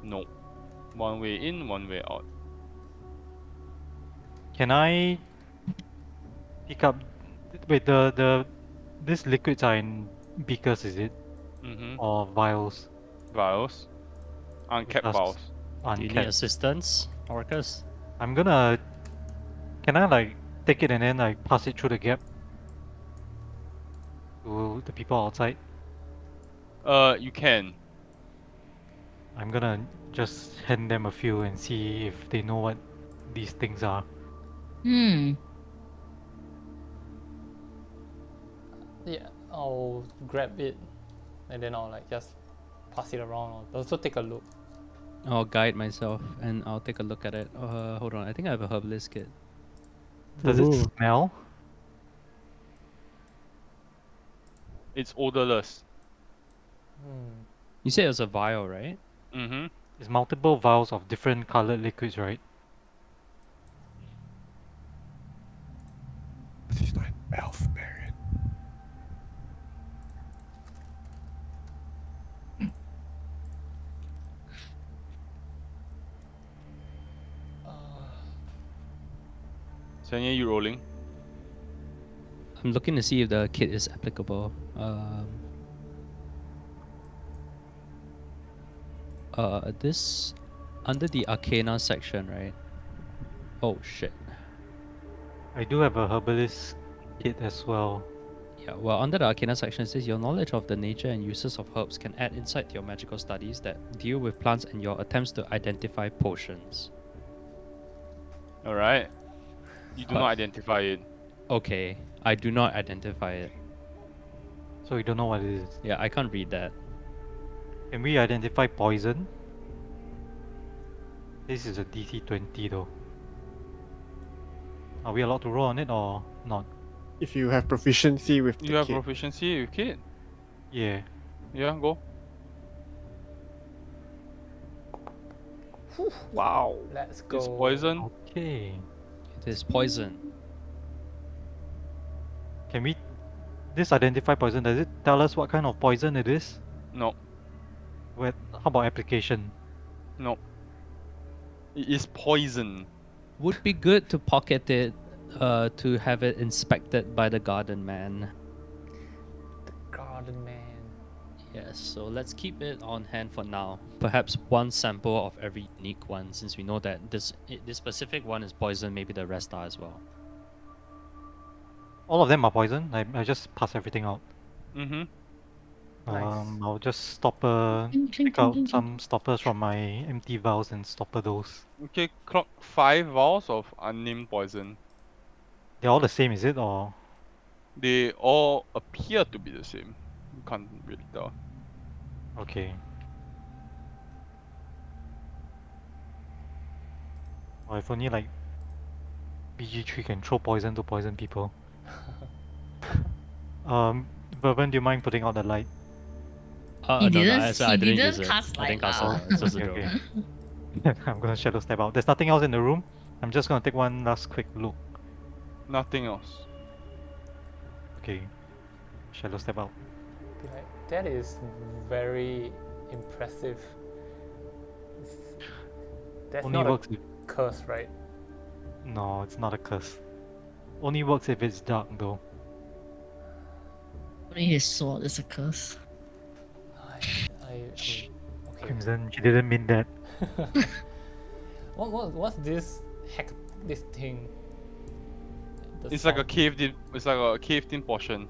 No. One way in, one way out. Can I pick up? Wait, these liquids are in beakers, is it? Mm-hmm. Or vials? Vials. Uncapped Because- vials. Do you need Uncapped. assistance, Orcus? I'm gonna. Can I like take it and then like pass it through the gap to the people outside? You can. I'm gonna just hand them a few and see if they know what these things are. Yeah, I'll grab it and then I'll like just pass it around. I'll also take a look. I'll guide myself and I'll take a look at it. Hold on, I think I have a herbalist kit. Does it smell? It's odorless. You said it was a vial, right? Mm-hmm. It's multiple vials of different colored liquids, right? But he's not an elf, Baron. Sanya, you rolling? I'm looking to see if the kit is applicable. This under the Arcana section, right? Oh shit. I do have a herbalist kit as well. Yeah, well, under the Arcana section, it says your knowledge of the nature and uses of herbs can add insight to your magical studies that deal with plants and your attempts to identify potions. Alright. You do But- not identify it. Okay, I do not identify it. So you don't know what it is. Yeah, I can't read that. Can we identify poison? This is a DC 20 though. Are we allowed to roll on it or not? If you have proficiency with the You have kit, proficiency with kit? Yeah. Yeah, go. Wow, let's go. It's poison. Okay. It is poison. Can we... This identify poison, does it tell us what kind of poison it is? No, How about application? no. It is poison. Would be good to pocket it, to have it inspected by the garden man. Garden man. Yes, so let's keep it on hand for now. Perhaps one sample of every unique one, since we know that this specific one is poison. Maybe the rest are as well. All of them are poison. I just pass everything out. Mm-hmm. Nice. I'll just Cling, cling, pick cling, out cling, some stoppers from my empty vials and stopper those. Okay, clock 5 vials of unnamed poison. They're all the same, is it? Or They all appear to be the same. You can't really tell. okay. Or if only like BG3 can throw poison to poison people. Bourbon, do you mind putting out the light? He No, didn't- I he didn't didn't use it. cast I didn't light cast it. lah. No, it's just a Okay, joke. okay. I'm gonna shadow step out. There's nothing else in the room. I'm just gonna take one last quick look. Nothing else. Okay. Shadow step out. Be like, that is very impressive. That's Only not works a if curse, right? no, it's not a curse. Only works if it's dark though. Only his sword is a curse. Okay. Crimson, she didn't mean that. What's this hack? This thing? The It's like a sound- caved in. It's like a caved in portion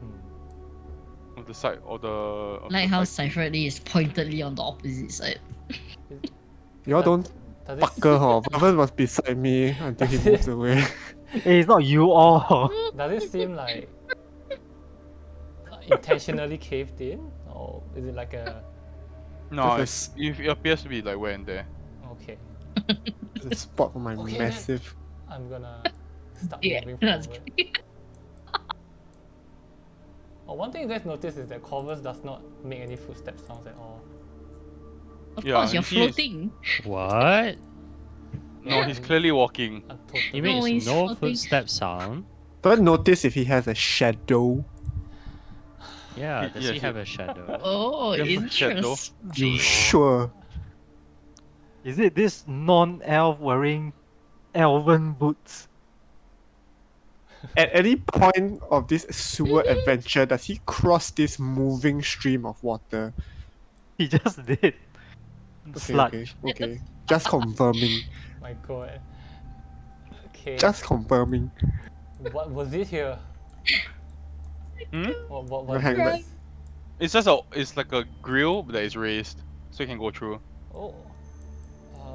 Hmm. of the side of the. Of Like the how side. Cypher is pointedly on the opposite side. Y'all don't Does it fucker huh? Pavan was beside me until he moves away. Hey, it's not you all. Does it seem like intentionally caved in, or is it like a No, Just it appears to be like where and there. okay? The spot for my Okay, massive. I'm gonna start Yeah, moving that's forward. Oh, one thing you guys notice is that Corvus does not make any footstep sounds at all. Of Yeah, course, you're he is- floating. What? No, he's clearly walking. I'm totally He No, makes he's no floating. footstep sound. But notice if he has a shadow. Yeah, He- does yes, he he- have a shadow? Oh, Yes, a shadow. interesting. You sure? Is it this non-elf wearing elven boots? At any point of this sewer adventure, does he cross this moving stream of water? He just did. Okay, Sludge. okay. Just confirming. My god. Okay. Just confirming. What was it here? Hmm? What was Hang this? It's just a. It's like a grill that is raised, so you can go through. Oh.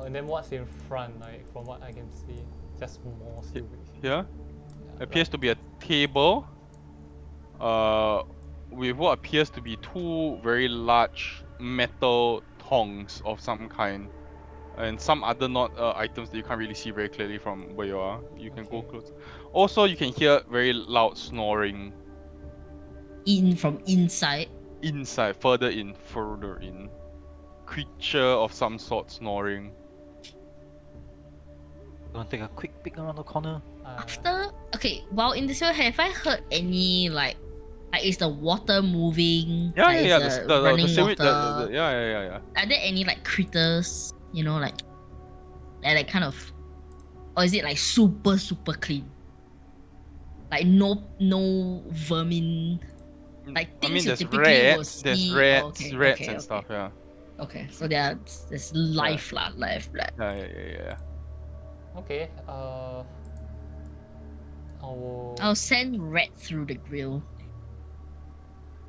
And then what's in front? Like from what I can see, just more sewage. Here Yeah, appears to be a table. With what appears to be two very large metal tongs of some kind, and some other not items that you can't really see very clearly from where you are. You can go Okay. close. Also, you can hear very loud snoring In from inside. inside, further in. Creature of some sort snoring. Gonna take a quick peek around the corner. After okay, while in this world, have I heard any like is the water moving? Yeah, like, yeah, is yeah. the running sewage- water. yeah. Are there any like critters? You know, like kind of, or is it like super clean? Like no vermin. Like I things mean, you there's typically will rats, there's see. rats, Oh, okay, rats okay, and okay. stuff. Yeah. Okay, so there's life lah, life. Yeah. Okay. I'll send rat through the grill.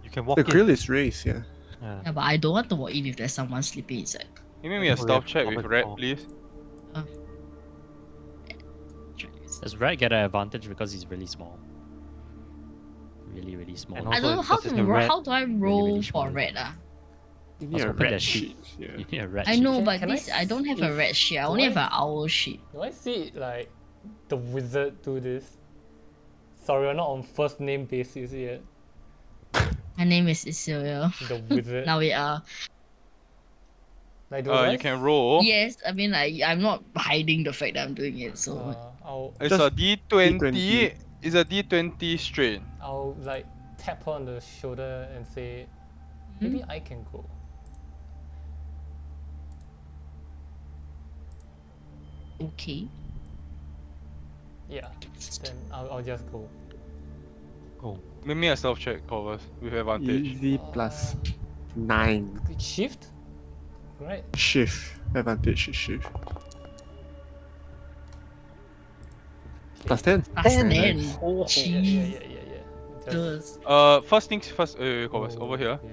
You can walk The in. grill is raised, yeah. Yeah. Yeah, but I don't want to walk in if there's someone sleeping inside. Give me a Oh, stealth yeah, check with covered rat, door. please. Try this. Does Rat get an advantage because he's really small? Really small. And I don't know Also, because it's a rat, how do I roll really for small. red You I was need a hoping red that sheet. sheet- Yeah. You need a rat I sheet. know, but Can I this I don't have a see- red sheet. I do only I- have an owl sheet. Do I see like the wizard do this? Sorry, we're not on first name basis yet. My name is Isilia. The wizard. Now we are. Like, do I You can roll. Yes, I mean I'm not hiding the fact that I'm doing it. So It's Just a D20. D20. It's a D20 straight. I'll like tap her on the shoulder and say, maybe I can go. okay. Yeah. Then I'll just go. Go. Make me a self check, Corvus, with advantage. Easy plus 9. Shift? Right? Shift. Advantage is shift. Plus 10. Plus 10. Nice. Yeah, Jeez. Just, First things first, Corvus, over here. Yeah.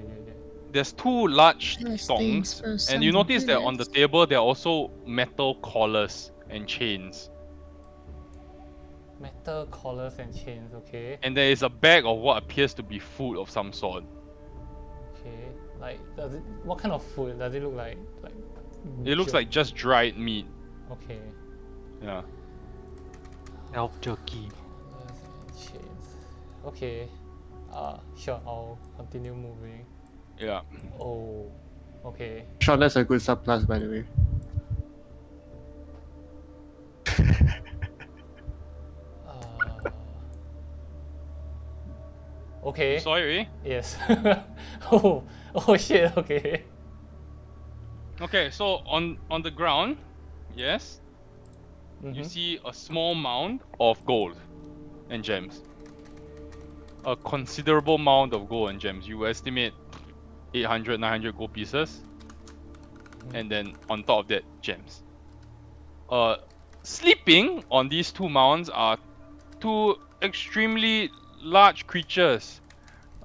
There's two large First things tongs, first, and you something notice that on the first. table there are also metal collars and chains. Metal collars and chains, okay. And there is a bag of what appears to be food of some sort. Okay. Like, does it, what kind of food? Does it look like It looks like just dried meat. Okay. Yeah. Elf jerky. Collars and chains. Okay. Sure, I'll continue moving. Yeah. Oh, okay. Sean, that's a good subclass, by the way. Uh, okay. Sorry. Yes. oh shit, okay. Okay, so on the ground, yes, you Mhm. see a small mound of gold and gems. A considerable amount of gold and gems. You estimate 800, 900 gold pieces. And then on top of that, gems. Sleeping on these two mounds are two extremely large creatures.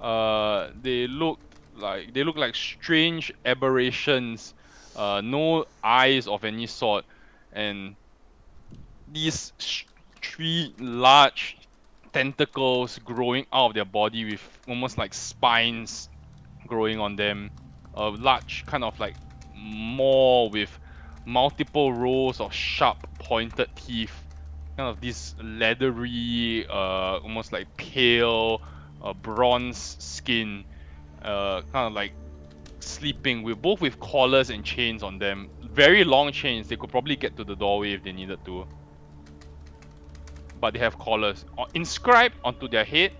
They look like strange aberrations. No eyes of any sort, and these three large tentacles growing out of their body with almost like spines growing on them. A large kind of like maw with multiple rows of sharp pointed teeth. Kind of this leathery, almost like pale, bronze skin. Kind of like sleeping with both with collars and chains on them. Very long chains. They could probably get to the doorway if they needed to. But they have collars inscribed onto their head.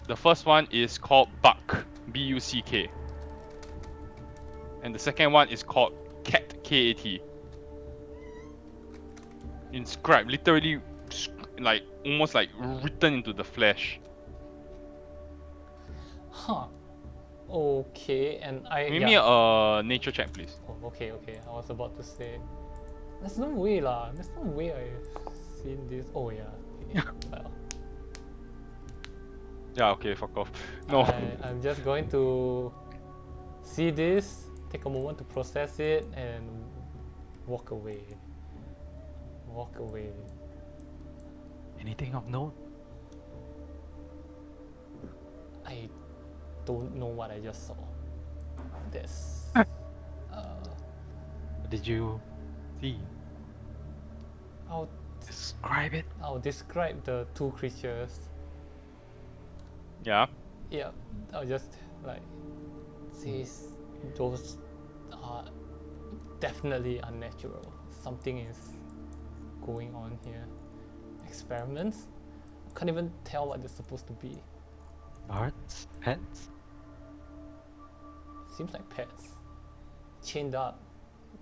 The first one is called Buck, B-U-C-K, and the second one is called Cat, K-A-T. Inscribed, literally, like almost like written into the flesh. Huh. Okay, and Give me a nature check, please. Oh, okay. I was about to say. There's no way lah. There's no way I've seen this. Oh yeah. Well, Yeah, okay, fuck off. No. I'm just going to see this, take a moment to process it, and walk away. Walk away. Anything of note? I don't know what I just saw. This. What did you see? I'll Describe it. I'll describe the two creatures. Yeah. Yeah, I'll just like say those are definitely unnatural. Something is going on here. Experiments? Can't even tell what they're supposed to be. Birds? Pets? Seems like pets. Chained up.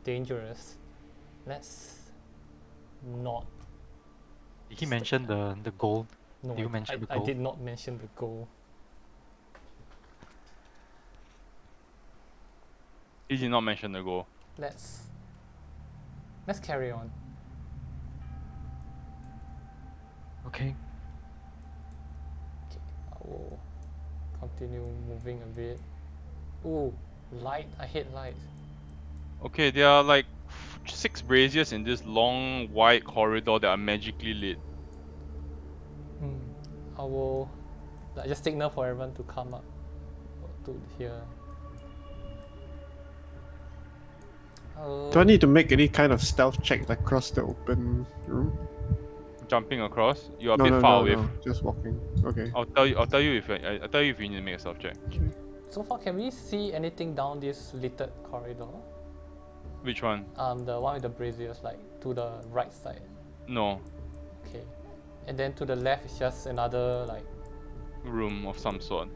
Dangerous. Let's not. Did he mention the gold? No, Did you mention the I gold? did not mention the goal. He did not mention the goal. Let's carry on. Okay. Okay, I will continue moving a bit. Ooh, light. I hate light. Okay, there are like 6 braziers in this long wide corridor that are magically lit. I will like, just signal for everyone to come up to here. Do I need to make any kind of stealth check across the open room? Jumping across, you're a bit far away. No. Just walking. Okay. I'll tell you if you need to make a self check. So far, can we see anything down this littered corridor? Which one? The one with the braziers, like to the right side. No. Okay. And then to the left is just another like. Room of some sort.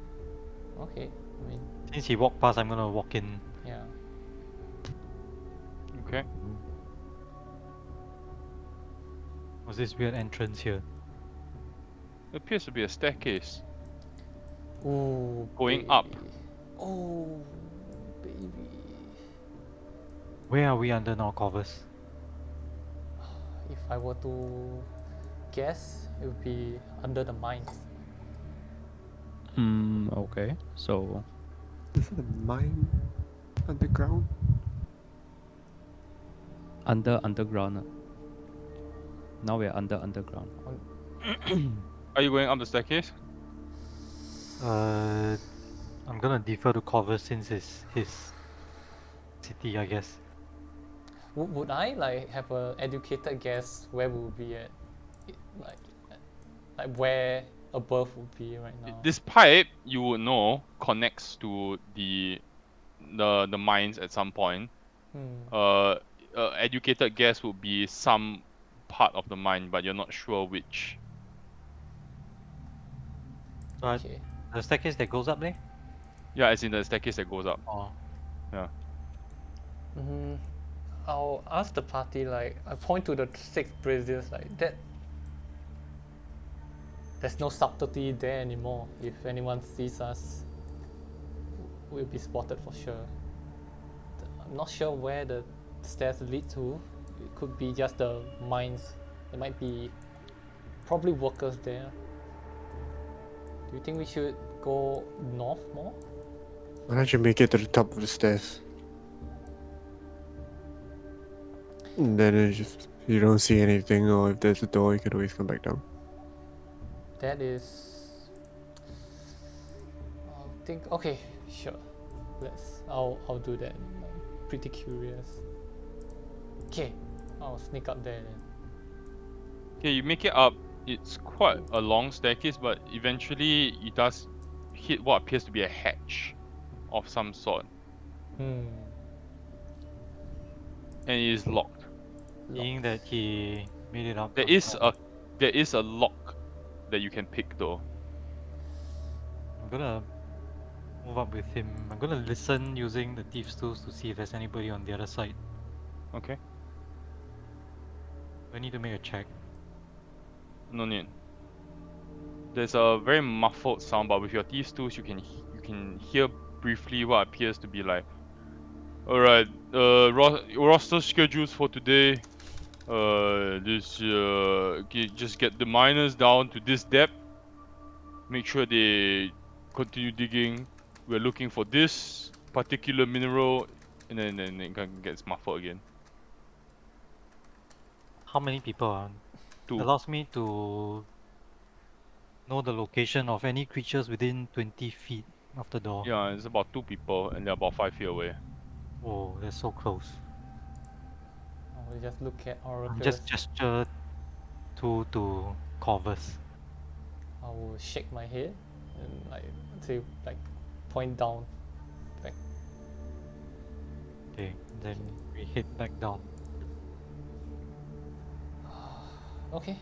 Okay. I mean, Since he walked past, I'm gonna walk in. yeah. Okay. What's this weird entrance here? It appears to be a staircase. Ooh. Going baby. up. Oh, baby. Where are we under now, Corvus? If I were to guess, it would be under the mines. Okay. So Is it a mine underground? underground. Now we're underground. Are you going up the staircase? I'm gonna defer to Corvus since it's his city, I guess. Would I like have a educated guess where we'll be at? Like, like where above would be right now? This pipe, you would know, connects to the mines at some point. Hmm. Educated guess would be some part of the mine, but you're not sure which. But Okay. the staircase that goes up there? Yeah, it's in the staircase that goes up. Oh, Mm-hmm. I'll ask the party, like, I point to the 6 braziers, like, that. There's no subtlety there anymore. If anyone sees us, we'll be spotted for sure. I'm not sure where the stairs lead to. It could be just the mines. There might be probably workers there. Do you think we should go north more? Why don't you make it to the top of the stairs? And then if you don't see anything, or if there's a door, you could always come back down. That is. I'll think. Okay, sure. I'll do that. I'm pretty curious. Okay, I'll sneak up there then. Okay, you make it up. It's quite a long staircase, but eventually it does hit what appears to be a hatch of some sort, Hmm. and it is locked. seeing that he made it up. There from is top, a lock that you can pick though. I'm gonna move up with him. I'm gonna listen using the thieves' tools to see if there's anybody on the other side. Okay, I need to make a check. no need. There's a very muffled sound, but with your thieves tools, you can hear briefly what appears to be like, alright, roster schedules for today. Just get the miners down to this depth. Make sure they continue digging. We're looking for this particular mineral, and then it gets muffled again. How many people are? 2. Allows me to know the location of any creatures within 20 feet of the door. Yeah, it's about 2 people, and they're about 5 feet away. Oh, they're so close. I will just look at oracles. I'm just gesture to Corvus. I will shake my head and like point down. Like, Okay, then we head back down. okay,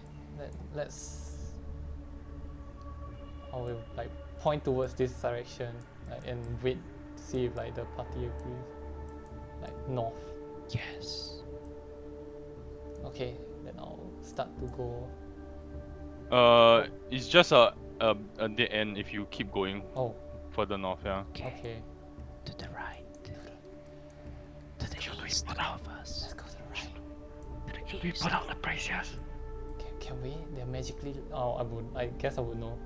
let's. I will like point towards this direction, like, and wait to see if like the party agrees. Like north. Yes. Okay, then I'll start to go. It's just a dead end if you keep going Oh, further north. Yeah. okay. To the right. To the east of us. Let's go to the right. To the east. out the braziers. Can we? They're magically. Oh, I guess I would know.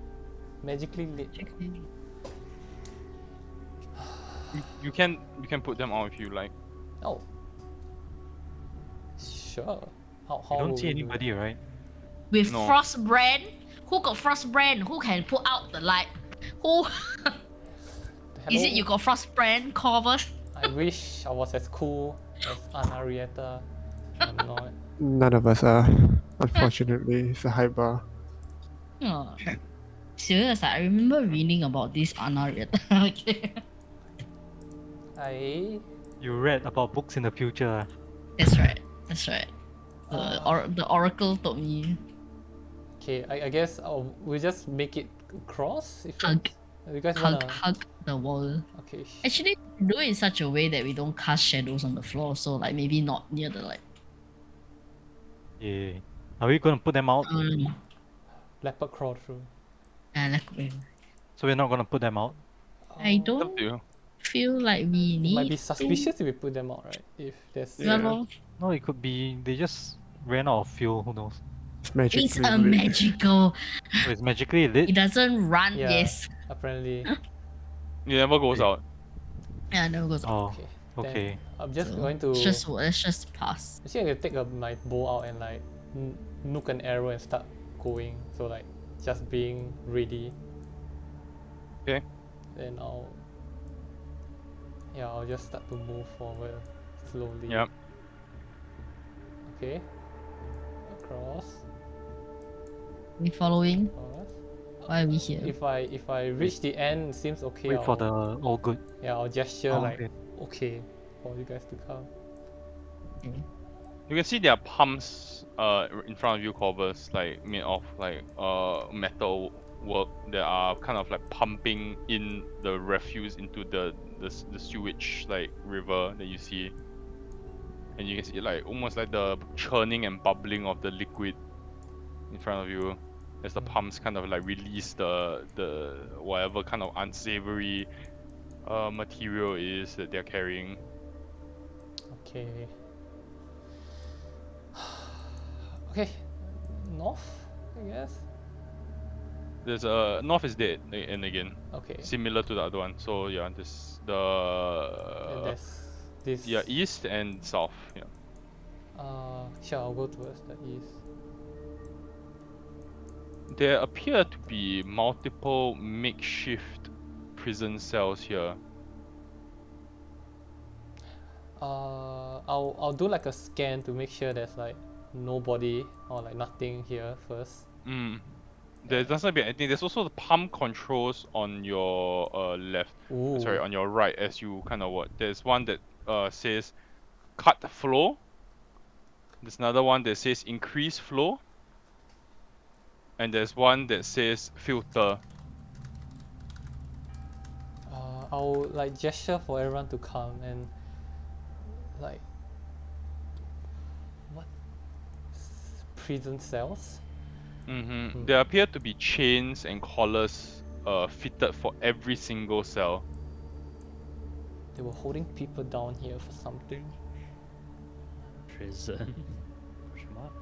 Magically lit. You can put them out if you like. Oh. Sure. How You will don't see we do anybody, right? With No. frost brand, who got frost brand? Who can put out the light? Who that? is it? Hello? You got frost brand, Corvus? I wish I was as cool as Anarietta. I'm not. None of us are. Unfortunately, it's a high bar. Oh. Serious, I remember reading about this Anarietta. Okay. You read about books in the future. That's right. That's right. The oracle told me. Okay, I guess we'll just make it across. If Hug. you guys wanna. Hug the wall. Okay. Actually, do it in such a way that we don't cast shadows on the floor. So like maybe not near the light. Yeah. Are we gonna put them out? Leopard crawl through. Like, So we're not gonna put them out. I It's up don't to you. feel like we It need might be to. suspicious if we put them out, right? If there's Yeah, Yeah. lor. No, it could be they just ran out of fuel. Who knows? It's It's magically a lit. magical. Oh, it's magically lit. It doesn't run. yeah, Yes. apparently. It never goes Okay. out. Yeah, never goes. Oh, Okay. okay. Then I'm just So, going to. let's just pass. Actually, I'm gonna take my bow out and like nook an arrow and start going. So like just being ready. Okay. Then I'll just start to move forward slowly. Yep. Okay. Across. We following? Across. Why are we here? If I reach the end, it seems okay. Wait for the all good. I'll gesture Oh, like okay. okay for you guys to come. You can see there are pumps in front of you, Corvus, like made of like metal work that are kind of like pumping in the refuse into the sewage like river that you see. And you can see like almost like the churning and bubbling of the liquid in front of you as the pumps kind of like release the whatever kind of unsavory material it is that they're carrying. Okay. Okay. North, I guess. There's a north is dead and again Okay. similar to the other one. So yeah, this And the there's this. yeah east and south. Yeah. Sure. I'll go towards the east. There appear to be multiple makeshift prison cells here. I'll do like a scan to make sure there's like nobody or like nothing here first. There doesn't be anything. There's also the pump controls on your left. Ooh. Sorry, on your right as you kind of what. There's one that says cut flow. There's another one that says increase flow. And there's one that says filter. I'll like gesture for everyone to come and like what prison cells? There appear to be chains and collars fitted for every single cell. They were holding people down here for something. Prison. Question mark?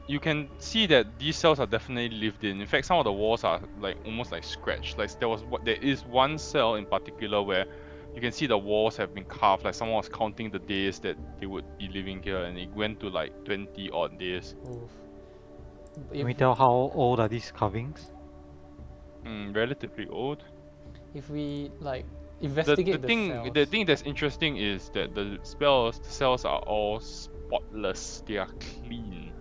You can see that these cells are definitely lived in. In fact, some of the walls are like almost like scratched. Like there is one cell in particular where you can see the walls have been carved. Like someone was counting the days that they would be living here, and it went to like 20 odd days. Oof. Can we tell how old are these carvings? Relatively old. If we like The investigate the thing that's interesting is that the cells are all spotless. They are clean.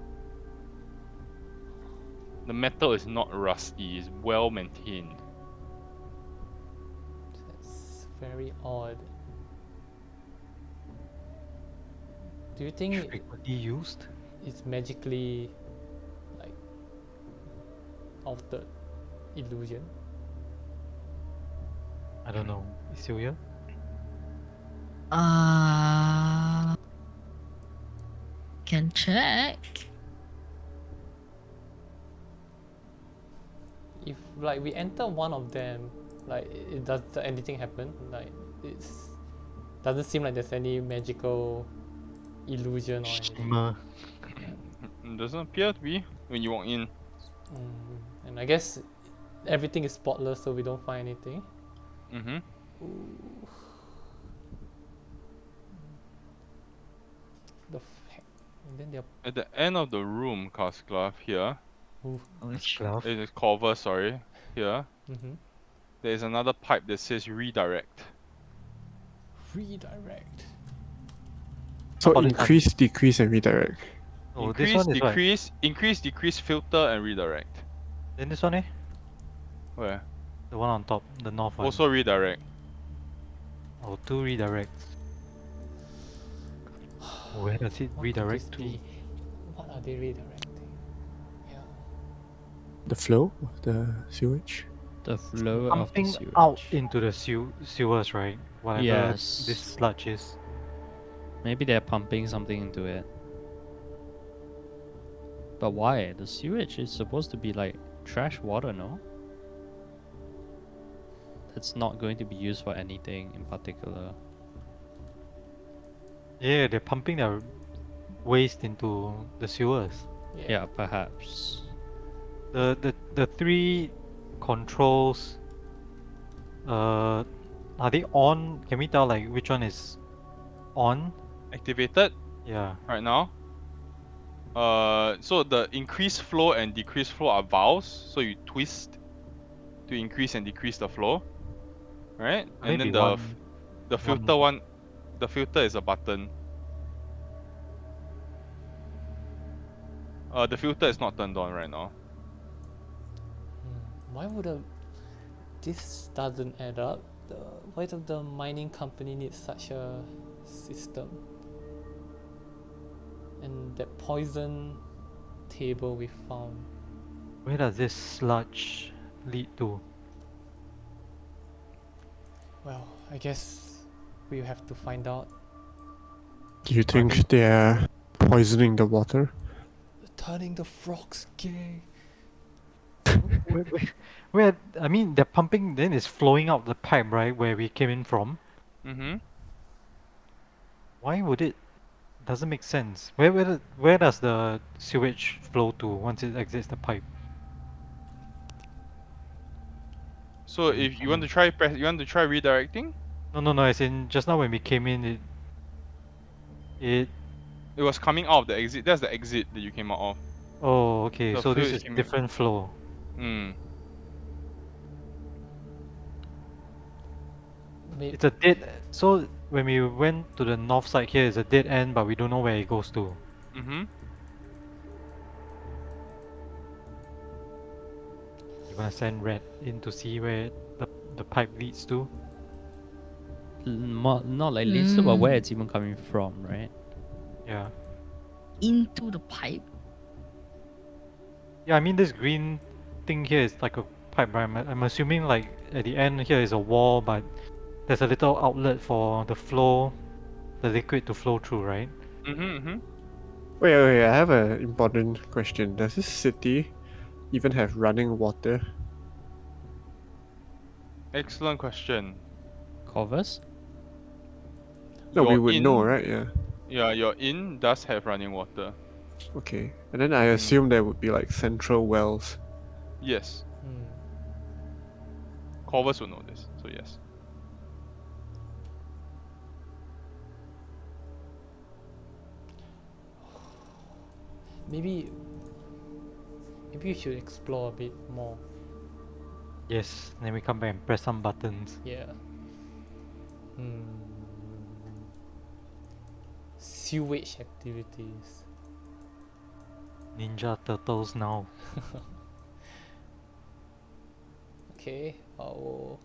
The metal is not rusty. It's well maintained. That's very odd. Do you think Frequently used? it's magically like altered illusion? I don't know. Is still here? Can check. If like we enter one of them, like does anything happen? Like doesn't seem like there's any magical illusion or anything. Shimmer. It doesn't appear to be when you walk in. And I guess everything is spotless, so we don't find anything. And then they're At the end of the room, Casclav, here, Glove. it is cover, sorry, here, there is another pipe that says redirect. redirect. So About the increase, decrease, and redirect. Oh, this Increase, one is what? increase, decrease, filter, and redirect. Then this one, eh? Where? The one on top, the north one. Also redirect. Oh, two redirects. Where does it What could redirect this to? be? What are they redirecting? Yeah. The flow of the sewage. The flow of the Pumping sewage. out into the sewers, right? Whatever Yes. this sludge is. Maybe they're pumping something into it. But why? The sewage is supposed to be like trash water, no? it's not going to be used for anything in particular. Yeah, they're pumping their waste into the sewers. Yeah, perhaps. The three controls, are they on? Can we tell like which one is on? Activated Yeah. right now. So the increased flow and decreased flow are valves. So you twist to increase and decrease the flow, right? And Maybe then the filter one. the filter is a button. The filter is not turned on right now. Why would this doesn't add up? Why does the mining company need such a system? And that poison table we found. Where does this sludge lead to? Well, I guess we'll have to find out. Do you think they're poisoning the water? Turning the frogs gay. Where, I mean, they're pumping, then it's flowing out the pipe, right, where we came in from. Mm-hmm. Why would it? Doesn't make sense. Where does the sewage flow to once it exits the pipe? So if you want to try redirecting, No. As in, just now when we came in, it. it was coming out of the exit. That's the exit that you came out of. Oh, okay. The So this fluid is came in. different flow. Mm. It's a dead. So when we went to the north side here, it's a dead end, but we don't know where it goes to. Mm-hmm. You gonna send Red in to see where the pipe leads to? Not like Lisa, but where it's even coming from, right? Yeah. Into the pipe. Yeah, I mean this green thing here is like a pipe, right? I'm assuming like at the end here is a wall, but there's a little outlet for the liquid to flow through, right? Mm-hmm. Mm-hmm. Wait, I have an important question. Does this city even have running water? Excellent question. Corvus? No, we Your would inn- know, right? Yeah. Yeah, your inn does have running water. Okay. And then I assume there would be like central wells. Yes. Corvus will know this, so yes. Maybe we should explore a bit more. Yes. Then we come back and press some buttons. Yeah. Sewage activities. Ninja turtles now. Okay, I'll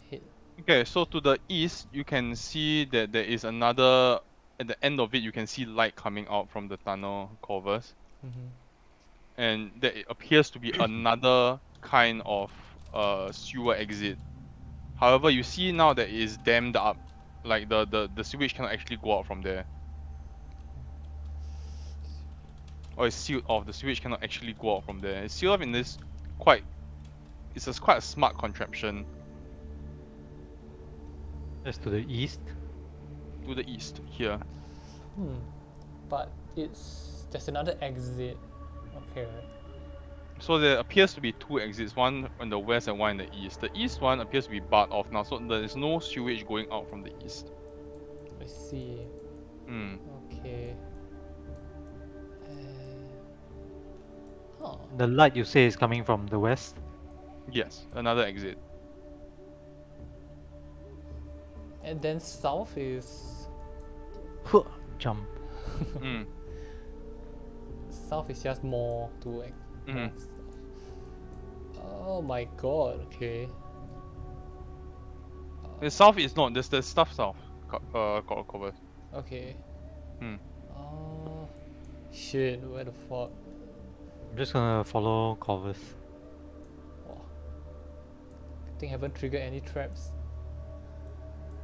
hit. Okay, so to the east, you can see that there is another. At the end of it, you can see light coming out from the tunnel, Corvus, and there appears to be another kind of sewer exit. However, you see now that it is dammed up, like the sewage cannot actually go out from there. Or it's sealed off. The sewage cannot actually go out from there. It's sealed off in this quite. It's quite a smart contraption That's to the east. to the east here. But there's another exit up here. So there appears to be two exits, one on the west and one in the east. The east one appears to be barred off now, so there is no sewage going out from the east. I see. Okay. The light you say is coming from the west. Yes, another exit. And then south is Jump. Mm. south is just more to like. Mhm. Oh my god. Okay. The south is not. There's stuff south. Covered. Okay. Hmm. Oh shit! Where the fuck? I'm just gonna follow Corvus. Wow. I think I haven't triggered any traps.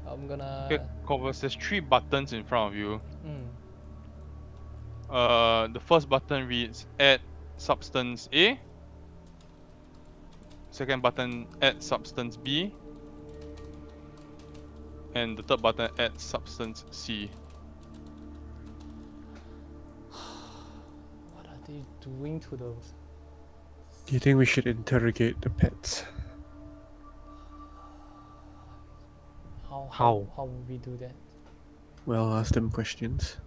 I'm gonna. Okay, Corvus, there's 3 buttons in front of you. Mm. The first button reads add substance A. Second button add substance B. And the third button, add substance C. What are they doing to those? Do you think we should interrogate the pets? How? How would we do that? Well, ask them questions.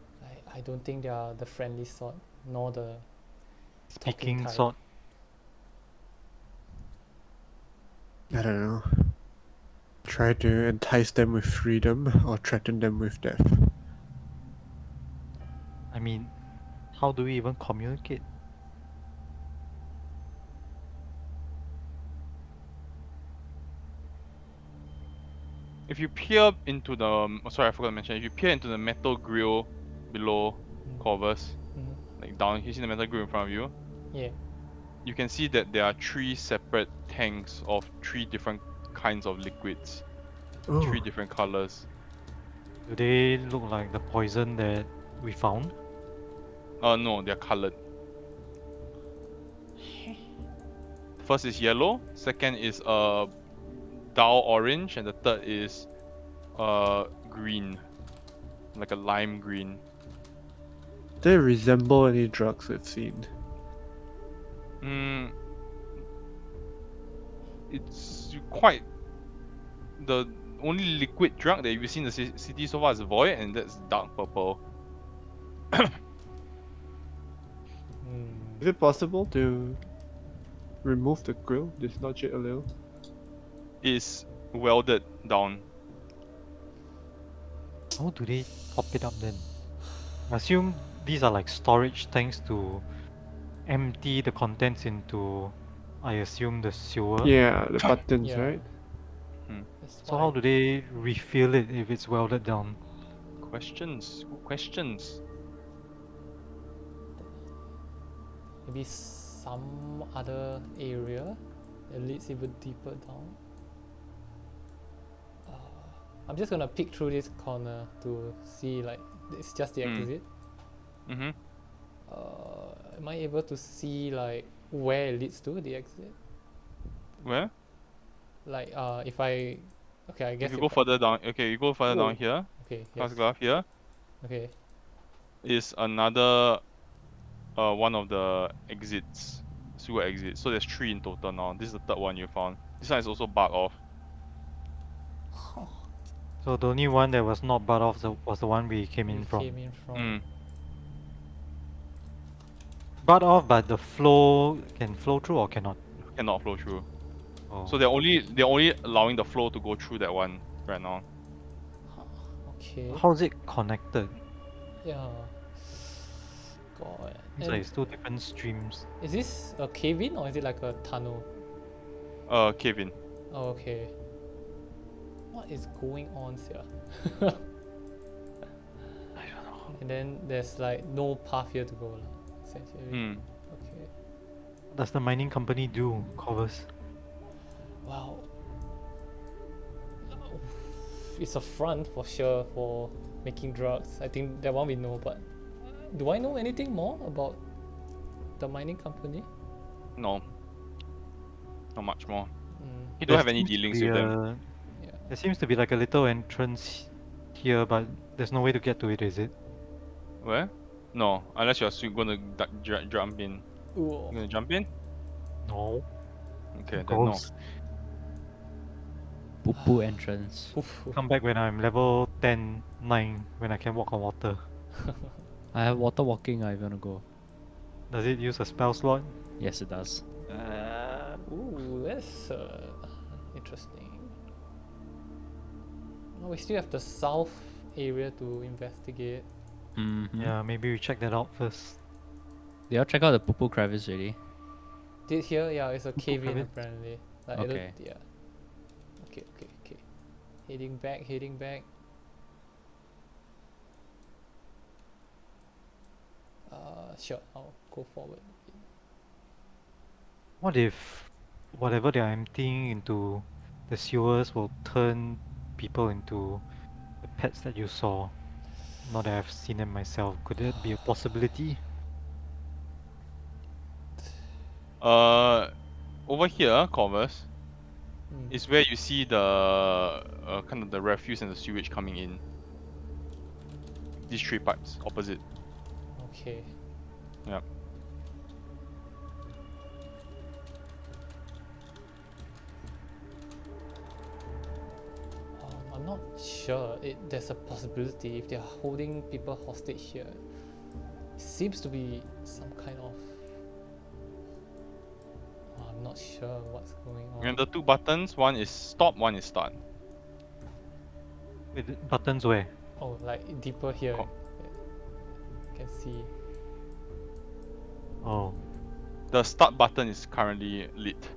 I don't think they are the friendly sort, nor the talking Speaking type. sort. I don't know. Try to entice them with freedom or threaten them with death. I mean, how do we even communicate? If you peer into the sorry, I forgot to mention. If you peer into the metal grill below Corvus, Mhm. like down, you see the metal grill in front of you. Yeah. You can see that there are 3 separate tanks of 3 different kinds of liquids, Oh, 3 different colors. Do they look like the poison that we found? No, they're colored. First is yellow, second is dull orange, and the third is green, like a lime green. they resemble any drugs we've seen. It's quite the only liquid drug that you've seen in the city so far is Void, and that's dark purple. Is it possible to remove the grill, dislodge it a little? It's welded down. How do they top it up then? I assume these are like storage tanks to empty the contents into, I assume, the sewer. Yeah, the buttons, Yeah. right? That's So why. how do they refill it if it's welded down? Questions? Good questions. Maybe some other area that leads even deeper down. I'm just gonna peek through this corner to see, like, it's just the exit. Mm-hmm. Am I able to see, like, where it leads to, the exit? Where? Like, if I... Okay, I guess If you go further down, okay, you go further Whoa. down here. Okay, Glass yes. glove here Okay. is another one of the exits, sewer exits. So there's 3 in total now. This is the third one you found. This one is also barred off. So the only one that was not barred off was the one we came in We from. came in from... Mm. Barred off, but the flow can flow through or cannot? Cannot flow through. Oh. So they're only allowing the flow to go through that one right now. Okay. How is it connected? Yeah. God. It's like it's 2 different streams. Is this a cave-in or is it like a tunnel? Kevin. Oh, okay. What is going on here? I don't know. And then there's like no path here to go, essentially. Hmm. Okay. What does the mining company do, Corvus? Wow. It's a front for sure for making drugs. I think that one we know, but do I know anything more about the mining company? No. Not much more. Mm, You don't have There any seems to dealings be with them. a- yeah. There seems to be like a little entrance here, but there's no way to get to it, is it? Where? No, unless you're gonna jump in. Ooh. You gonna jump in? No. Okay, then no. Ghost. Poo entrance. Oof. Come back when I'm level 10, 9, when I can walk on water. I have water walking. I'm gonna go. Does it use a spell slot? Yes, it does. Ooh, that's interesting. Oh, we still have the south area to investigate. Mm-hmm. Yeah, maybe we check that out first. Did you check out the poo crevice already? Did here? Yeah, it's a Poo cave-in crevice? apparently. Like, I don't- Okay. yeah. Okay. Heading back. Sure, I'll go forward. What if whatever they are emptying into the sewers will turn people into the pets that you saw? Not that I've seen them myself. Could that be a possibility? Over here, Corvus, is where you see the kind of the refuse and the sewage coming in. These 3 pipes opposite. Okay. Yep. I'm not sure. There's a possibility if they're holding people hostage here. It seems to be some kind of. I'm not sure what's going on. And the 2 buttons, one is stop, one is start. Wait, buttons where? Oh, like deeper here. Oh. You can see. Oh. The start button is currently lit.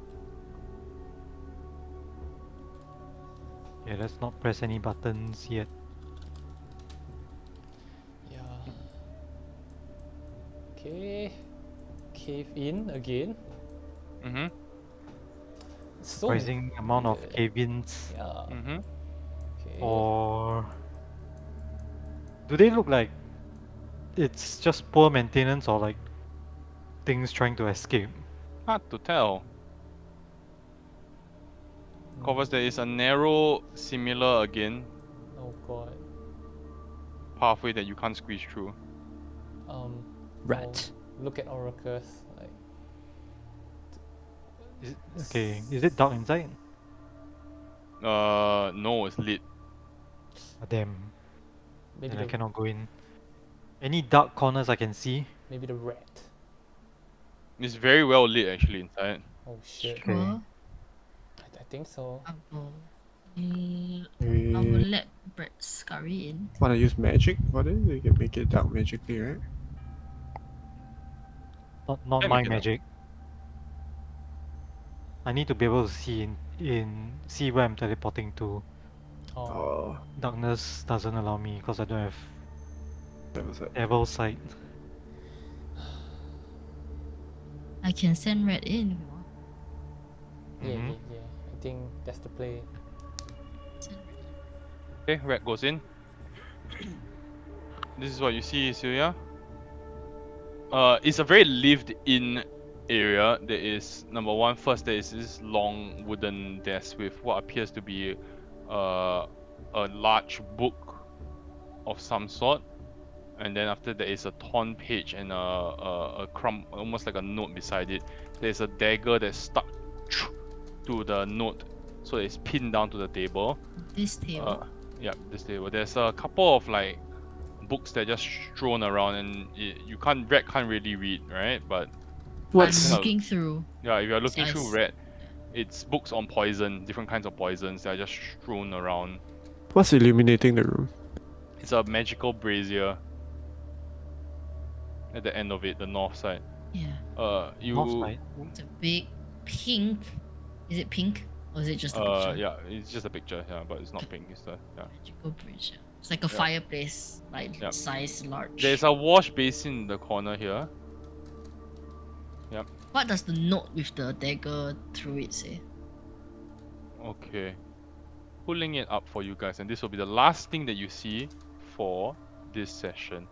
Yeah, let's not press any buttons yet. Yeah. Okay. Cave in again. Mm-hmm. So Surprising amount of weird. cave-ins. Yeah. Mm-hmm. Okay. Or do they look like it's just poor maintenance or like things trying to escape? Hard to tell. Covers, there is a narrow, similar again, Oh god. pathway that you can't squeeze through. Rat. Oh, look at Oracus. Like. Is it dark inside? No, it's lit. Ah, damn. Maybe Then I the cannot go in. Any dark corners I can see? maybe the rat. It's very well lit actually inside. Oh shit. Okay. Sure. I think so. I will. I We will let Brett scurry in. wanna use magic for this? You can make it dark magically, right? Not Yeah, my make it up. magic. I need to be able to see where I'm teleporting to. Oh. Oh, Darkness doesn't allow me because I don't have that was it. devil sight. I can send Red in if you want. Yeah, Mhm. yeah. I think that's the play. Send Red in. Okay, red goes in. This is what you see, Celia. It's a very lived-in area. There is first there is this long wooden desk with what appears to be a large book of some sort, and then after there is a torn page and a crumb, almost like a note beside it. There's a dagger that's stuck to the note, so it's pinned down to the table. This table. Yeah, this table. There's a couple of like books that are just strewn around, and red can't really read, right? But What's I'm looking through. yeah, if you're looking through Size. red, it's books on poison, different kinds of poisons that are just strewn around. what's illuminating the room? It's a magical brazier at the end of it, the north side. Yeah. North You side. It's a big pink. Is it pink? Or is it just a picture? yeah, it's just a picture, yeah, but it's not pink. It's the Magical bridge. Yeah. It's like a Yeah. fireplace, like Yeah. size large. There's a wash basin in the corner here. What does the note with the dagger through it say? Okay, pulling it up for you guys, and this will be the last thing that you see for this session.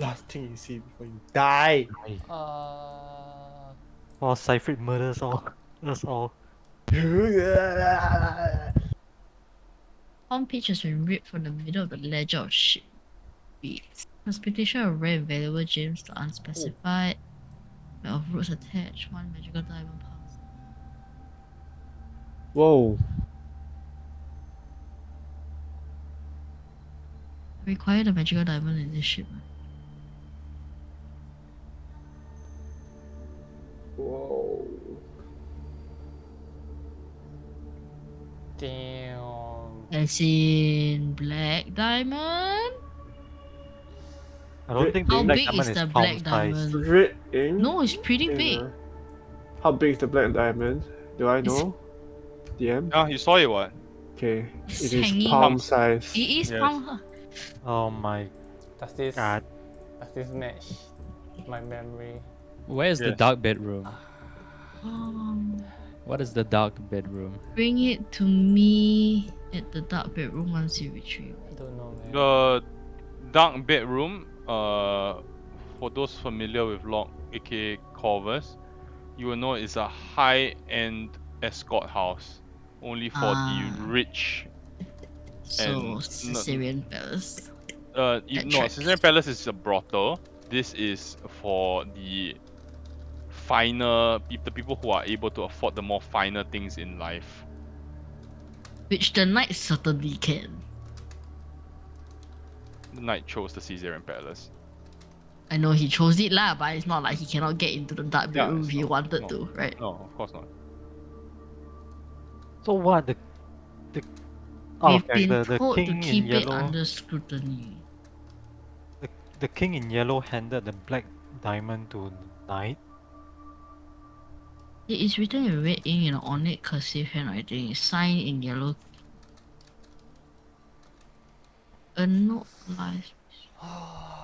Last thing you see before you die. Oh, Cypher murders all. That's all. Home page has been ripped from the middle of the ledger of ship beads. Transportation of rare and valuable gems to unspecified. Of roots attached, one magical diamond pass. Whoa. Required a magical diamond in this ship. Whoa. Damn. As in black diamond? I don't think the How black big diamond is is the palm black size. diamond? Red ink? No, it's pretty big. How big is the black diamond? Do I It's- know? DM? Ah, you saw it, what? Okay. It's It is hanging. palm size. It is Yes. palm. Oh my Does this god. match my memory? Where's the Yes. dark bedroom? Um, What is the dark bedroom? bring it to me at the dark bedroom once you retrieve. I don't know, man. The dark bedroom, for those familiar with Lock, aka Corvus, you will know it's a high-end escort house, only for the rich. So And Syrian Palace. No, Attracts. Caesarian Palace is a brothel. This is for the the people who are able to afford the more finer things in life. Which the knight certainly can. The knight chose the Caesarian Palace. I know he chose it lah, but it's not like he cannot get into the dark Yeah, bedroom it's if he not- wanted no, to, right? No, of course not. So what the out of We've been character, the told to king in keep it yellow, under scrutiny. the king in yellow handed the black diamond to knight. It is written in red ink in ornate cursive handwriting. It's signed in yellow. A note lies.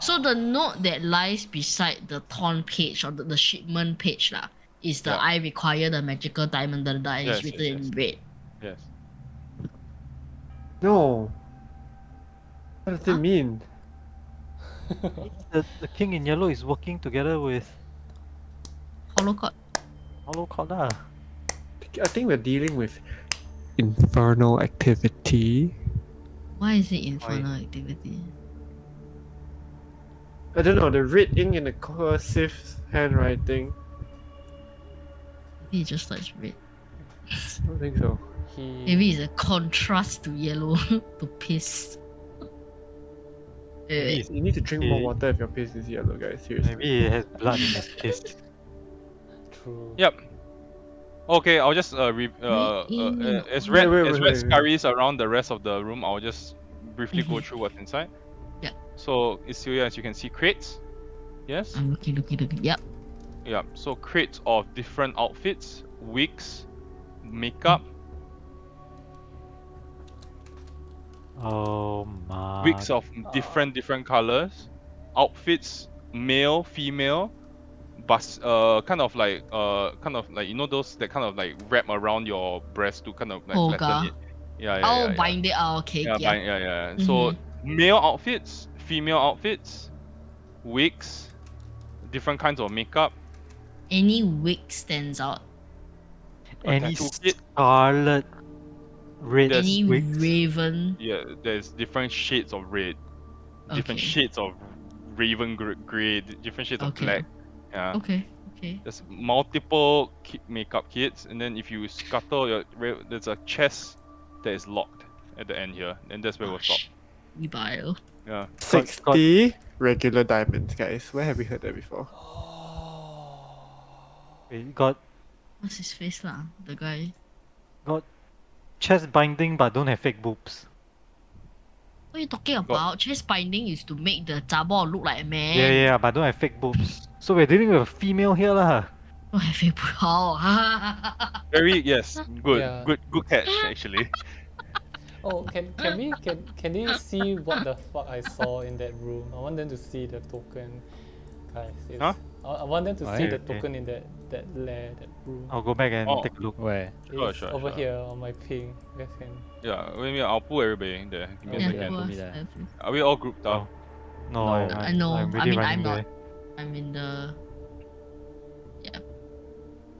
So the note that lies beside the torn page or the shipment page lah is the Yeah. I require the magical diamond and Yes, it's written yes, in red. Yes. No. What does it Huh? mean? The king in yellow is working together with Holocaust. Holocaust lah. I think we're dealing with infernal activity. Why is it infernal activity? I don't know, the red ink in the cursive handwriting. Maybe it just likes red. I don't think so. Maybe it's a contrast to yellow to piss. Maybe You need to drink more Eh. water if your piss is yellow, guys. Seriously. Maybe it has blood in his piss. True. Yep. Okay, I'll just as Wait, red wait, as wait, red wait. scurries around the rest of the room. I'll just briefly go Mhm. through what's inside. Yeah. So Isuya, as you can see, crates. Yes. I'm looking. Yep. Yeah. So crates of different outfits, wigs, makeup, Oh my. wigs of different colors, outfits, male, female, kind of like you know those that kind of like wrap around your breast to kind of like Toga. flatten it. Yeah, Oh, yeah. bind it. Oh, okay. Yeah, Yeah. yeah. So male outfits, female outfits, wigs, different kinds of makeup. Any wig stands out. Any tattoo kit. scarlet red There's Any wigs. raven. Yeah, there's different shades of red, different Okay. shades of raven grey, different shades of Okay. black. Yeah. Okay. There's multiple makeup kits, and then if you scuttle there's a chest that is locked at the end here, and that's where we'll stop. Ebile. Yeah. 60 regular diamonds, guys. Where have we heard that before? Wait, got What's his face lah? The guy. chest binding but don't have fake boobs. What are you talking about? Chest binding is to make the zabo look like a man. Yeah, but don't have fake boobs. So we're dealing with a female here lah. Don't have fake how? Very good, Yeah. good catch actually. Oh, can they see what the fuck I saw in that room? I want them to see the token, guys. Huh? I want them to see the Okay. token in that lair, that room. I'll go back and Oh. take a look. Where? Sure, It's sure, over sure. here on my ping. You guys can. Yeah, I'll pull everybody there. Give me a Yeah, second. put was- me there. Are we all grouped up? No, No. I know. I'm I really mean, running I'm not. there. I'm in the.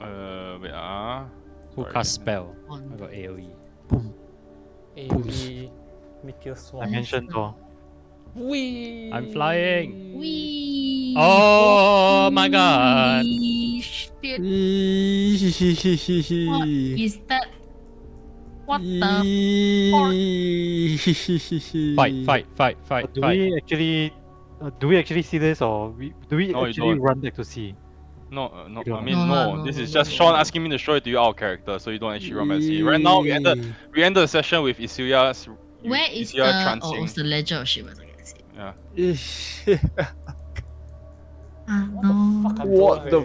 Wait Who Sorry. cast spell? I On. got AoE. AV Mikil Swan. I mentioned Thor. Wee! I'm flying. Wee. Oh my god. Holy shit! What is that? What the? Fight. Do we actually see this, or do we No, you actually don't. run back to see? No, You don't. I mean No, no. no, This no, is no, just no, Sean no. asking me to show it to you our character, so you don't actually run and see. Right now we end the session with Isuya's. Where is Isuya the? trancing. Oh, it's the ledger of shit. I can see. Yeah. What the fuck? What the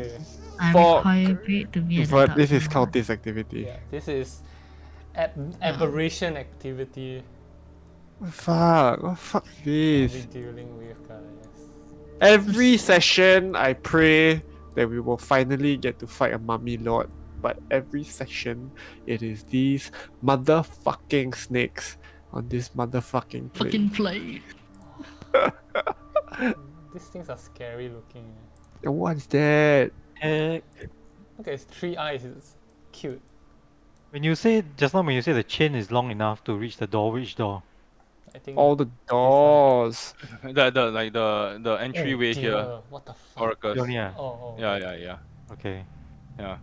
I fuck? require it to be at the But top this is now. cultist activity. Yeah, this is aberration activity Fuck, what fuck we're this? dealing with, guys. Every session I pray that we will finally get to fight a mummy lord, but every session it is these motherfucking snakes on this motherfucking plane. Fucking play. These things are scary looking. And what's that? Heck. Okay, it's 3 eyes. It's cute. When you say just now, when you say the chain is long enough to reach the door, which door? I think. All the doors. The entryway dear, here. what the fuck? Orcus. Ionia. Oh. Yeah. Okay. Yeah.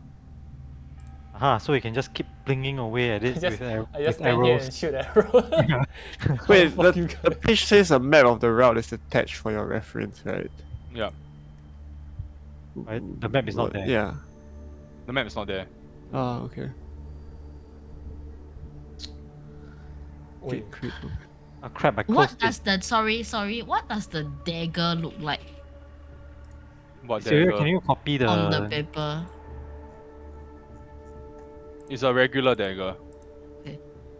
Aha, so we can just keep blinging away at it I with just stand here arrows. and shoot arrows. Wait, fuck you the guys. page says a map of the route is attached for your reference, right? Yeah. Right? The map is not there. Yeah. The map is not there. Oh, okay. Wait, Oh crap, I What closed does the what does the dagger look like What Syria, dagger? can you copy the... on the paper? It's a regular dagger.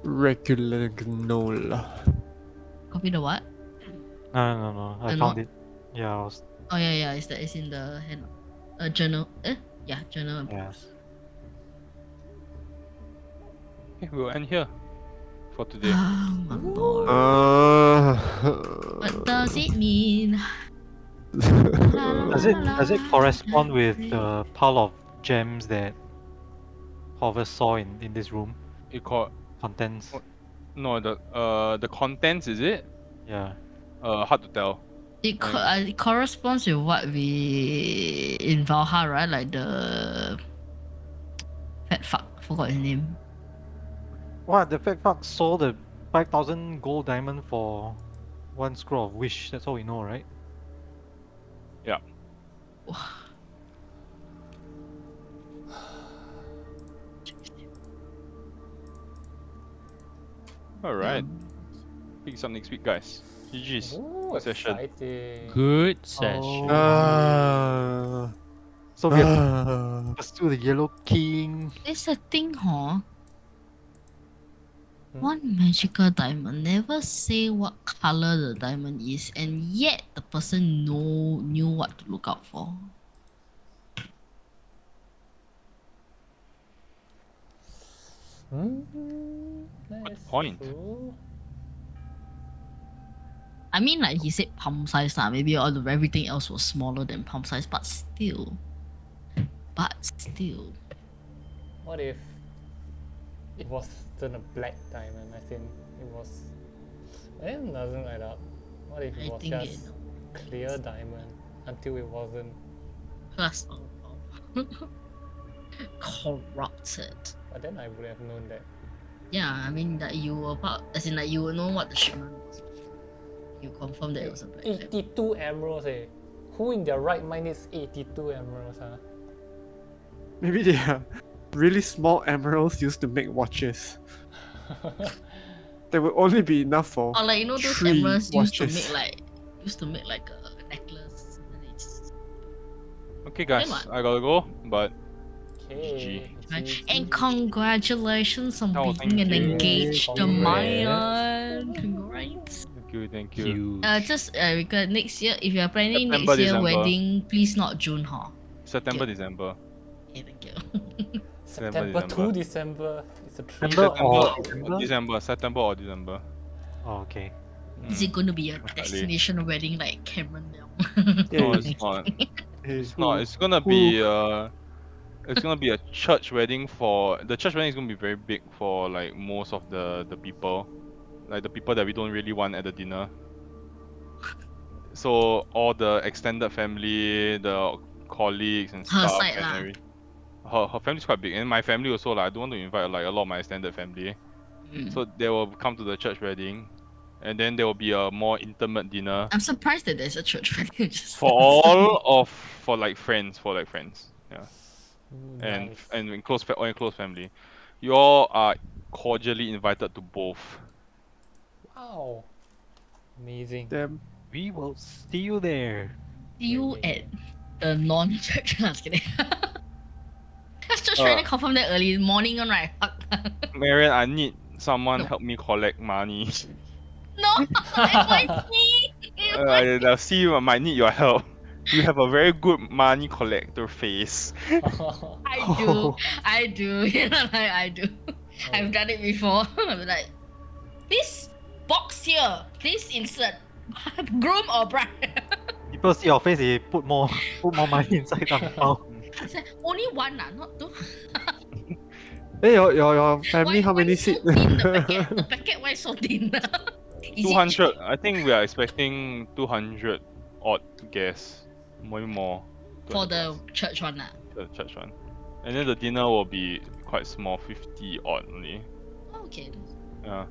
Regular gnoll. Copy the what? No. I The found note? it. Yeah, I was... Oh yeah, it's in the hand journal. Yeah, journal. And Yeah. books. Okay, we'll end here for today. Oh my lord. What does it mean? Does it correspond with the pile of gems that Hover saw in this room? It called Contents? no the contents, is it? Yeah. Hard to tell. It corresponds with what we in Valhalla, right? Like the fat fuck, forgot his name. What? The fat fuck sold the 5,000 gold diamond for one scroll of wish. That's all we know, right? Yeah. All right. Pick us up next week, guys. GG's. Ooh, Good session. exciting. Good session. So we have to pursue the Yellow King. It's a thing, huh? Hmm? One magical diamond never say what color the diamond is, and yet the person knew what to look out for. That's point. true. I mean, like he said, palm size lah. Maybe everything else was smaller than palm size, but still. What if it wasn't a black diamond? I think it was. It doesn't light up. What if it I was think just clear diamond until it wasn't? Plus, corrupted. But then I would have known that. Yeah, I mean that you were about, as in like you will know what the shipment was. You confirm that it was a black diamond. 82 emeralds, eh? Who in their right mind needs 82 emeralds, huh? Maybe they are really small emeralds used to make watches. They will only be enough for Or like you know those 3 emeralds watches. used to make like a necklace. And it's Okay, guys, Come on. I gotta go, but Okay. fine. GG. And congratulations on Oh, being an thank you. engaged Congrats. Mayan. Congrats. thank you. Just because next year, if you are planning September, next year December. wedding, please not June, huh? September, Yeah. December. Okay, thank you. September to December. December. It's a September triple. or September or December. Oh, okay. Is it going to be a Most likely. destination wedding like Cameron Leong? No, it's not. It's not. It's gonna be a church wedding for the church wedding is gonna be very big for like most of the people, like the people that we don't really want at the dinner. So all the extended family, the colleagues and Her stuff, side and lah. her family's quite big, and my family also like I don't want to invite like a lot of my extended family. Mm. So they will come to the church wedding, and then there will be a more intimate dinner I'm surprised that there's a church wedding. for like friends, yeah, and Nice. in close family. You all are cordially invited to both. Wow. Amazing. Damn. We will see you there. See you at the non-church. No, I was kidding. That's church Uh, wedding confirm that early morning one, right? Marian, I need someone No. help me collect money. No, FYP. I see you. I might need your help. You have a very good money collector face. I do. You know, like I do. I've done it before. I'm like, this box here, please insert groom or bride. People see your face, they put more money inside the file. I said, only one, not two. Hey, your family, how many so seats? thin? The packet why so thin? Is it 200. I think we are expecting 200 odd guests, maybe more. for 200 the plus, church one? the church one. And then the dinner will be quite small, 50 odd only. Okay. Yeah.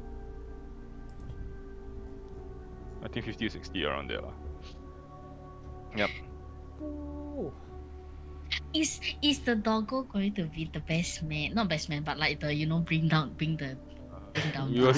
I think 50 or 60 around there lah. Yep. Ooh. Is the doggo going to be the best man? Not best man, but like the bring the We will